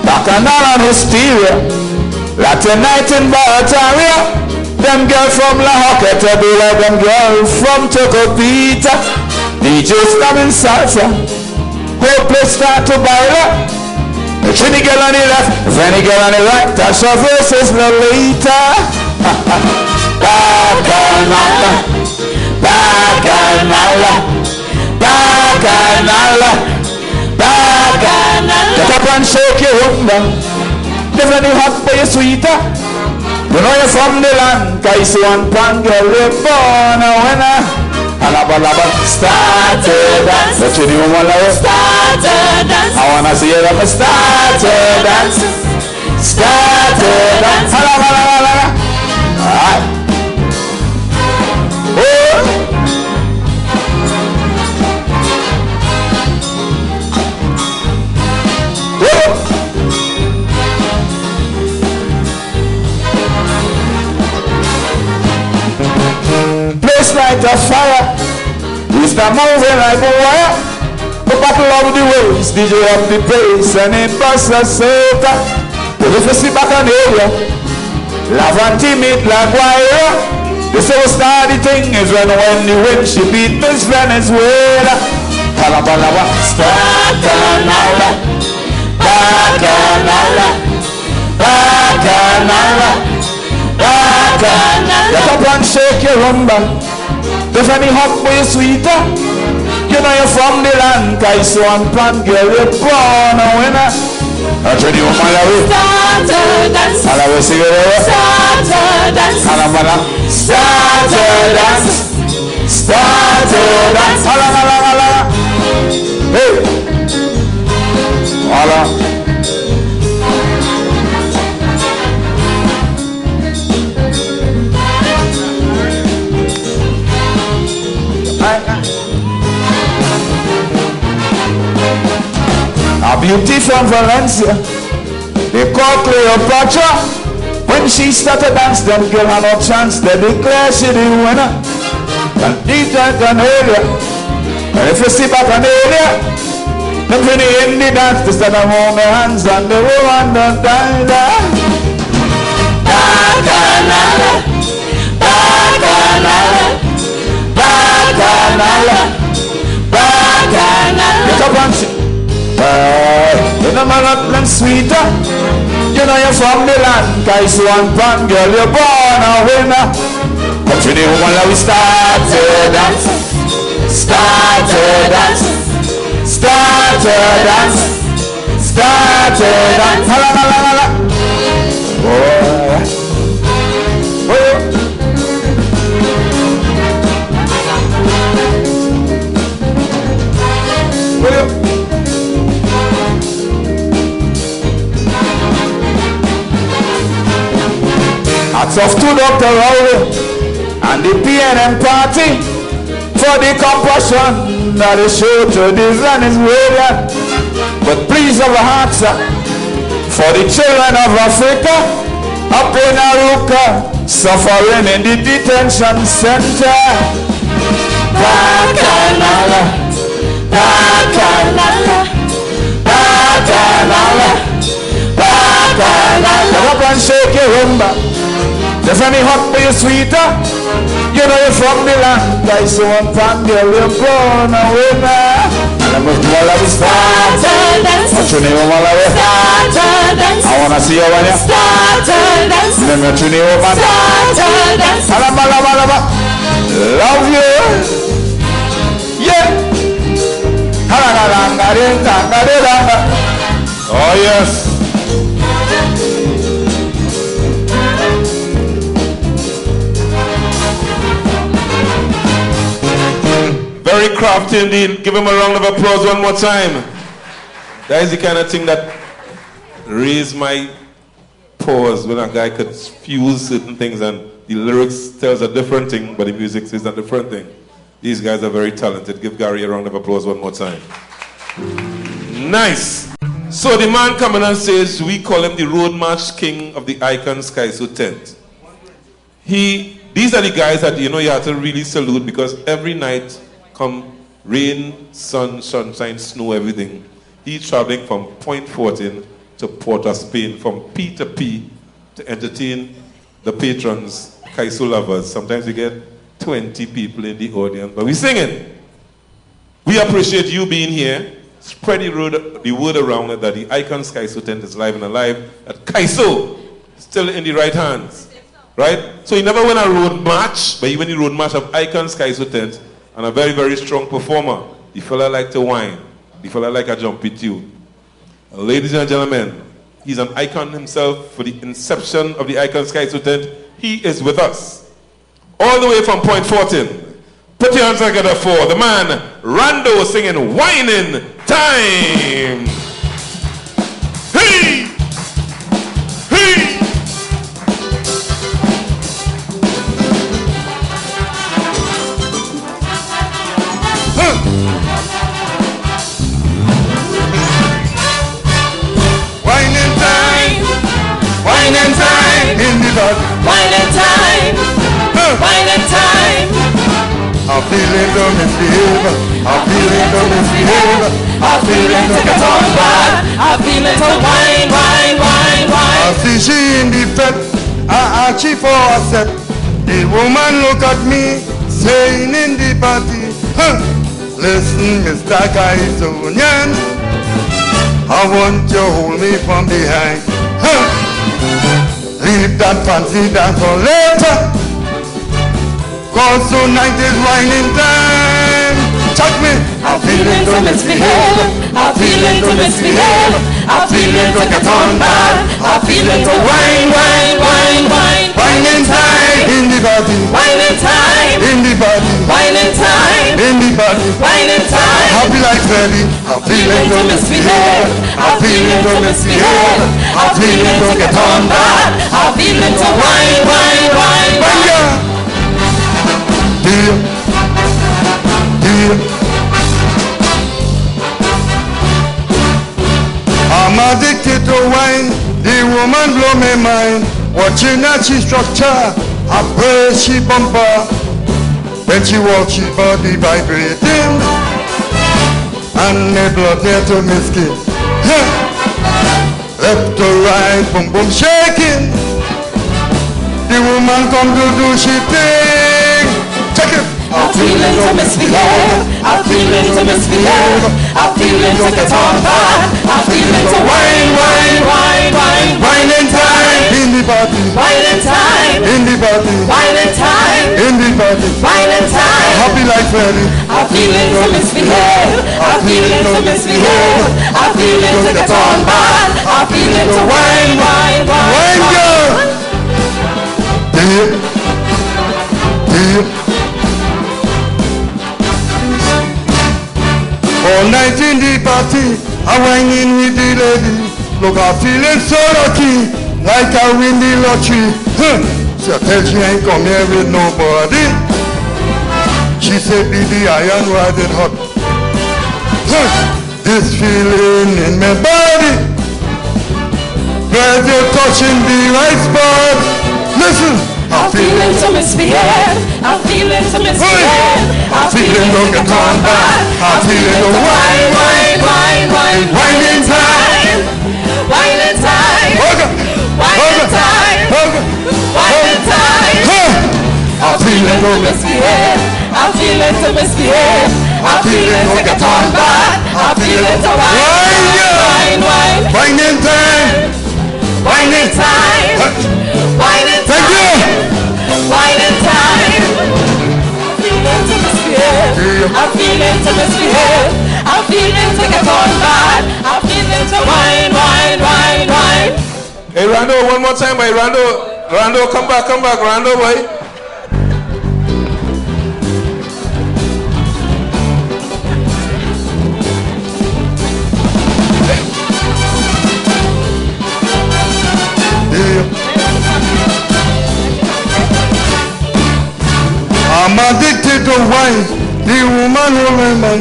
Speaker 3: Bacchanal and hysteria, Latin night in Barataria. Them girl from La Hoqueta be like them girl from Tocopita. DJs coming salsa, whole place start to baila. The Trini girl on the left, Fanny girl on the right, Tasha versus Lolita. Bacchanal, Bacchanal, Bacchanal. Get up and shake your rumba. Different hot for your sweeter. You know you're from the land, Calypso and Pan girl, you're born a winner. Alaba laba, start to dance. What you do, wanna start to dance. I wanna see you start to dance. Start to dance. Alaba laba laba. Alright. Oh. Place like a fire, we start moving like a wire. The battle of the waves, DJ up the bass and it busts a soca. But if you see back on the area, love and timid like wire. The so start the thing is when the wind she beat Miss Venezuela. Calabalaba, Bacchanal, Bacchanal, Bacchanal. Get up and shake your rumba. If any hot boy is sweeter, you know you're from the land. Calypso and Pan girl, you're born a winner. I'll turn you on my way. Start to dance. I'll always see you there. Start to dance. Start to dance. Start to dance. Hey. Hola. A beauty from Valencia, they call Cleopatra. When she started dance, them girl had no chance. They declare she the winner. And deep like an area. And if you see back an area, The penny in the dance, the son of my hands and the woman don't die. Bacchanal, bacchanal, bacchanal, bacchanal. Get up and sing. You know my Rutland sweeter. You know you're from the land, guys. One pan girl, you're born a winner. But you know when we start to dance, start to dance, start to dance, start to dance. La la la la la. Oh. Hats off to Dr. Rowley and the PNM party for the compassion that is shown to this and his brilliant. But please have a heart, sir, for the children of Africa up in Aruka, suffering in the detention center. Bacchanal, bacchanal, bacchanal, bacchanal. Get up and shake your rumba. There's any hot for you sweeter. You know you're from the land, guys. So one pan girl, you're born a winner. And I'm going to all of this start to dance. What's your name, Mama? Start to dance. I want to see you when you start to dance. And then what's your name, Mama? Start to dance. Love you. Yeah. Oh yes.
Speaker 2: Very crafty indeed. Give him a round of applause one more time. That is the kind of thing that raised my pause when a guy could fuse certain things and the lyrics tells a different thing, but the music says a different thing. These guys are very talented. Give Gary a round of applause one more time. Nice. So the man coming and says, we call him the Road March King of the Icon Calypso tent. These are the guys that you have to really salute, because every night, come rain, sun, sunshine, snow, everything, he's traveling from Point 14 to Port of Spain, from P to P, to entertain the patrons, Calypso lovers. Sometimes we get 20 people in the audience, but we're singing. We appreciate you being here. Spread the word around that the Icons Calypso tent is live and alive, that Calypso still in the right hands. Right? So you never win a road march, but you win the road march of Icons Calypso tent, and a very, very strong performer. The fella like to whine. The fella like a jumpy tune. Ladies and gentlemen, he's an icon himself for the inception of the Icons Calypso tent. He is with us. All the way from Point 14. Put your hands together for the man, Rando, singing Whining Time. Hey! Hey!
Speaker 8: Whining time in the bud.
Speaker 6: Whining time. Whining time.
Speaker 8: I'm feeling to misbehave. I'm feeling to misbehave.
Speaker 6: I'm feeling to get on bad. I'm feeling to whine, whine, whine, whine.
Speaker 8: I see she in the fed. I ask she for a set. The woman look at me, saying in the party, listen, Mr. Calypsonian, I want you to hold me from behind. Leave that fancy dance for later, cause tonight is whining time. Check me.
Speaker 6: I'm feeling to misbehave. I'm feeling to misbehave. I'm feeling to get on bad. I'm feeling to whine, whine, whine, whine.
Speaker 8: Whining time in the body.
Speaker 6: Whining time
Speaker 8: in the body.
Speaker 6: Whining time
Speaker 8: in the body.
Speaker 6: Whining time.
Speaker 8: Happy like Freddy. I'm feeling to misbehave. I'm feeling to misbehave. I'm feeling to get on bad.
Speaker 6: I'm feeling to whine, whine, whine, whine.
Speaker 8: Dear, dear, I'm addicted to wine. The woman blow my mind. Watching her, she structure. I pray she bumper. When she walks, she body vibrating. and me blood near to me skin. Left to right, boom boom shaking. The woman come to do she thing. Check it.
Speaker 6: I'm feeling to misbehave. I'm feeling to misbehave. I'm feeling to get on bad. I'm feeling to wine, wine, wine, wine.
Speaker 8: Wine in time. In the party.
Speaker 6: Wine in time.
Speaker 8: In the party.
Speaker 6: Wine in time.
Speaker 8: In the party.
Speaker 6: Wine in time.
Speaker 8: Happy like Freddy.
Speaker 6: I'm feeling to misbehave. I'm feeling to misbehave. I'm feeling to get on bad. I'm feeling to wine, wine, wine.
Speaker 8: Wine girl. Dear. Dear. All night in the party, I'm whining with the lady. Look, I'm feeling so lucky, like I win the lottery. She tell she ain't come here with nobody. She said, baby, I am riding hot. This feeling in my body, glad you're touching the right spot. Listen.
Speaker 6: I'm feeling to misbehave. I'm feeling to misbehave. I'm feeling to get on bad. I'm feeling to wine, wine, wine, wine. Wine in time. Wine in time. Wine in time. Wine in time. I'm feeling to misbehave. I'm feeling to misbehave. I'm feeling to get on bad. I'm feeling to wine, wine, wine.
Speaker 8: Wine in time.
Speaker 6: Wine in time. Wine in time.
Speaker 8: Thank you.
Speaker 6: Wine in time. I'm feeling to misbehave. I'm feeling to misbehave. I'm feeling to get on bad. I'm feeling to wine, wine, wine, wine.
Speaker 2: Hey, Rando, one more time, boy. Rando, come back, Rando, boy.
Speaker 8: I'm addicted to wine, the woman woman,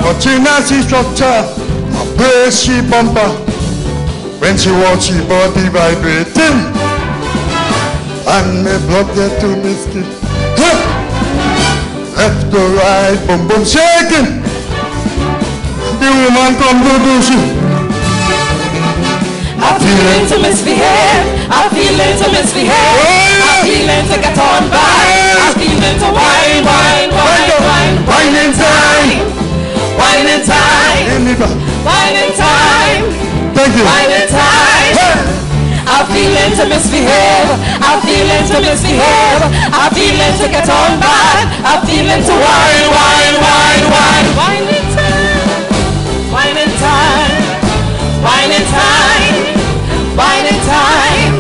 Speaker 8: but she not see structure, a brace she bumper. When she walks, she body vibrating, and me blood get to me skin. Left to right, boom boom shaking. The woman come to do she.
Speaker 6: I'm feeling to misbehave. I'm feeling to misbehave. I'm feeling to get on bad. I'm feeling to wine, wine, wine, wine. Wine in time. Wine in time. Wine in time.
Speaker 8: Thank you.
Speaker 6: Wine in time. I'm feeling to misbehave. I'm feeling to misbehave. I'm feeling to get on bad. I'm feeling to wine, wine, wine, wine. Wine in time. Wine in time. Wine in time. Wine in time.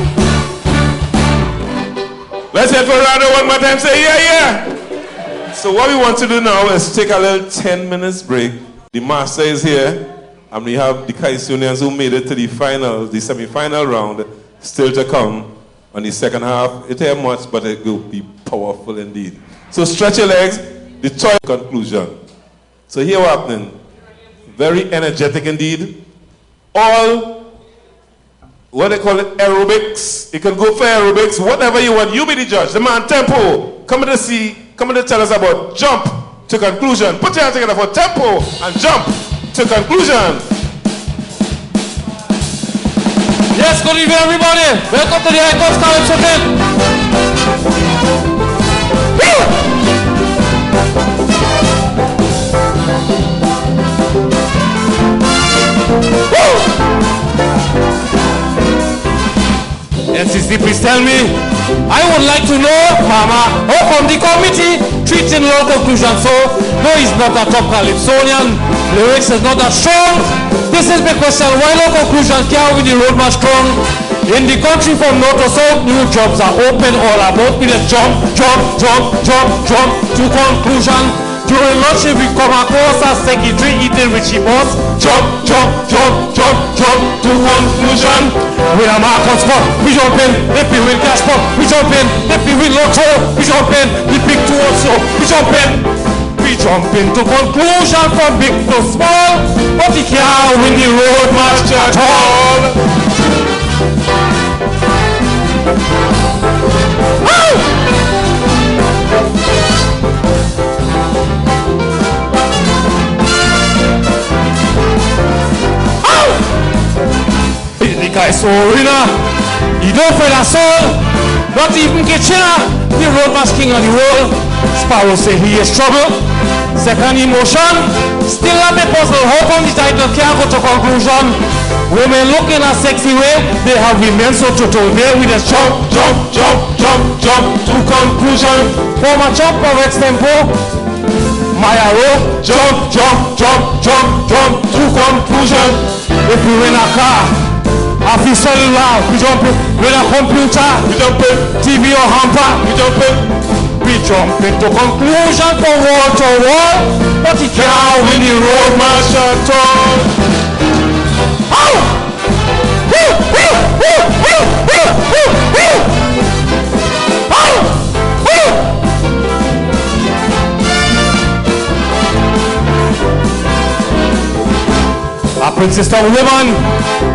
Speaker 2: Let's hear for Rando one more time. Say yeah, yeah. So what we want to do now is take a little 10 minutes break. The master is here, and we have the Calypsonians who made it to the final, the semi-final round, still to come on the second half. It ain't much, but it will be powerful indeed. So stretch your legs. The toy conclusion. So here what's happening. Very energetic indeed. All what they call it, aerobics. You can go for aerobics, whatever you want. You be the judge. The man, tempo. Come to see, come to tell us about jump to conclusion. Put your hands together for tempo and jump to conclusion.
Speaker 9: Yes, good evening, everybody. Welcome to the Icons Calypso NCC, please tell me. I would like to know, Mama, how come the committee treating low conclusion so? No, he's not a top Calypsonian. Lyrics is not that strong. This is my question. Why low conclusion can't win the road much strong? In the country from north to south, new jobs are open all about. We just jump, jump, jump, jump, jump to conclusion. During lunch, if we come across a secretary eating with she boss, jump, jump, jump, jump, jump to conclusion. We are mark on spot, we jump in, if we win cash pot, we jump in, if we win lotto, we jump in, we pick two also, we jump in. We jump into conclusion from big to small, but we can't win the road march at all. Woo! Calypso winner. He don't find a soul, not even Kitchener, the roadmaster king of the world. Sparrow say he is trouble. Second emotion, still a bit puzzle. How come the title can't go to conclusion? Women look in a sexy way, they have women so total. There we just jump, jump, jump, jump, jump to conclusion. Form a jump of X tempo. My arrow, jump, jump, jump, jump, jump to conclusion. If you in a car, off your cellular, we jump in. With a computer, we jump in. TV or hamper, we jump in. We jump into conclusion from wall to wall, but he can't win the road march at all. Oh! Woo! Woo! Woo! Woo! Woo! Woo! Woo! Oh! Woo! A princess of woman,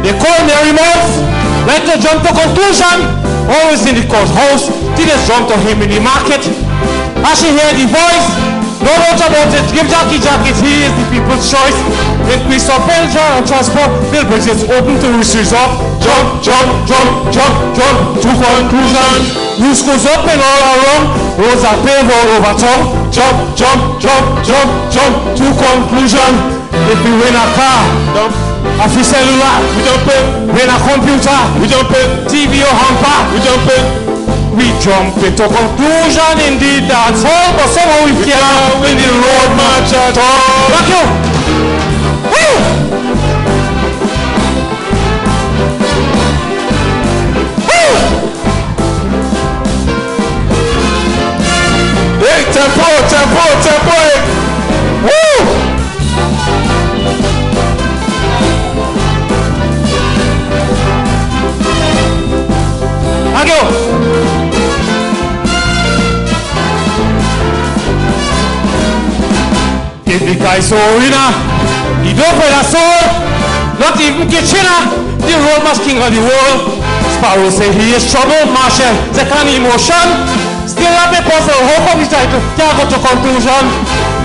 Speaker 9: they call Mary Mouth, like to jump to conclusion, always in the courthouse, till they jump to him in the market. As she hear the voice, no doubt about it, give Jackie jacket, he is the people's choice. Increase of pension and transport, bill bridges open to research up. Jump, jump, jump, jump, jump to conclusion. News goes up and all around, roads are paved all over town. Jump, jump, jump, jump, jump to conclusion. If you win a car, jump. Off your cellular, we jump in. Win a computer, we jump in. TV or hamper, we jump in. We jump into conclusion in the dance hall, but somehow we can't win the road march at all. Thank you. Woo! Woo!
Speaker 2: Hey, tempo, tempo, tempo.
Speaker 9: Woo! Thank you. If the Calypso winner, he don't find a soul, not even Kitchener, the roadmaster king of the world. Sparrow say he is trouble, Marshall, second emotion, still a bit puzzle. How come the title can't go to conclusion?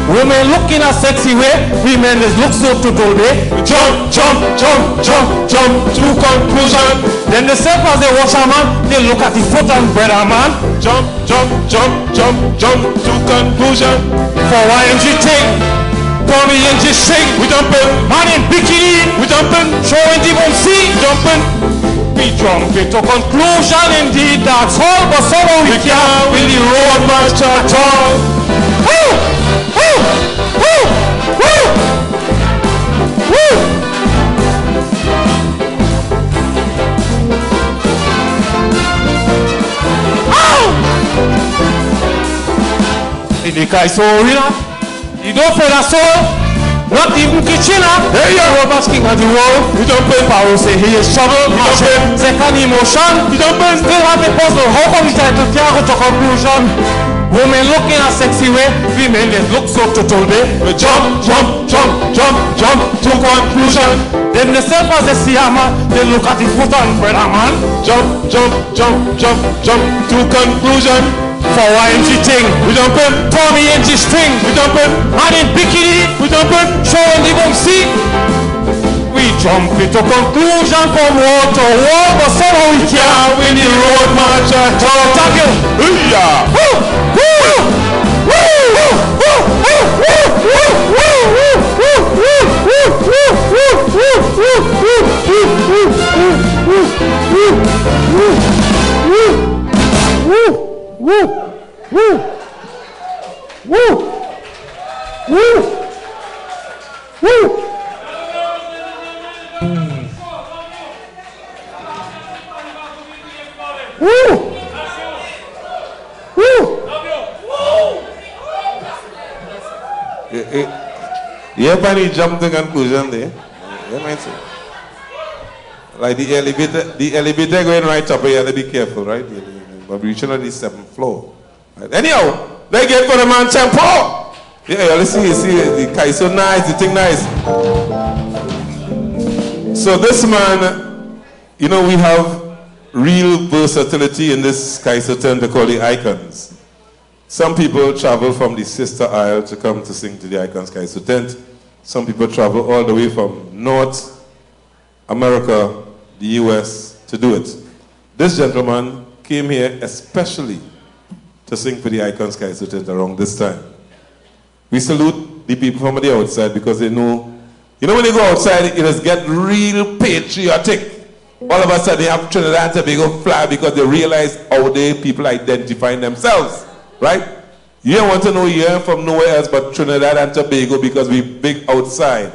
Speaker 9: Women look in a sexy way, women just look so total way. Jump, jump, jump, jump, jump to conclusion. Then they self as they watch a man, they look at the foot and bread a man.
Speaker 2: Jump, jump, jump, jump, jump to conclusion.
Speaker 9: For YMG thing, Tommy and G string,
Speaker 2: we jumping.
Speaker 9: Man in bikini,
Speaker 2: We jumping.
Speaker 9: showing the one see,
Speaker 2: Jumping.
Speaker 9: we jump into conclusion in the dance hall, but somehow we can't win the road march at all. Woo! Woo! Woo! Woo! Woo! In the Calypso winner, you don't pay a soul, not even Kitchener.
Speaker 2: Hey,
Speaker 9: The roadmaster king of the world.
Speaker 2: We jumping.
Speaker 9: Power say he is trouble.
Speaker 2: jumping.
Speaker 9: Second emotion.
Speaker 2: We jumping.
Speaker 9: Still have a puzzle. How come the title can't go to conclusion? Women look in a sexy way, women they look so total way.
Speaker 2: We jump, jump, jump, jump, jump to conclusion.
Speaker 9: Then they self as they see a man, they look at the foot and bread a man.
Speaker 2: Jump, jump, jump, jump, jump to conclusion.
Speaker 9: For YMG thing,
Speaker 2: We jumping.
Speaker 9: Tommy and G string,
Speaker 2: We jumping.
Speaker 9: man in bikini,
Speaker 2: We jumping.
Speaker 9: showing the bum see. We jump into conclusion from wall to wall, but somehow we can't win the road march at all. Thank you.
Speaker 2: Yeah.
Speaker 9: Woo! Woo! Woo! Woo! Woo! Woo!
Speaker 2: You have any jump to conclusion there? You might say. Like the elevator going right up, you have to be careful, right? But we reaching on the 7th floor. Right. Anyhow, they get for the man tempo. Yeah, let's see, the Calypso nice, the thing nice. So this man, you know, we have real versatility in this Calypso tent they call the icons. Some people travel from the sister isle to come to sing to the icons Calypso tent. Some people travel all the way from North America the US to do it. This gentleman came here especially to sing for the Icon Sky Student around this time. We salute the people from the outside because they know, you know when you go outside, it just get real patriotic. All of a sudden they have Trinidad and Tobago flag because they realize how they people identify themselves, right? You don't want to know you're from nowhere else but Trinidad and Tobago because we big outside.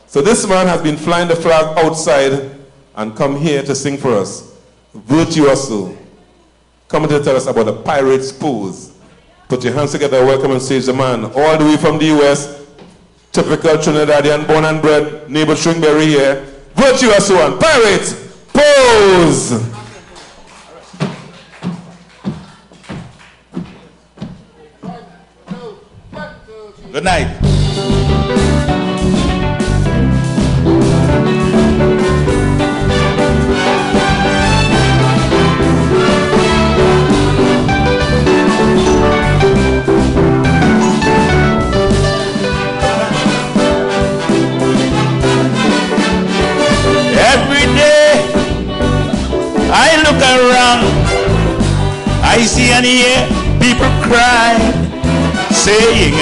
Speaker 2: So this man has been flying the flag outside and come here to sing for us. Virtuoso. Coming to tell us about the Pirates pose. Put your hands together, welcome on stage the man. All the way from the US, typical Trinidadian, born and bred, neighbor Stringberry here. Virtuoso and Pirates pose.
Speaker 5: Good night.
Speaker 8: Every day I look around, I see and hear people cry, saying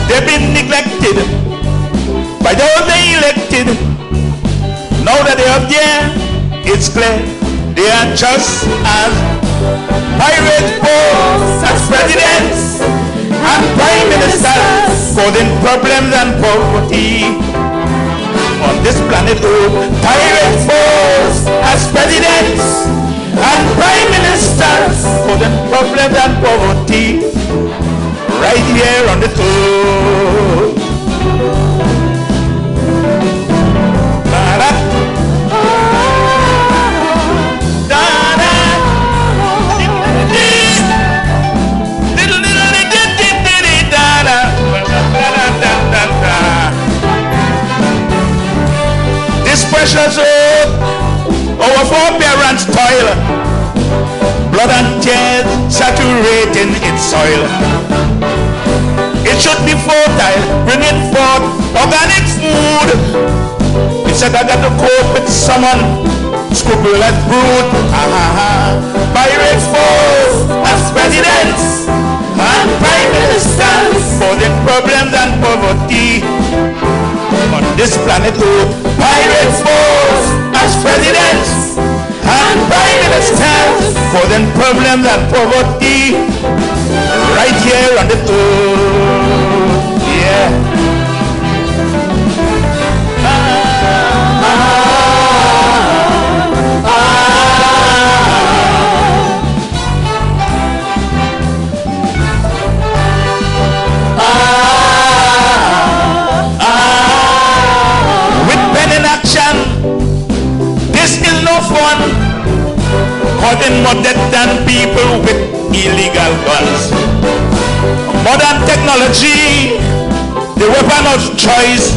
Speaker 8: they've been neglected by those they elected. Now that they are there, it's clear they are just as pirate boys, as presidents and prime ministers, causing problems and poverty on this planet Earth. Pirate boys, as presidents and prime ministers, causing problems and poverty right here on the earth. This precious earth, our foreparents' toil, blood and tears saturating its soil. It should be fertile, bringing forth organic food. Instead I got to cope with someone scrupulous brute. Pirates force as presidents and prime ministers, causing problems and poverty on this planet Earth. Pirates force as presidents and prime ministers, causing problems and poverty right here on the earth. Yeah. This is no fun, causing more death than people with illegal guns. Modern technology, the weapon of choice.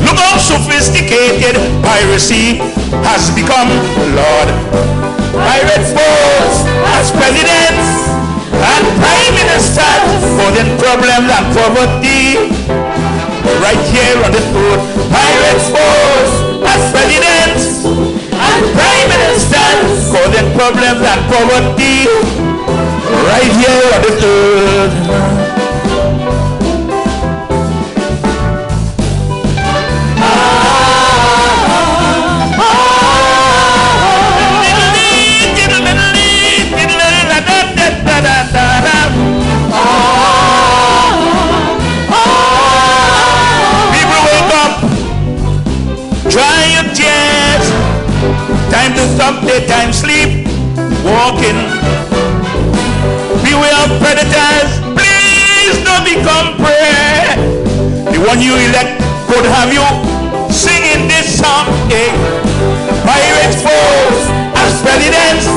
Speaker 8: Look how sophisticated piracy has become, Lord. Pirate force as presidents and prime ministers, causing problems and poverty right here on the earth. Pirate force as presidents and prime ministers, causing problems and poverty right here on the earth. Dry your tears. Time to stop daytime sleep walking. Beware of predators. Please don't become prey. The one you elect could have you singing this song. Pirates force as presidents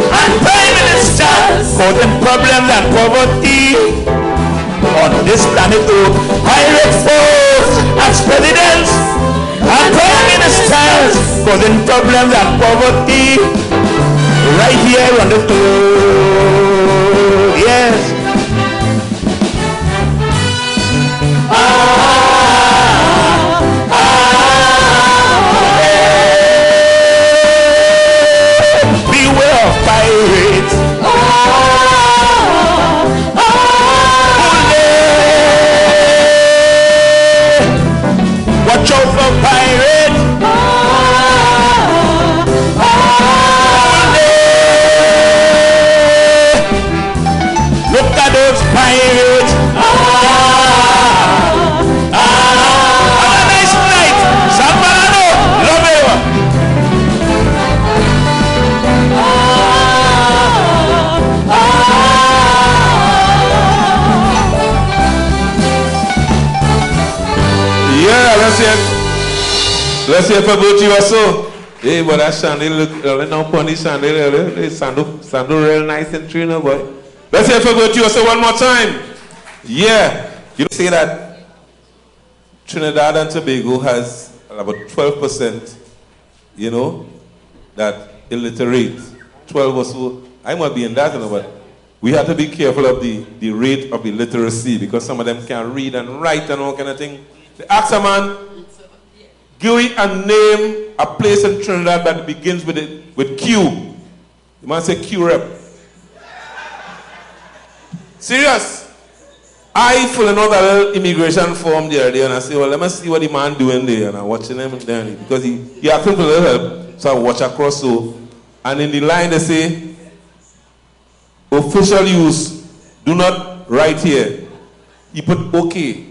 Speaker 8: and prime ministers, causing problems and poverty on this planet Earth. Pirates force as presidents and prime ministers, causing problems and poverty right here on the earth. Yes.
Speaker 2: Let's hear for Gucci also. Hey, but that Shandy look, now pony Shandy, Sandu real nice and trainer, boy. Let's hear for Gucci also one more time. Yeah. You say that Trinidad and Tobago has about 12%, you know, that illiterate. 12 or so. I might be in that, you know, but we have to be careful of the rate of illiteracy because some of them can't read and write and all kind of thing. The ask a man, give it and name a place in Trinidad that begins with Q. The man say Q rep. Serious. I fill out that little immigration form the other day and I say, well, let me see what the man doing there. And I'm watching him there because he asked me for a little help. So I watch across so. And in the line they say, official use, do not write here. He put okay.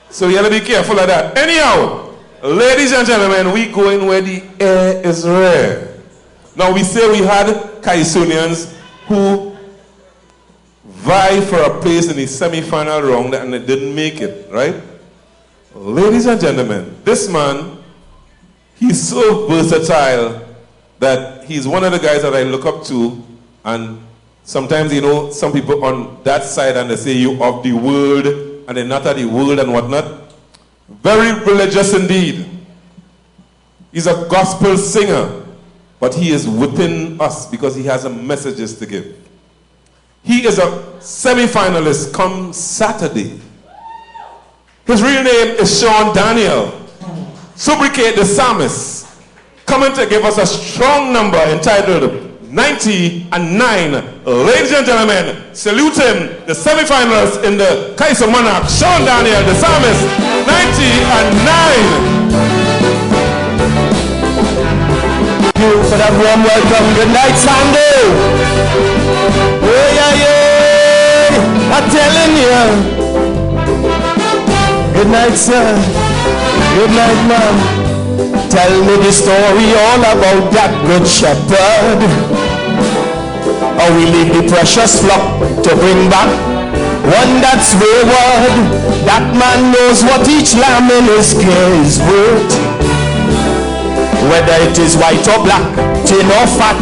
Speaker 2: So you have to be careful of that. Anyhow, ladies and gentlemen, we going where the air is rare. Now we say we had Calypsonians who vie for a place in the semi-final round and they didn't make it, right? Ladies and gentlemen, this man, he's so versatile that he's one of the guys that I look up to, and sometimes, you know, some people on that side and they say you of the world and they're not of the world and whatnot. Very religious indeed. He's a gospel singer, but he is within us because he has a messages to give. He is a semi-finalist come Saturday. His real name is Sean Daniel, Subricate the Psalmist, coming to give us a strong number entitled 90 and 9. Ladies and gentlemen, salute him, the semi-finalist in the Calypso Monarch, Sean Daniel, the Psalmist, 90 and 9.
Speaker 8: Thank you for that warm welcome. Good night, Sandy. Oh, yeah, yeah. I'm telling you. Good night, sir. Good night, ma'am. Tell me the story all about that good shepherd. How we leave the precious flock to bring back one that's wayward. That man knows what each lamb in his care is worth. Whether it is white or black, thin or fat,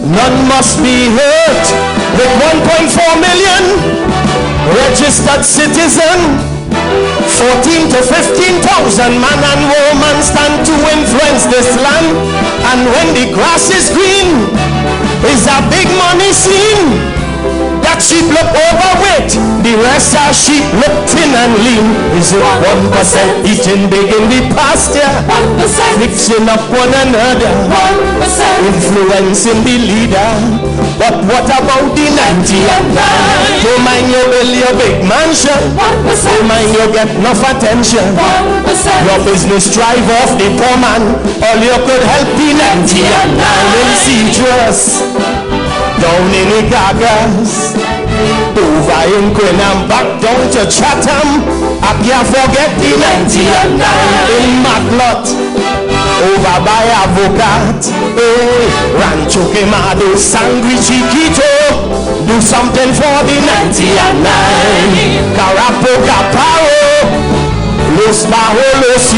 Speaker 8: none must be hurt. With 1.4 million registered citizen, 14 to 15,000 man and woman stand to influence this land. And when the grass is green, is a big money scene. That sheep look overweight, the rest are sheep look thin and lean. Is it 1% eating big in the pasture, 1% mixing up one another, 1% influencing the leader? But what about the 90 and 9? Don't mind you build your big mansion, 1%. Don't mind you get enough attention, 1%. Your business drive off the poor man. All you could help the 90 and 9 in Cedar's, down in the Gagas, over in Queen and back down to Chatham. I can't forget the 90 and 9 in Maclot, over by Avocat, Rancho Quemado, Sangre Chiquito. Do something for the 90 and 9. Carapoca Paro, Los Bajolos,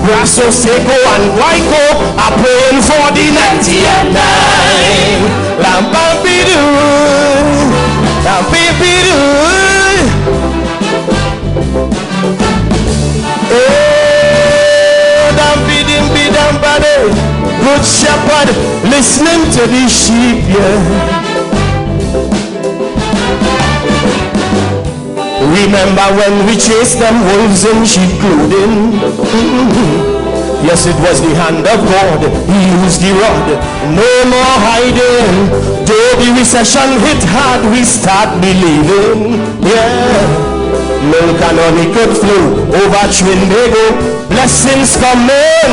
Speaker 8: Brasso Seco and Guayco are praying for the 90 and 9. Lambabidu, Lambabidu. Good shepherd, listening to the sheep, yeah. Remember when we chased them wolves in sheep clothing? Yes, it was the hand of God. He used the rod. No more hiding. Though the recession hit hard, we start believing. Yeah. Milk and honey could flow over Trinbago. Blessings coming.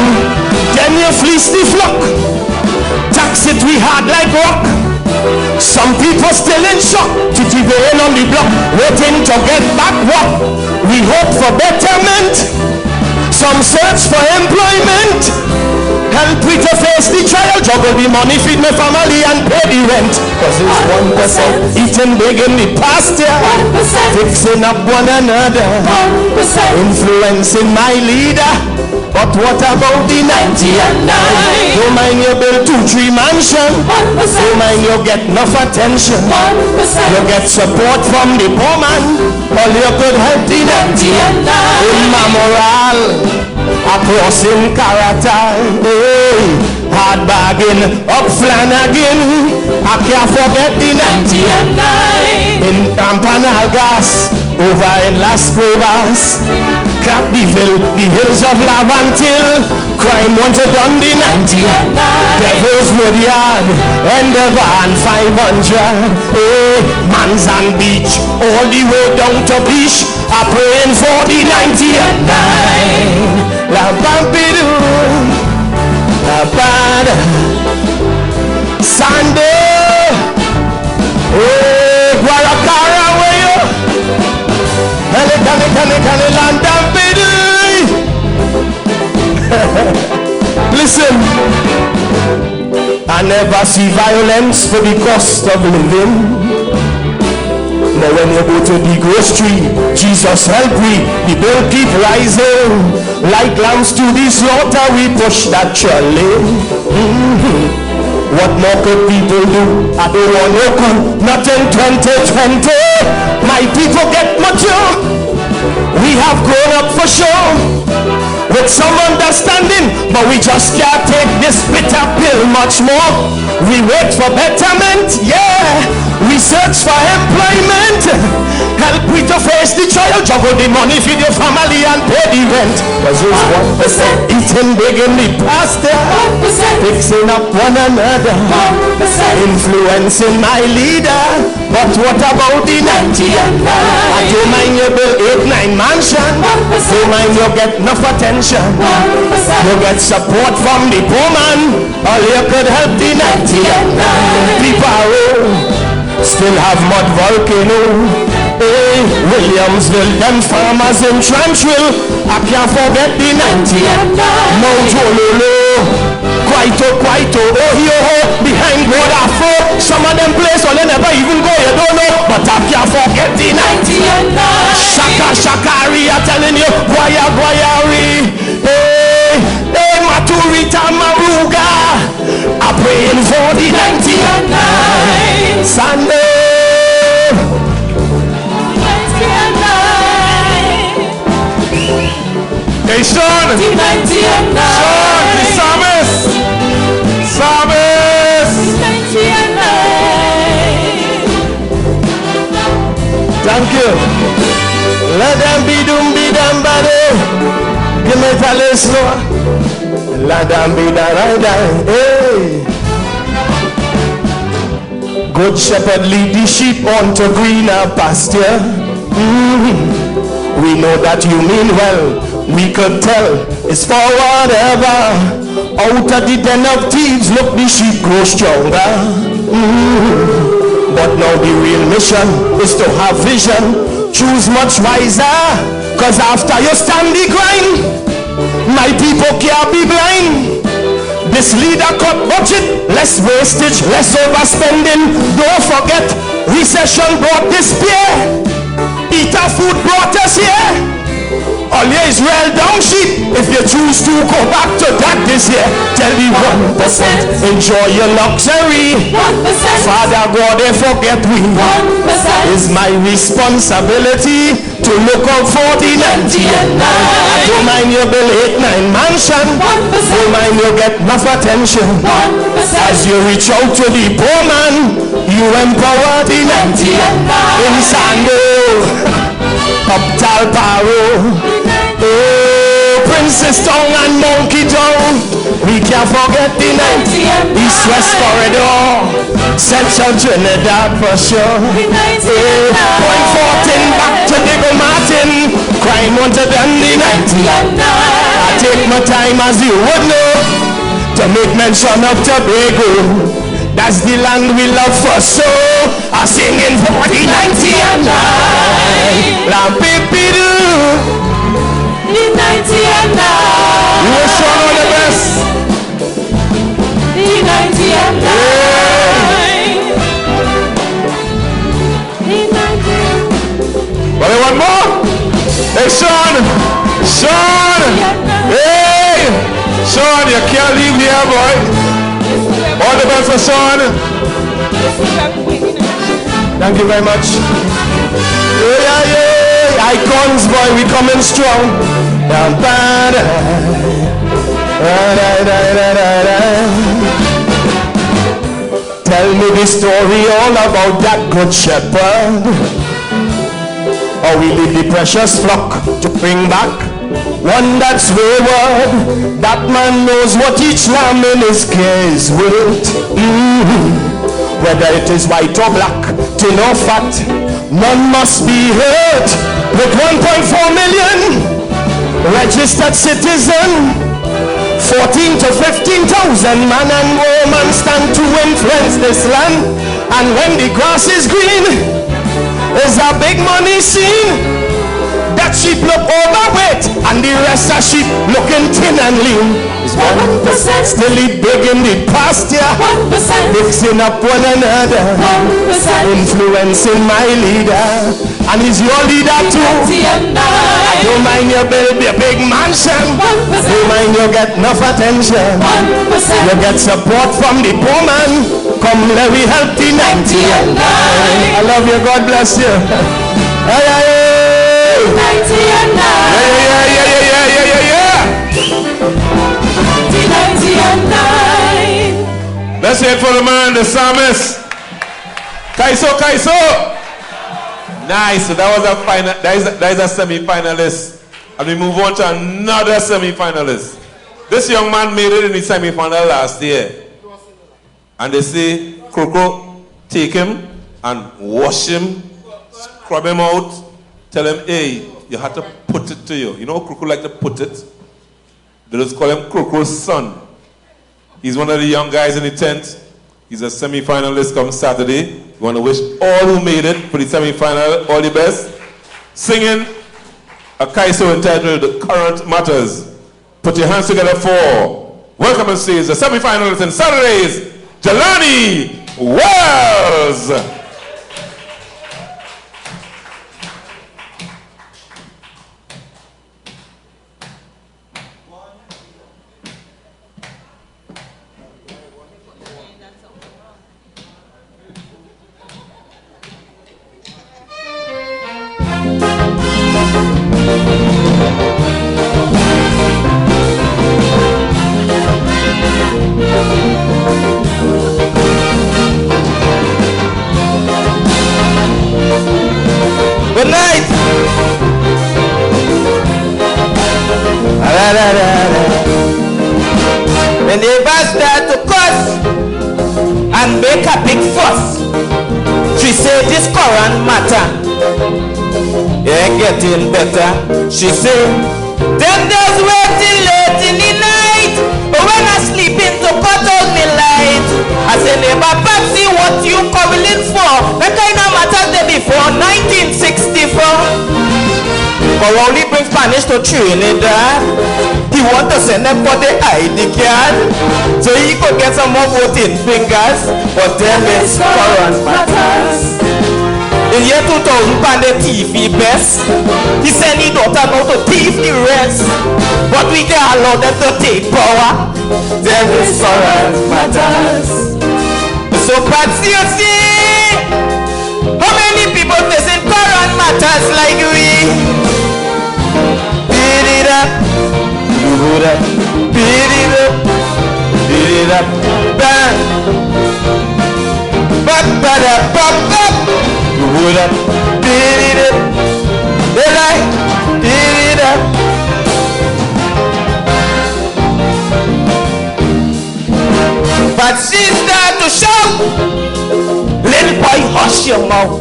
Speaker 8: Then you fleece the flock. Tax it we hard like rock. Some people still in shock. Titty on the block, waiting to get back what? We hope for betterment. Some search for employment. Help me to face the trial, juggle the money, feed my family and pay the rent. Cause it's 1%, eating big in the pasture, 1%, fixing up one another, 1%, influencing my leader. But what about the 90 and 9? Don't mind you build 2-3 mansion, 1%, don't mind you get enough attention, 1%, you get support from the poor man. All you could help the 90 and 9. In my moral, a crossing character, hey, hard bargain, up Flanagan. I can't forget the 90 and 9. In Campanal Gas, over in Las Provas, Clap the hills of Lavantil, crime wanted on the 90 and 9. Devil's Woodyard, and the van 500, hey, Manzan Beach, all the way down to Beach, I'm praying for the 90 and 9. La Pampidou, La Bad, Sunday, oh, Guaracara, where you? Can land and listen, I never see violence for the cost of living. But when you go to the grocery, Jesus help me, the bill keep rising. Like lambs to the slaughter, we push that trolley. What more could people do? I don't want no come, not in 2020. My people get mature. We have grown up for sure, with some understanding, but we just can't take this bitter pill much more. We wait for betterment, yeah. We search for employment. Help me to face the trial, juggle the money, feed your family and pay the rent. Cause it's 1%, eating big in the pasture, 1%, fixing up one another, 1%, influencing my leader. But what about the 90 and 9? I don't mind you build 8-9 mansion, 1%, don't mind you get enough attention, 1%, you get support from the poor man. All you could help the 90 and 9. People still have mud volcano. Hey, Williamsville, them farmers in Trenchville, I can't forget the 90 and 9. Mount Ololo, Quito, oh, behind Waterfall. Some of them places where they never even go, you don't know. But I can't forget the 90 and 9. Shakari, I'm telling you, Guayari, hey, Maturita, Maruga, I'm praying for the 90 and 9. Sunday, 90 and 9. Hey, Sean, the 90 and 9. Sean, the psalmist, 90 and 9. Thank you. Let them be dum body. Give me a little slower. Let them be da. Hey. Good shepherd lead the sheep onto greener pasture. We know that you mean well. We could tell it's for whatever. Out of the den of thieves, look, the sheep grow stronger. But now the real mission is to have vision. Choose much wiser, cause after you stand the grind, my people can't be blind. This leader cut budget, less wastage, less overspending. Don't forget, recession brought despair. Eater food brought us here. All year is well down sheep. If you choose to go back to that this year, tell me 1%. Enjoy your luxury. 1%. Father God, they forget we. 1%. Is my responsibility to look out for the 90 and 9. I don't mind you build 8-9 mansion. 1%. Don't mind you get enough attention. 1%. As you reach out to the poor man, you empower the 90 and 9. In Sando, up Talparo, oh, Princess Town and Monkey Town. We can't forget the 90 East West Corridor, Central Trinidad for sure. Point 14 back to Diggle Martin, crime wanted than the 90 and 9. I take my time, as you would know, to make mention of Tobago. That's the land we love for, so I'm singing for the 90 and 9. La Pipidoo, the 90 and 9. You will show all the best. Yeah, boy. All the best for Sean. Thank you very much. Yeah. Icons, boy, we coming strong. Tell me the story all about that good shepherd. How we lead the precious flock to bring back one that's wayward. That man knows what each lamb in his care is worth. Whether it is white or black, tin or fat, none must be hurt. With 1.4 million registered citizen, 14 to 15,000 man and woman stand to influence this land. And when the grass is green, there's a big money scene. That sheep look overweight and the rest of sheep looking thin and lean. It's 1% still eat big in the pasture, 1% mixing up one another, 1% influencing my leader. And he's your leader too. I don't mind you build a big mansion, 1%. Don't mind you get enough attention, 1%. You get support from the poor man. Come let me help the 99. I love you, God bless you. Hey. 99.
Speaker 2: Let's hear it for the man, the psalmist. Calypso. Nice. So that was a final. That is a semi-finalist, and we move on to another semi-finalist. This young man made it in the semi-final last year, and they say, Kroko, take him and wash him, scrub him out. Tell him, hey, you have to put it to you. You know how Kroko like to put it? They just call him Kroko's son. He's one of the young guys in the tent. He's a semi-finalist come Saturday. We want to wish all who made it for the semi-final all the best. Singing a Calypso entitled The Current Matters. Put your hands together for welcome and stage the semi-finalists in Saturdays, Jelani Wells.
Speaker 8: Good night. When the neighbors start to cuss and make a big fuss, she said this current matter ain't getting better. She said, them just wait till late in the night, but when I sleep in to cut out me light. I say, neighbor Patsy, what you quarreling for? That kind of matters there before 1964. But only bring Spanish to Trinidad. He want to send them for the ID card, so he could get some more voting fingers. But them is current matters. In year 2000, pan the TV best. He sent his daughter now to thief the rest. But we can allow them to take power. Them is current matters. So Patsy, you see, how many people facing current matters like we? Beat it up, beat it up, beat it up, bang, ba-ba-da-ba-ba. Beat it up, beat it up, they like, beat it up. But she start to shout, little boy, hush your mouth.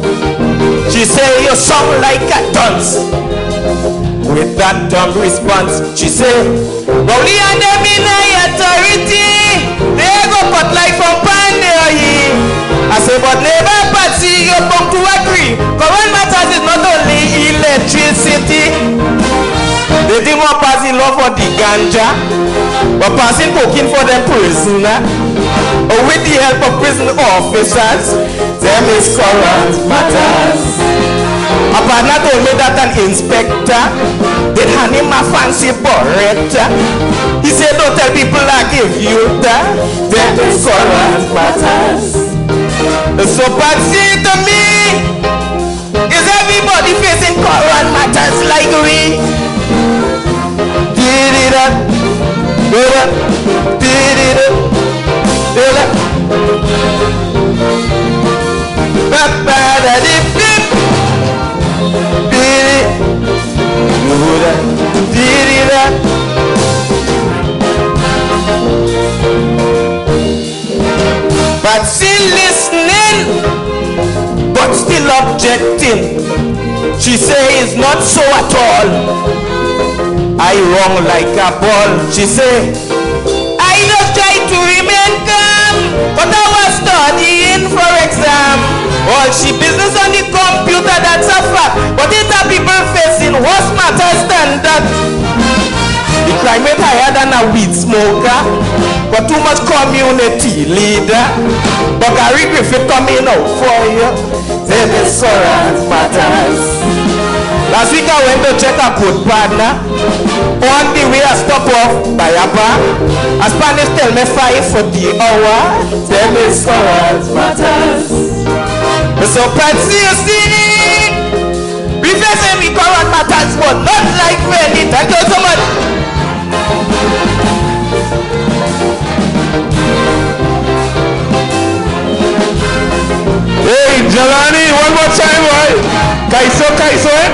Speaker 8: She say you sound like a dunce. With that dumb response, she say, Rowley and them in authority, they go cut like from Pandora. I say, but neighbor Patsy, you come to agree. Current matters is not only electricity. They didn't want passing law for the ganja, but passing cocaine for them prisoner. Or with the help of prison officers, them is current matters. A partner told me that an inspector did hand him a fancy Beretta. He said, don't tell people I give you that. Then it's current matters. So Patsy to me, is everybody facing current matters like we? Did it up, did it up, did it up, did it up. Ba-ba-da-dip-dip. Did it, did it up. But still listening, but still objecting. She say it's not so at all. I wrong like a ball. She say, I just try to remain calm, but I was studying for exam. All she business on the computer, that's a fact. But it are people facing worse matters than that. The crime rate higher than a weed smoker, but too much community leader. But Gary Griffith coming out for you. Then the current matters. Last week I went to check a good partner. On the way I stop off by a bar. A Spanish tell me 5 for the hour. Then the current matters. So Patsy, you see, we say we current matters, but not like many. Thank you so much.
Speaker 2: Hey, Jelani, one more time, boy. Kaiso, eh?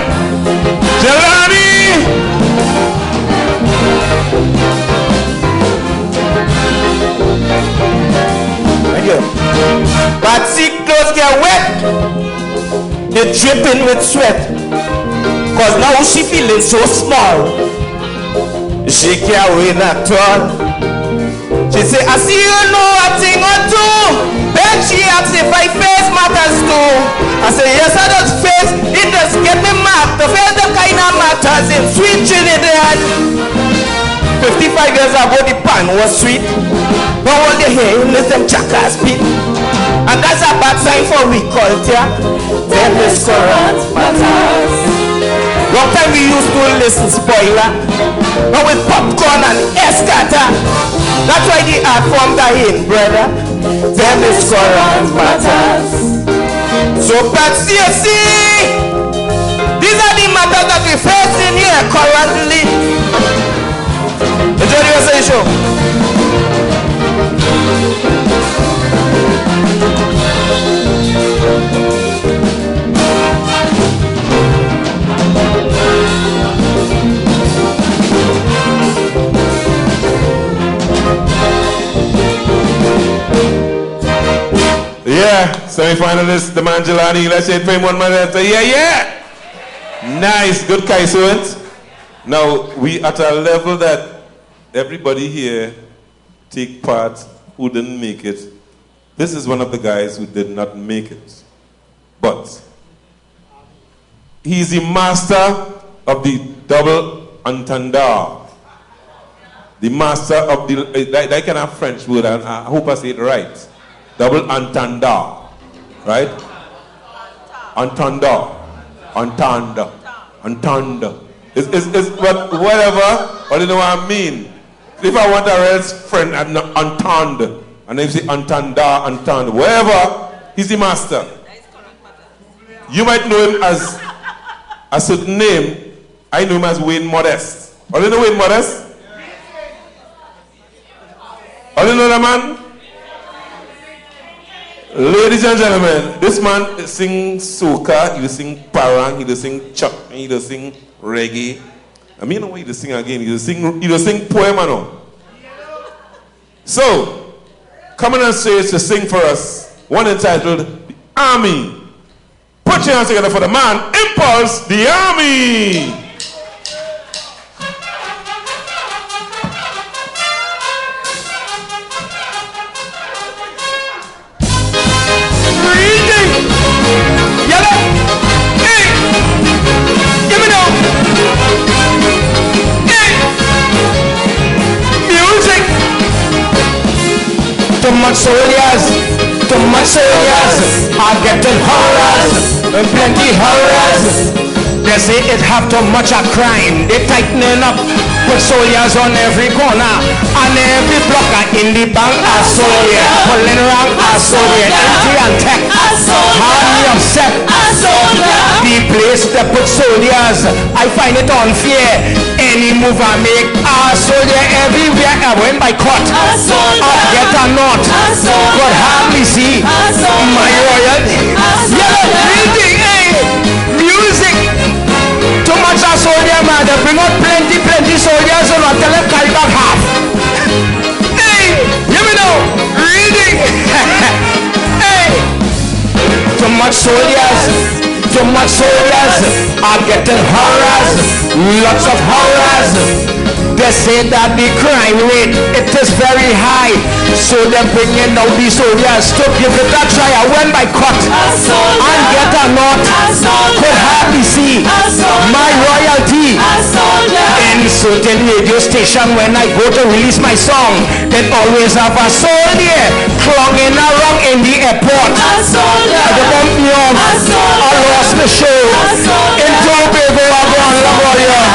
Speaker 2: Jelani!
Speaker 8: Thank you. Patsy clothes get wet. They're dripping with sweat. Cause now she feeling so small. She can't win at all. She say, I see you know a thing or two. Then she asks if I face matters too. I say, yes, I just face. It just get me marked. The face the kind of matters in sweet Trinidad. 55 years ago the pan was sweet. But all the hair in them jackers beat. And that's a bad sign for we culture. Then this current matters. Long time we used to listen spoiler. Now with popcorn and escata. That's why the art form dying, brother. Then this current matters. So Patsy, you see, these are the matters that we face in here currently. Enjoy the rest of the show.
Speaker 2: Yeah, semi-finalist, the man Jelani. Let's say it for him one minute. Yeah. Nice, good Kaisoent. Now, we at a level that everybody here take part who didn't make it. This is one of the guys who did not make it. But he's the master of the double entendre. The master of the, that kind of French word, and I hope I say it right. Double entendre, right? Entendre. It's whatever, but you know what I mean. If I want a real friend, I'm not entendre. And if you say entendre, wherever, he's the master. You might know him as a certain name. I know him as Wayne Modest. Or you know Wayne Modest? Or you know that man? Ladies and gentlemen, this man sings soca, he will sing parang, he will sing chuck, he will sing reggae. I mean, he will sing again, he will sing poem. So, coming on stage to sing for us, one entitled The Army. Put your hands together for the man, Impulse, The Army.
Speaker 8: Too much soldiers. Too much soldiers are getting horrors, plenty horrors. They say it have too much a crime. They tightening up, put soldiers on every corner, and every blocker in the bank a soldier. Pulling around a soldier, empty and tech, hardly upset. The place they put soldiers, I find it unfair. Any move I make, a soldier everywhere. I went by court, I get a knot, could hardly see my royalty. Music. Too much a soldier, man. They bring out plenty soldiers and I'll tell them carry back half. Hey, hear me now. Reading. Hey. Too much soldiers are getting horrors. Lots of horrors. They say that the crime rate, it is very high. So they're bringing out the soldiers to give it a try. I went by cut and get a knot. Could hardly see my royalty. In certain radio station when I go to release my song, they always have a soldier clunging around in the airport. They bump me off. I lost the show. In Tobago, I go on La Warrior.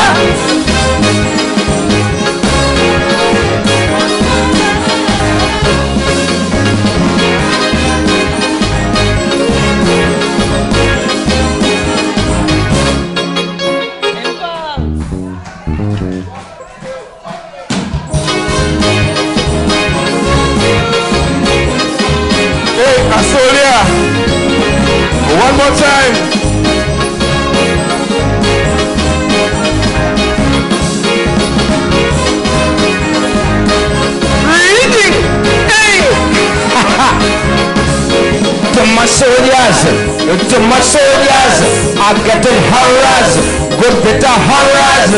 Speaker 2: One more time.
Speaker 8: Reading. Hey. Too much soldiers are getting horrors. Good bit of horrors.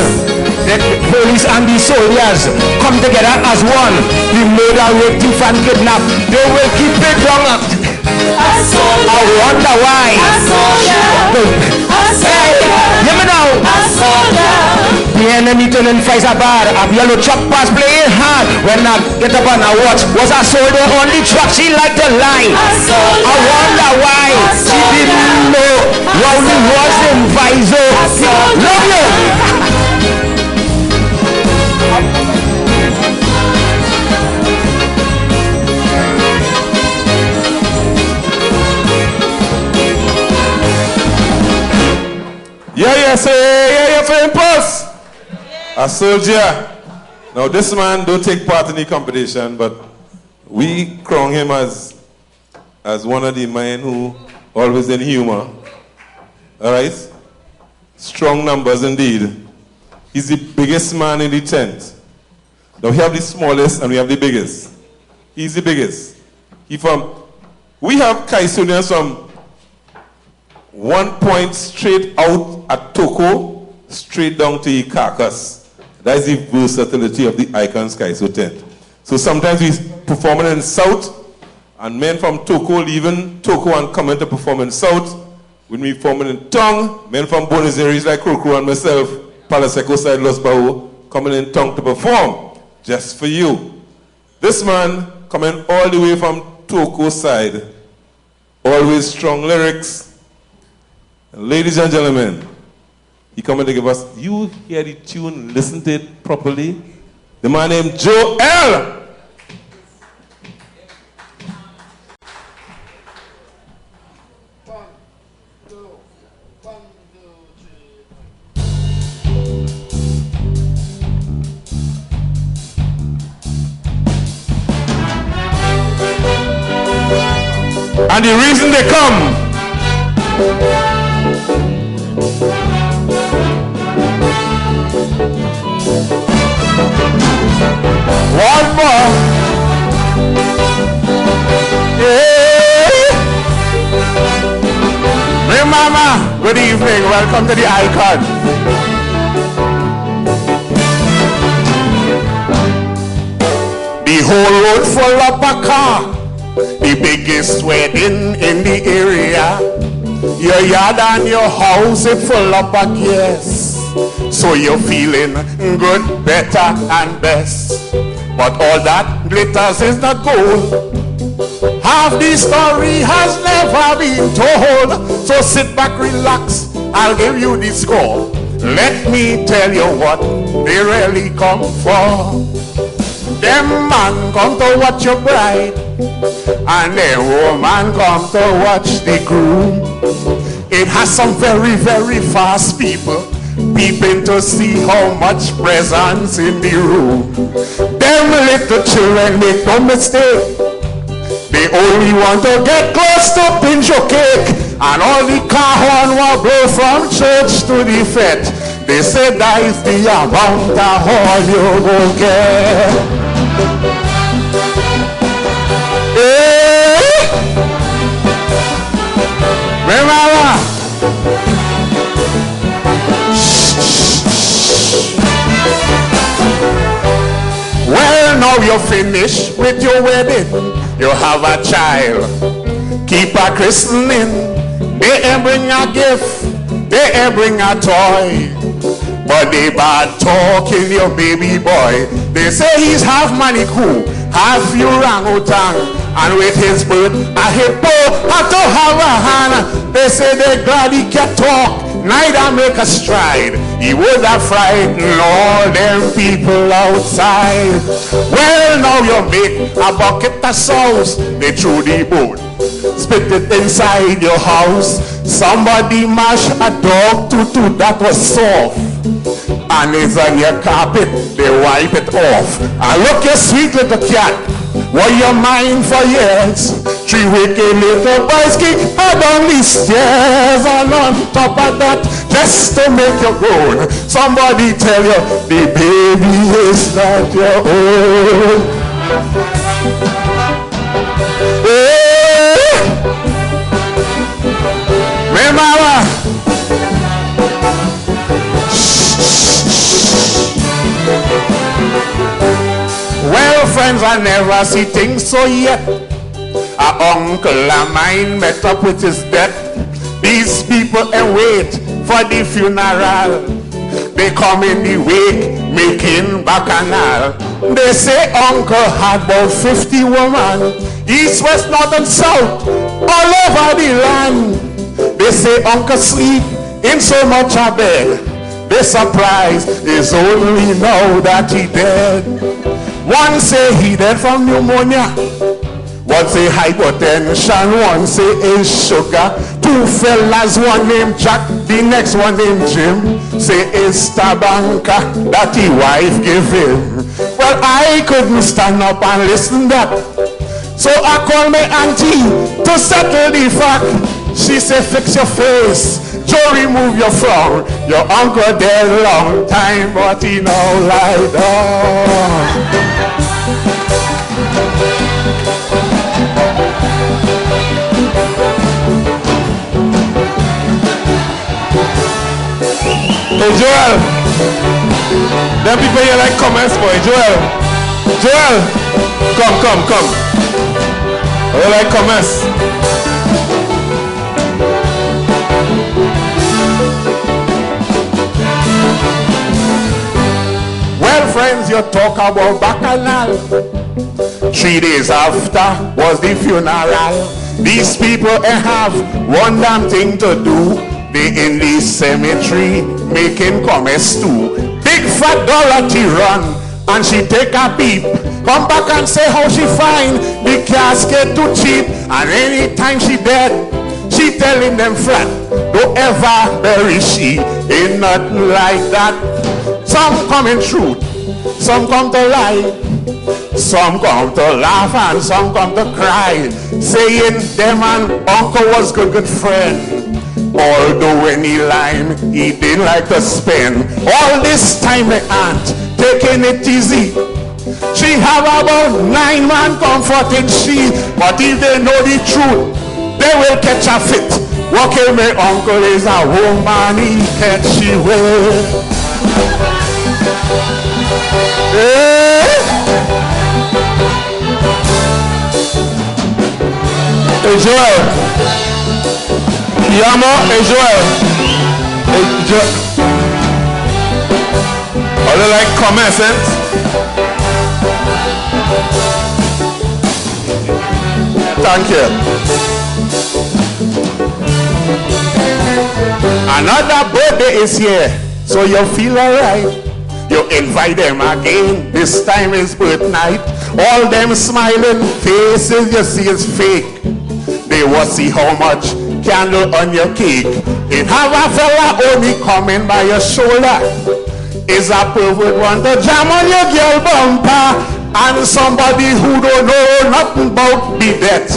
Speaker 8: The police and the soldiers come together as one. The murder, rape, thief and kidnap. They will keep it down. I wonder why. Hear me now. The enemy turning fights are bad. A yellow truck pass playing hard. When I get up and I watch, was a soldier on the truck? She liked the line. I wonder why. She didn't know Rowley was in visor. Love you.
Speaker 2: Yeah, for impulse. A soldier. Now this man don't take part in the competition, but we crown him as one of the men who always in humor. All right? Strong numbers indeed. He's the biggest man in the tent. Now we have the smallest and we have the biggest. He's the biggest. We have Calypsonians from 1 point straight out at Toko, straight down to the carcass. That is the versatility of the Icons Calypso tent. So sometimes we performing in South, and men from Toko leaving Toko and coming to perform in South. When we performing in Tongue, men from Buenos Aires like Krokro and myself, Palaseco side Los Bajo, coming in Tongue to perform, just for you. This man coming all the way from Toko side, always strong lyrics. Ladies and gentlemen, he coming to give us, you hear the tune, listen to it properly. The man named Joe L. And the reason they come, one more. Yeah. Hey mama, good evening. Welcome to the Icon. The whole road full of a car. The biggest wedding in the area. Your yard and your house is full of a guests. So you're feeling good, better and best. But all that glitters is not gold.
Speaker 8: Half the story has never been told. So sit back, relax, I'll give you the score. Let me tell you what they really come for. Them man come to watch your bride, and them woman come to watch the groom. It has some very, very fast people peeping to see how much presence in the room. Them little children make no mistake. They only want to get close to pinch your cake. And all the car horn will blow from church to the fete. They say that is the amount of all you will get. Hey! Remember? Well, now you're finished with your wedding. You have a child. Keep a christening. They ain't bring a gift. They ain't bring a toy. But they bad talking your baby boy. They say he's half manikou, half orangutan, and with his bird a hippo had to have a hand. They say they're glad he can talk, neither make a stride. He would have frightened all them people outside. Well, now you make a bucket of sauce. They threw the boat, spit it inside your house. Somebody mash a dog tutu that was soft, and it's on your carpet, they wipe it off. And look, you sweet little cat, what you mind for years? 3 wicked little boys kick her down the stairs, and on top of that, just to make you grown, somebody tell you the baby is not your own. Hey! Remember? Well, friends, I never see things so yet. A uncle of mine met up with his death. These people wait for the funeral. They come in the wake, making bacchanal. They say uncle had about 50 women, east, west, north, and south, all over the land. They say uncle sleep in so much a bed. The surprise is only now that he dead. One say he dead from pneumonia, one say hypertension, one say it's sugar. 2 fellas, one named Jack, the next one named Jim, say it's tabanka that the wife gave him. Well, I couldn't stand up and listen that, so I called my auntie to settle the fact. She said, fix your face, Joe, remove your frown. Your uncle dead a long time, but he now lie down.
Speaker 2: Hey Joel, them people here like comments, boy. Joel, come. They like comments.
Speaker 8: Well, friends, you talk about bacchanal. 3 days after was the funeral. These people have one damn thing to do. They in the cemetery making comments too. Big fat Dorothy run and she take a peep. Come back and say how she find the casket too cheap. And anytime she dead, she telling them flat, don't ever bury she. Ain't nothing like that. Some come in truth, some come to lie, some come to laugh and some come to cry, saying them and uncle was good friend. Although when he line, he didn't like to spend. All this time my aunt taking it easy. She have about 9 man comforting she, but if they know the truth, they will catch a fit. Okay, my uncle is a woman, he catch she will. Hey
Speaker 2: Joel. Yamo, hey Joel. All they like comments,
Speaker 8: Thank you. Another birthday is here, so you feel alright. You invite them again, this time is birth night. All them smiling faces you see is fake. They will see how much candle on your cake. It have a fella only coming by your shoulder. Is a perfect one to jam on your girl bumper. And somebody who don't know nothing about the debt.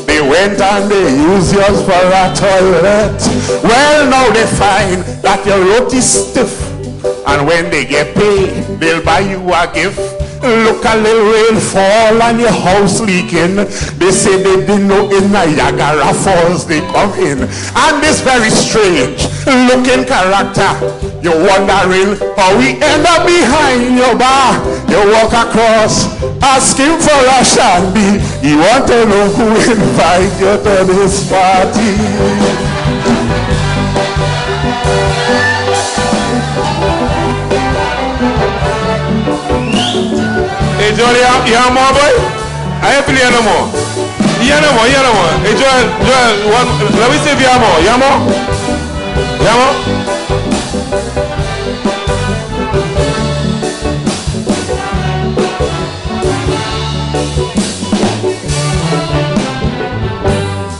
Speaker 8: They went and they used yours for a toilet. Well, now they find that your roti stiff. And when they get paid, they'll buy you a gift. Look, a little rain fall and your house leaking. They say they didn't know in Niagara Falls they come in. And this very strange looking character, you're wondering how we end up behind your bar. You walk across, asking for a shandy. You want to know who invite you to this party.
Speaker 2: Hey Joel, you have more, boy? I have to hear no more. Hear no more. Hey Joel, let me see if you have more. You have more? You have more?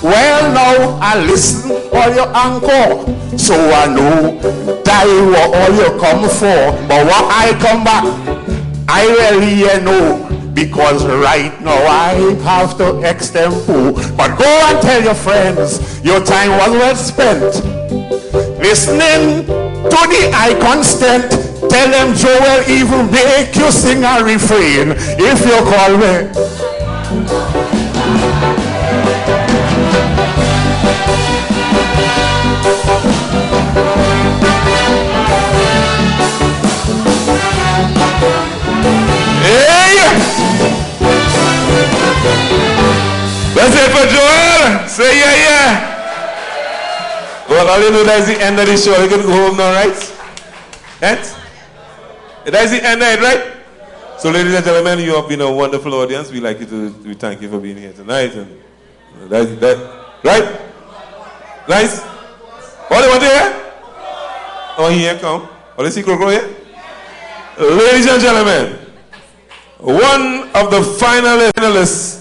Speaker 8: Well, now I listen all your encore, so I know that you are all you come for. But what I come back, I really know, because right now I have to extempo. But go and tell your friends your time was well spent listening to the I constant. Tell them Joel even make you sing a refrain if you call me.
Speaker 2: That's it for Joel. Say yeah. Well, all you know that's the end of the show. You can go home now, right? That's the end of it, right? So, ladies and gentlemen, you have been a wonderful audience. We like you to we thank you for being here tonight. And that right? Nice. All you want to hear? Oh, here come. Oh, let's see Crow here. Ladies and gentlemen, one of the finalists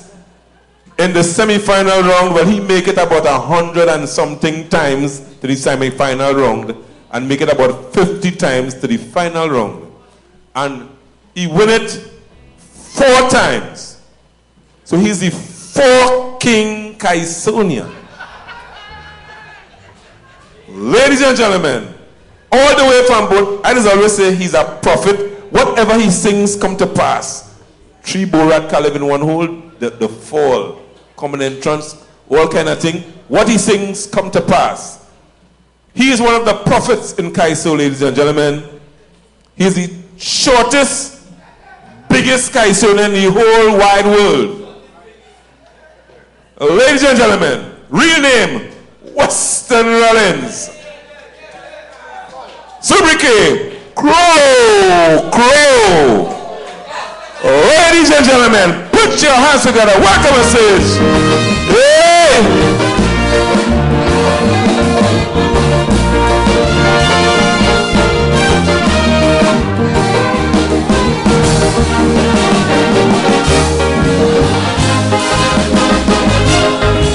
Speaker 2: in the semi-final round, well, he make it about 100 and something times to the semi-final round and make it about 50 times to the final round. And he win it 4 times. So he's the 4 King Calypsonian. Ladies and gentlemen, all the way from both, I just always say he's a prophet. Whatever he sings come to pass. 3 borat caleb in 1 hole, the fall, common entrance, all kind of thing. What he sings come to pass. He is one of the prophets in Calypso, ladies and gentlemen. He is the shortest, biggest Calypsonian in the whole wide world. Ladies and gentlemen, real name, Weston Rollins. Sobriquet, Crow. Ladies and gentlemen, put your hands together. Welcome on stage. Hey!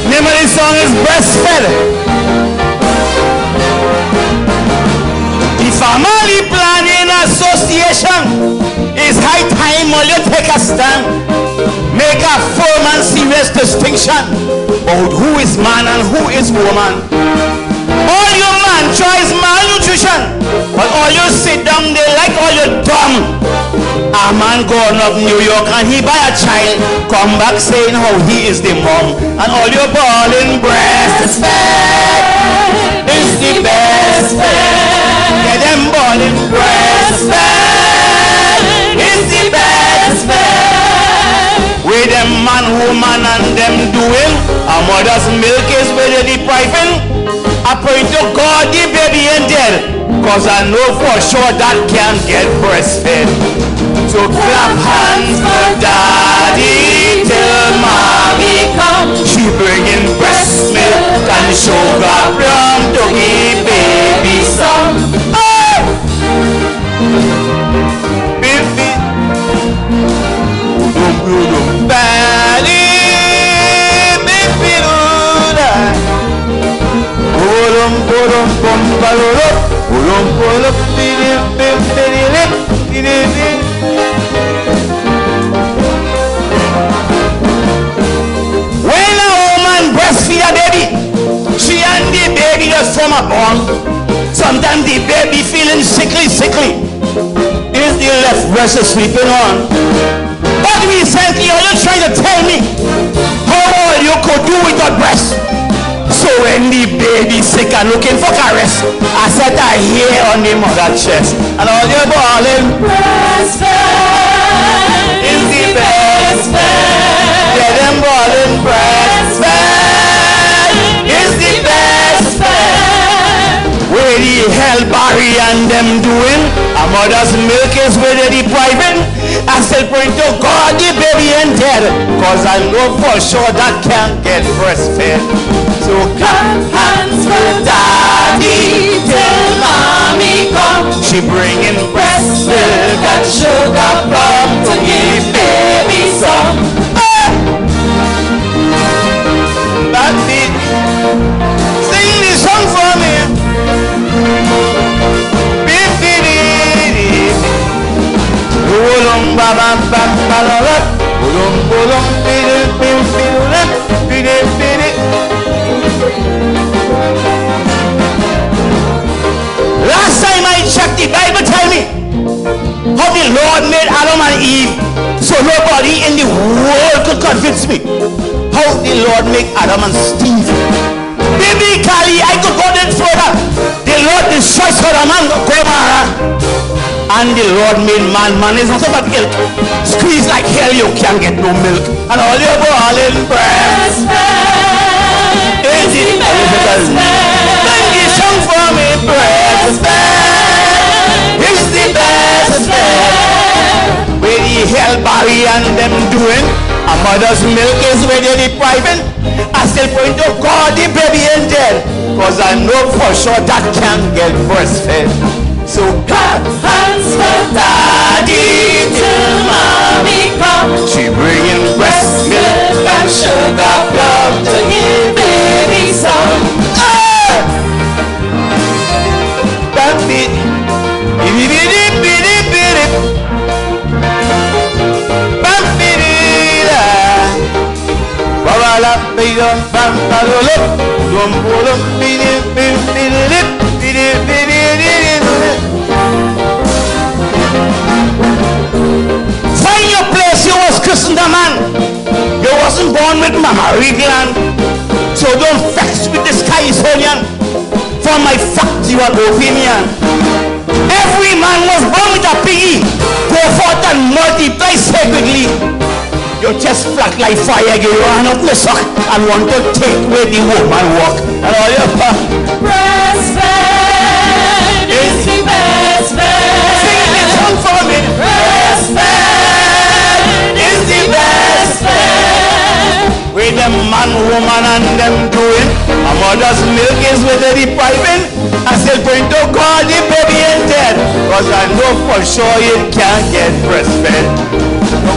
Speaker 8: Name of this song is Breastfed. The Family Planning Association is high time all you take a stand. Make a firm and serious distinction about who is man and who is woman. All you man tries malnutrition, but all you sit down they like all you dumb. A man gone up New York and he buy a child, come back saying how he is the mom, and all you balling breastfed is the best fed. Get them balling breastfed is the best fed. With them man, woman and them doing, a mother's milk is where they depriving. I pray to God the baby ain't dead, cause I know for sure that can't get breastfed. So clap hands for daddy till mommy come She bringing breast milk and sugar plum to give baby some. Baby, when a woman breastfeed a baby, she and the baby just form a bond. Sometimes the baby feeling sickly. Is the left breast is sleeping on. But recently, are you trying to tell me how all you could do with your breast? So when the baby sick and looking for caress, I set a hair on the mother chest, and all you bawling, breastfed is the best fed. Yeah, them bawling, breastfed is the best fed. Where the hell Barry and them doing? A mother's milk is where they depriving. I still point to God the baby ain't dead, cause I know for sure that can't get breastfed. So clap hands for daddy till mommy come. She bringing breast milk and sugar plum to give baby some. Daddy, sing this song for me. Last time I checked, the Bible tell me how the Lord made Adam and Eve, so nobody in the world could convince me how the Lord made Adam and Steve. Biblically, I could go then further. The Lord destroyed Sodom and Gomorrah, and the Lord made man. Man is nothing but milk. Squeeze like hell, you can't get no milk. And all your boiling breastfed is the best fed. Sing the song for me, breastfed is the best fed. Where the hell Barry and them doing? A mother's milk is where they're depriving. I still point to God the baby ain't dead, cause I know for sure that can't get breastfed. So clap hands for daddy till mommy come. She bringing breast milk and sugar plum to give baby some. That bit, find your place. You was christened a man. You wasn't born with mammary gland. So don't vex with the sky is onion. For my fact you are opinion. Every man was born with a piggy. Go forth and multiply sacredly. Your chest flat like fire, give you hand up the sock and want to take where the woman walk. And all your breastfed is the best fed. Sing the song for me. Breastfed is the best fed. With them man, woman and them doing. A mother's milk is where they depriving. I still going to God the baby ain't dead, cause I know for sure you can't get breastfed.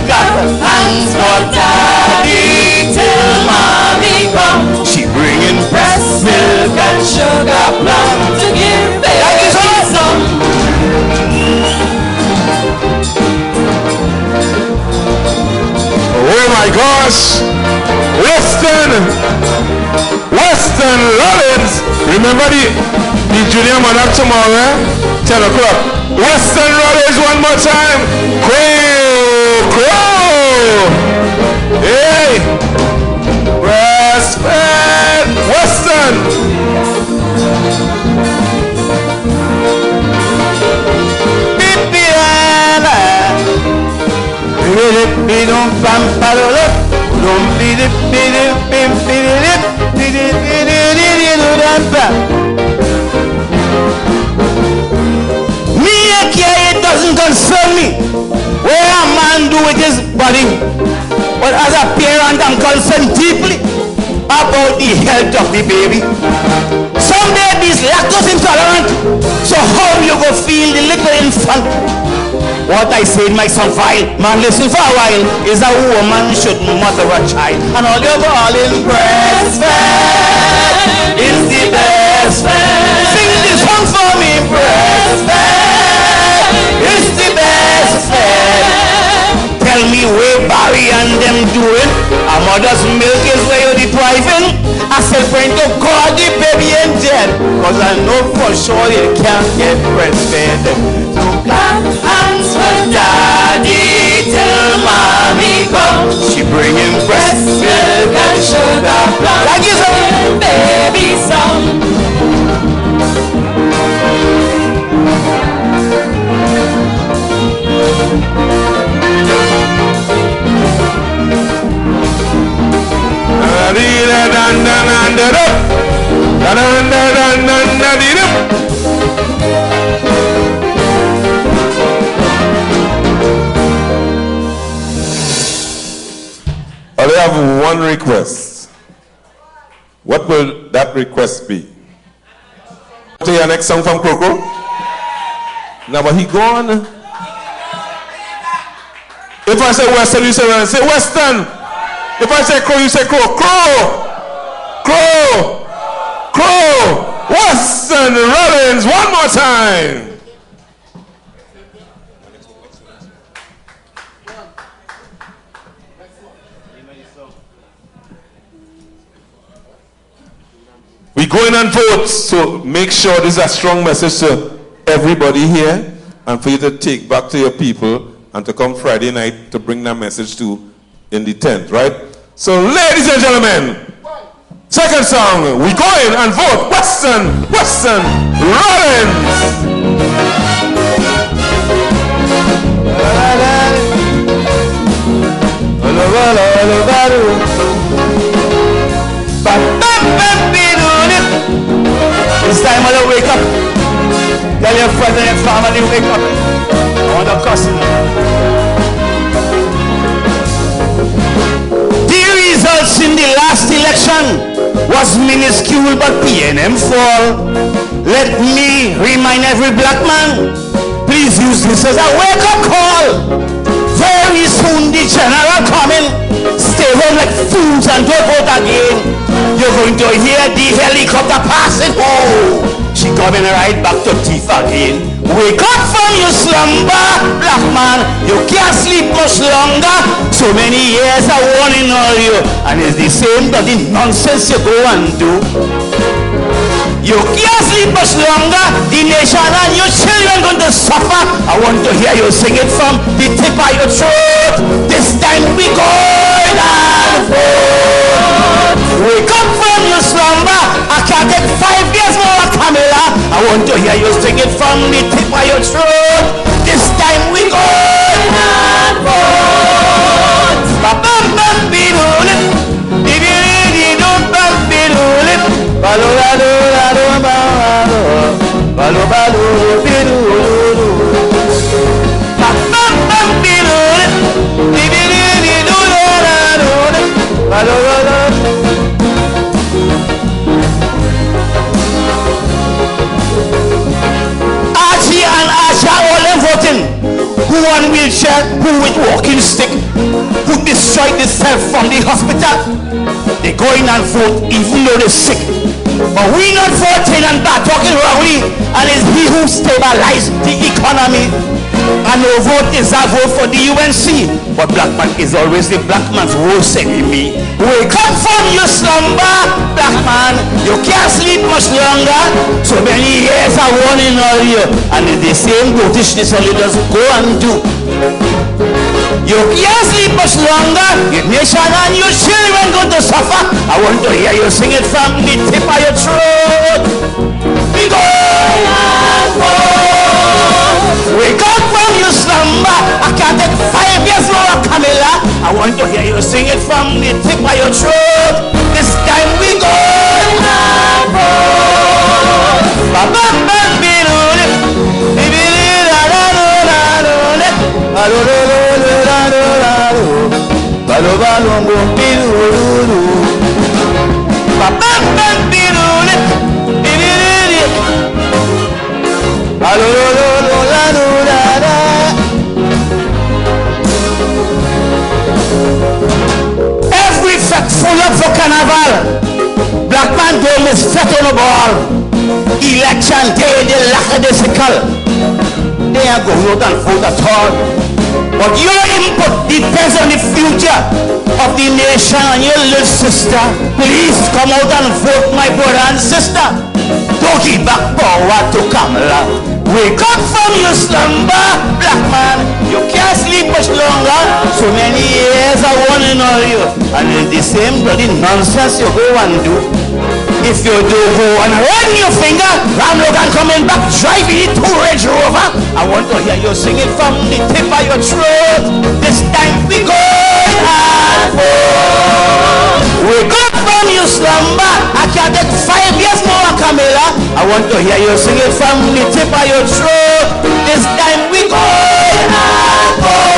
Speaker 8: Hands for daddy till mommy come. She bringing breast milk and sugar plum to give baby some.
Speaker 2: Oh my gosh! Western Rollins. Remember the junior monarch tomorrow, 10 o'clock. Western Rollins one more time. Crow. Hey. Breastfed Western.
Speaker 8: It doesn't concern me where a man do with his body, but as a parent I'm concerned deeply about the health of the baby. Some babies lactose intolerant, so how you go feel the little infant? What I said might sound vile, man, listen for a while. Is a woman should mother a child, and all your darling breastfed is the best fed. Sing this song for me, breastfed is the best fed. Tell me where Barry and them doing? A mother's milk is where you're depriving. I said, friend, to God, the baby ain't dead, cause I know for sure you can't get breastfed. So clap hands for daddy till mommy come. She bringing breast milk and sugar plums. Like you say, baby song.
Speaker 2: I have one request. What will that request be? To your next song from Croco? Now, but he gone. If I say Western, you say Western. If I say Crow, you say Crow. Crow! Crow! Crow! Western Rollins, one more time. We go in and vote, so make sure this is a strong message to everybody here, and for you to take back to your people and to come Friday night to bring that message to in the tent, right? So ladies and gentlemen, second song, we go in and vote Western Rollins.
Speaker 8: It's time to wake up. Tell your friend and your family wake up. I want to cuss you. The results in the last election was minuscule but PNM fall. Let me remind every black man, please use this as a wake-up call. Very soon the general coming. Stay home like fools and don't vote again. You're going to hear the helicopter passing. Oh, she coming right back to teeth again. Wake up from your slumber, black man. You can't sleep much longer. So many years I warning all you, and it's the same bloody nonsense you go and do. You can't sleep much longer. The nation and your children going to suffer. I want to hear you sing it from the tip of your throat. This time we going and vote. Wake up from your slumber. I can't take 5 years more, Camilla. I want to hear you sing it from the tip of your throat. This time we going and vote. Archie and Asha all them voting. Who on wheelchair, who with walking stick, who destroyed themselves from the hospital. They go in and vote even though they're sick. But we not voting and back talking wrongly, and it's he who stabilized the economy. And no vote is a vote for the UNC. But black man is always the black man's worst enemy. Wake up from your slumber, black man. You can't sleep much longer. So many years I warning all you, and it's the same brutishness all you just go and do. You can't sleep much longer. Your nation and your children going to suffer. I want to hear you sing it from the tip of your throat. We go and vote. Wake up from your slumber. I can't take 5 years more, Camilla. I want to hear you sing it from the tip of your throat. This time we go and vote. is set on the ball. Election day, the lackadaisical. They are going out and vote at all. But your input depends on the future of the nation and your little sister. Please come out and vote, my brother and sister. Don't give back power to Kamala. Wake up from your slumber, black man. You can't sleep much longer. So many years I want to know you. And it's the same bloody nonsense you go and do. If you do go and run your finger, Ram Logan coming back driving it to Range Rover. I want to hear you sing it from the tip of your throat. This time we go and vote. Wake up from your slumber. I can't take 5 years more, Camilla. I want to hear you sing it from the tip of your throat. This time we go and vote.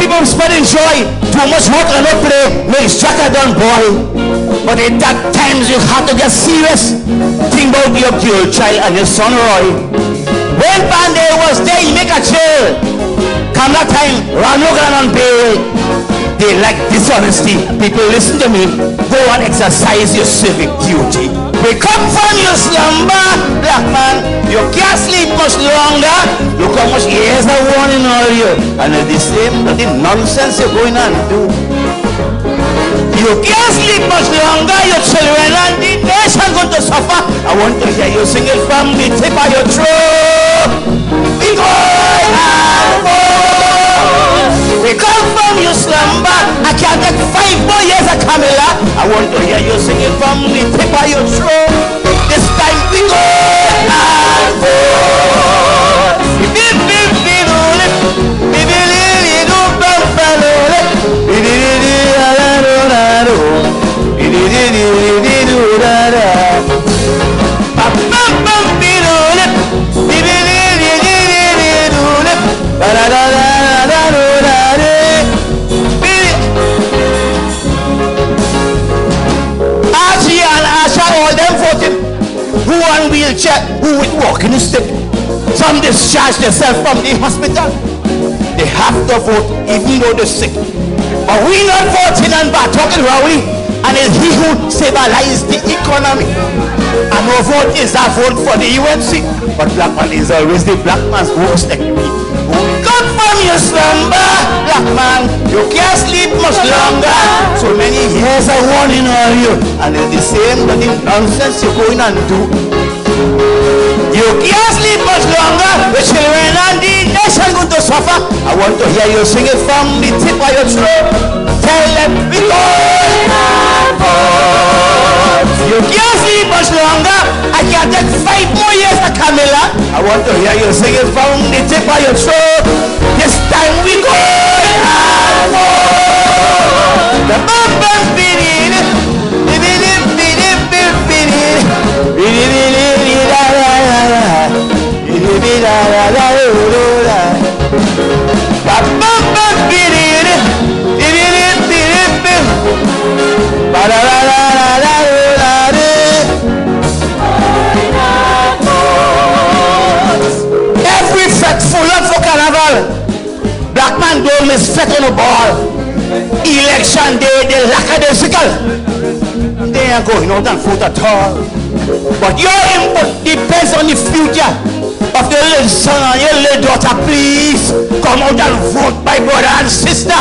Speaker 8: People spreading joy, too much work and not play makes Jacker done boy. But in that times you have to get serious. Think about your girl child and your son Roy. When Banday was there, you make a chill. Come that time, Ranogan and Bay. They like dishonesty. People listen to me. Go and exercise your civic duty. Wake up from your slumber, black man. You can't sleep much longer. Look how much years I want in all you. And it's the same bloody nonsense you're going on do. You can't sleep much longer. Your children and the nation going to suffer. I want to hear you sing it from the tip of your throat. We go and vote. Wake up from your slumber. I can't take 5 more years of Camilla. I want to hear you sing it from the tip of your throat. This time we go and vote. Who on wheelchair, who with walking stick. Some discharge themselves from the hospital. They have to vote even though they're sick. But we not voting and bad talking rowdy. And it's he who stabilizes the economy. And no vote is a vote for the UNC. But black man is always the black man's worst enemy. Come from your slumber, black man. You can't sleep much longer. So many years I warning on you. And it's the same bloody nonsense you're going and do. You can't sleep much longer. The children and the nation going to suffer. I want to hear you sing it from the tip of your throat. Tell them we go and vote. You can't sleep much longer. I can't take 5 more years of Camilla. I want to hear you sing it from the tip of your throat. This time we go and vote. The bum beating. Every fat full up for carnival. Black man don't miss fat on the ball. Election day, they lackadaisical. They are going out and vote at all. But your input depends on the future of your little son and your little daughter. Please come out and vote, my brother and sister.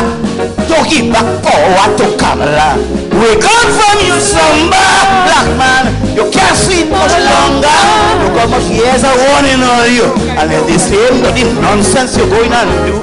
Speaker 8: Don't give back power to Kamala. Wake up from your slumber, black man. You can't sleep much longer. Look how much years I warning on you. And it's the same bloody nonsense you're going on do.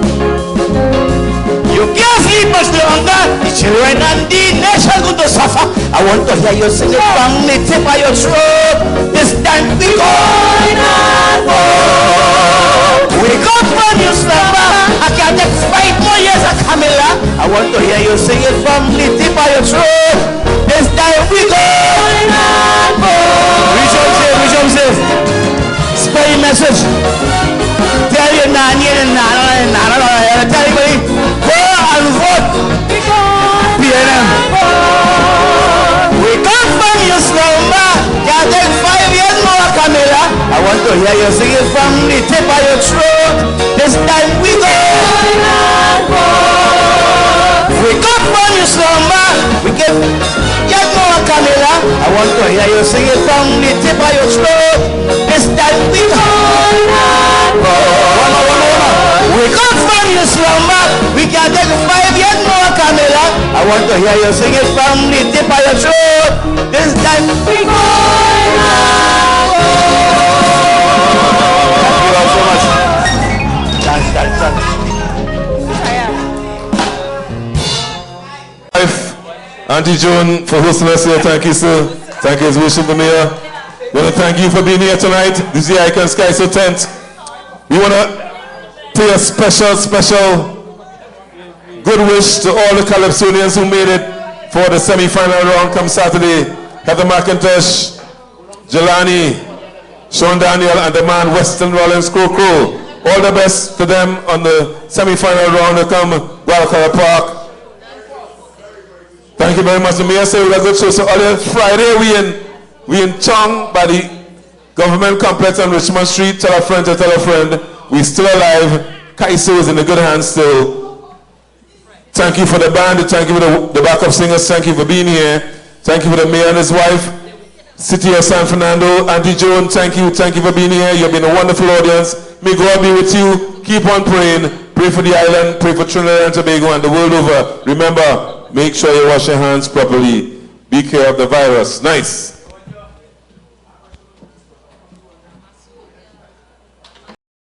Speaker 8: You can't sleep much longer. The children and the nation going to suffer. I want to hear you sing it from the tip of your throat. This time we go and vote. Wake up from your slumber. I can't take 5 more years of Camilla. I want to hear you sing it from the tip of your throat. This time we go and vote. Reach up, save. Spell your message. want to hear you sing it from the tip of your throat. This time we go. Wake up from your slumber. We get more Camilla. I want to hear you sing it from the tip of your throat. This time we go. Wake up from your slumber. We can take 5 yet more Camilla. I want to hear you sing it from the tip of your throat. This time we go. Thank you all so much. Dance.
Speaker 2: Auntie Joan for hosting us here. Thank you, sir. Thank you, His Worship the Mayor. We want to thank you for being here tonight. This is the Icon Sky So tent. We want to pay a special good wish to all the Calypsonians who made it for the semi-final round come Saturday. Heather McIntosh, Jelani, Sean Daniel, and the man Weston Rollins Crow. All the best to them on the semi-final round to come Guadalcanal Park. Thank you very much. The Mayor said we had a good show. So on Friday we in Chong by the government complex on Richmond Street. Tell a friend to tell a friend. We still alive. Calypso is in the good hands still. Thank you for the band. Thank you for the backup singers. Thank you for being here. Thank you for the Mayor and his wife. City of San Fernando. Auntie Joan, thank you. Thank you for being here. You've been a wonderful audience. May God be with you. Keep on praying. Pray for the island. Pray for Trinidad and Tobago and the world over. Remember, make sure you wash your hands properly. Be care of the virus. Nice.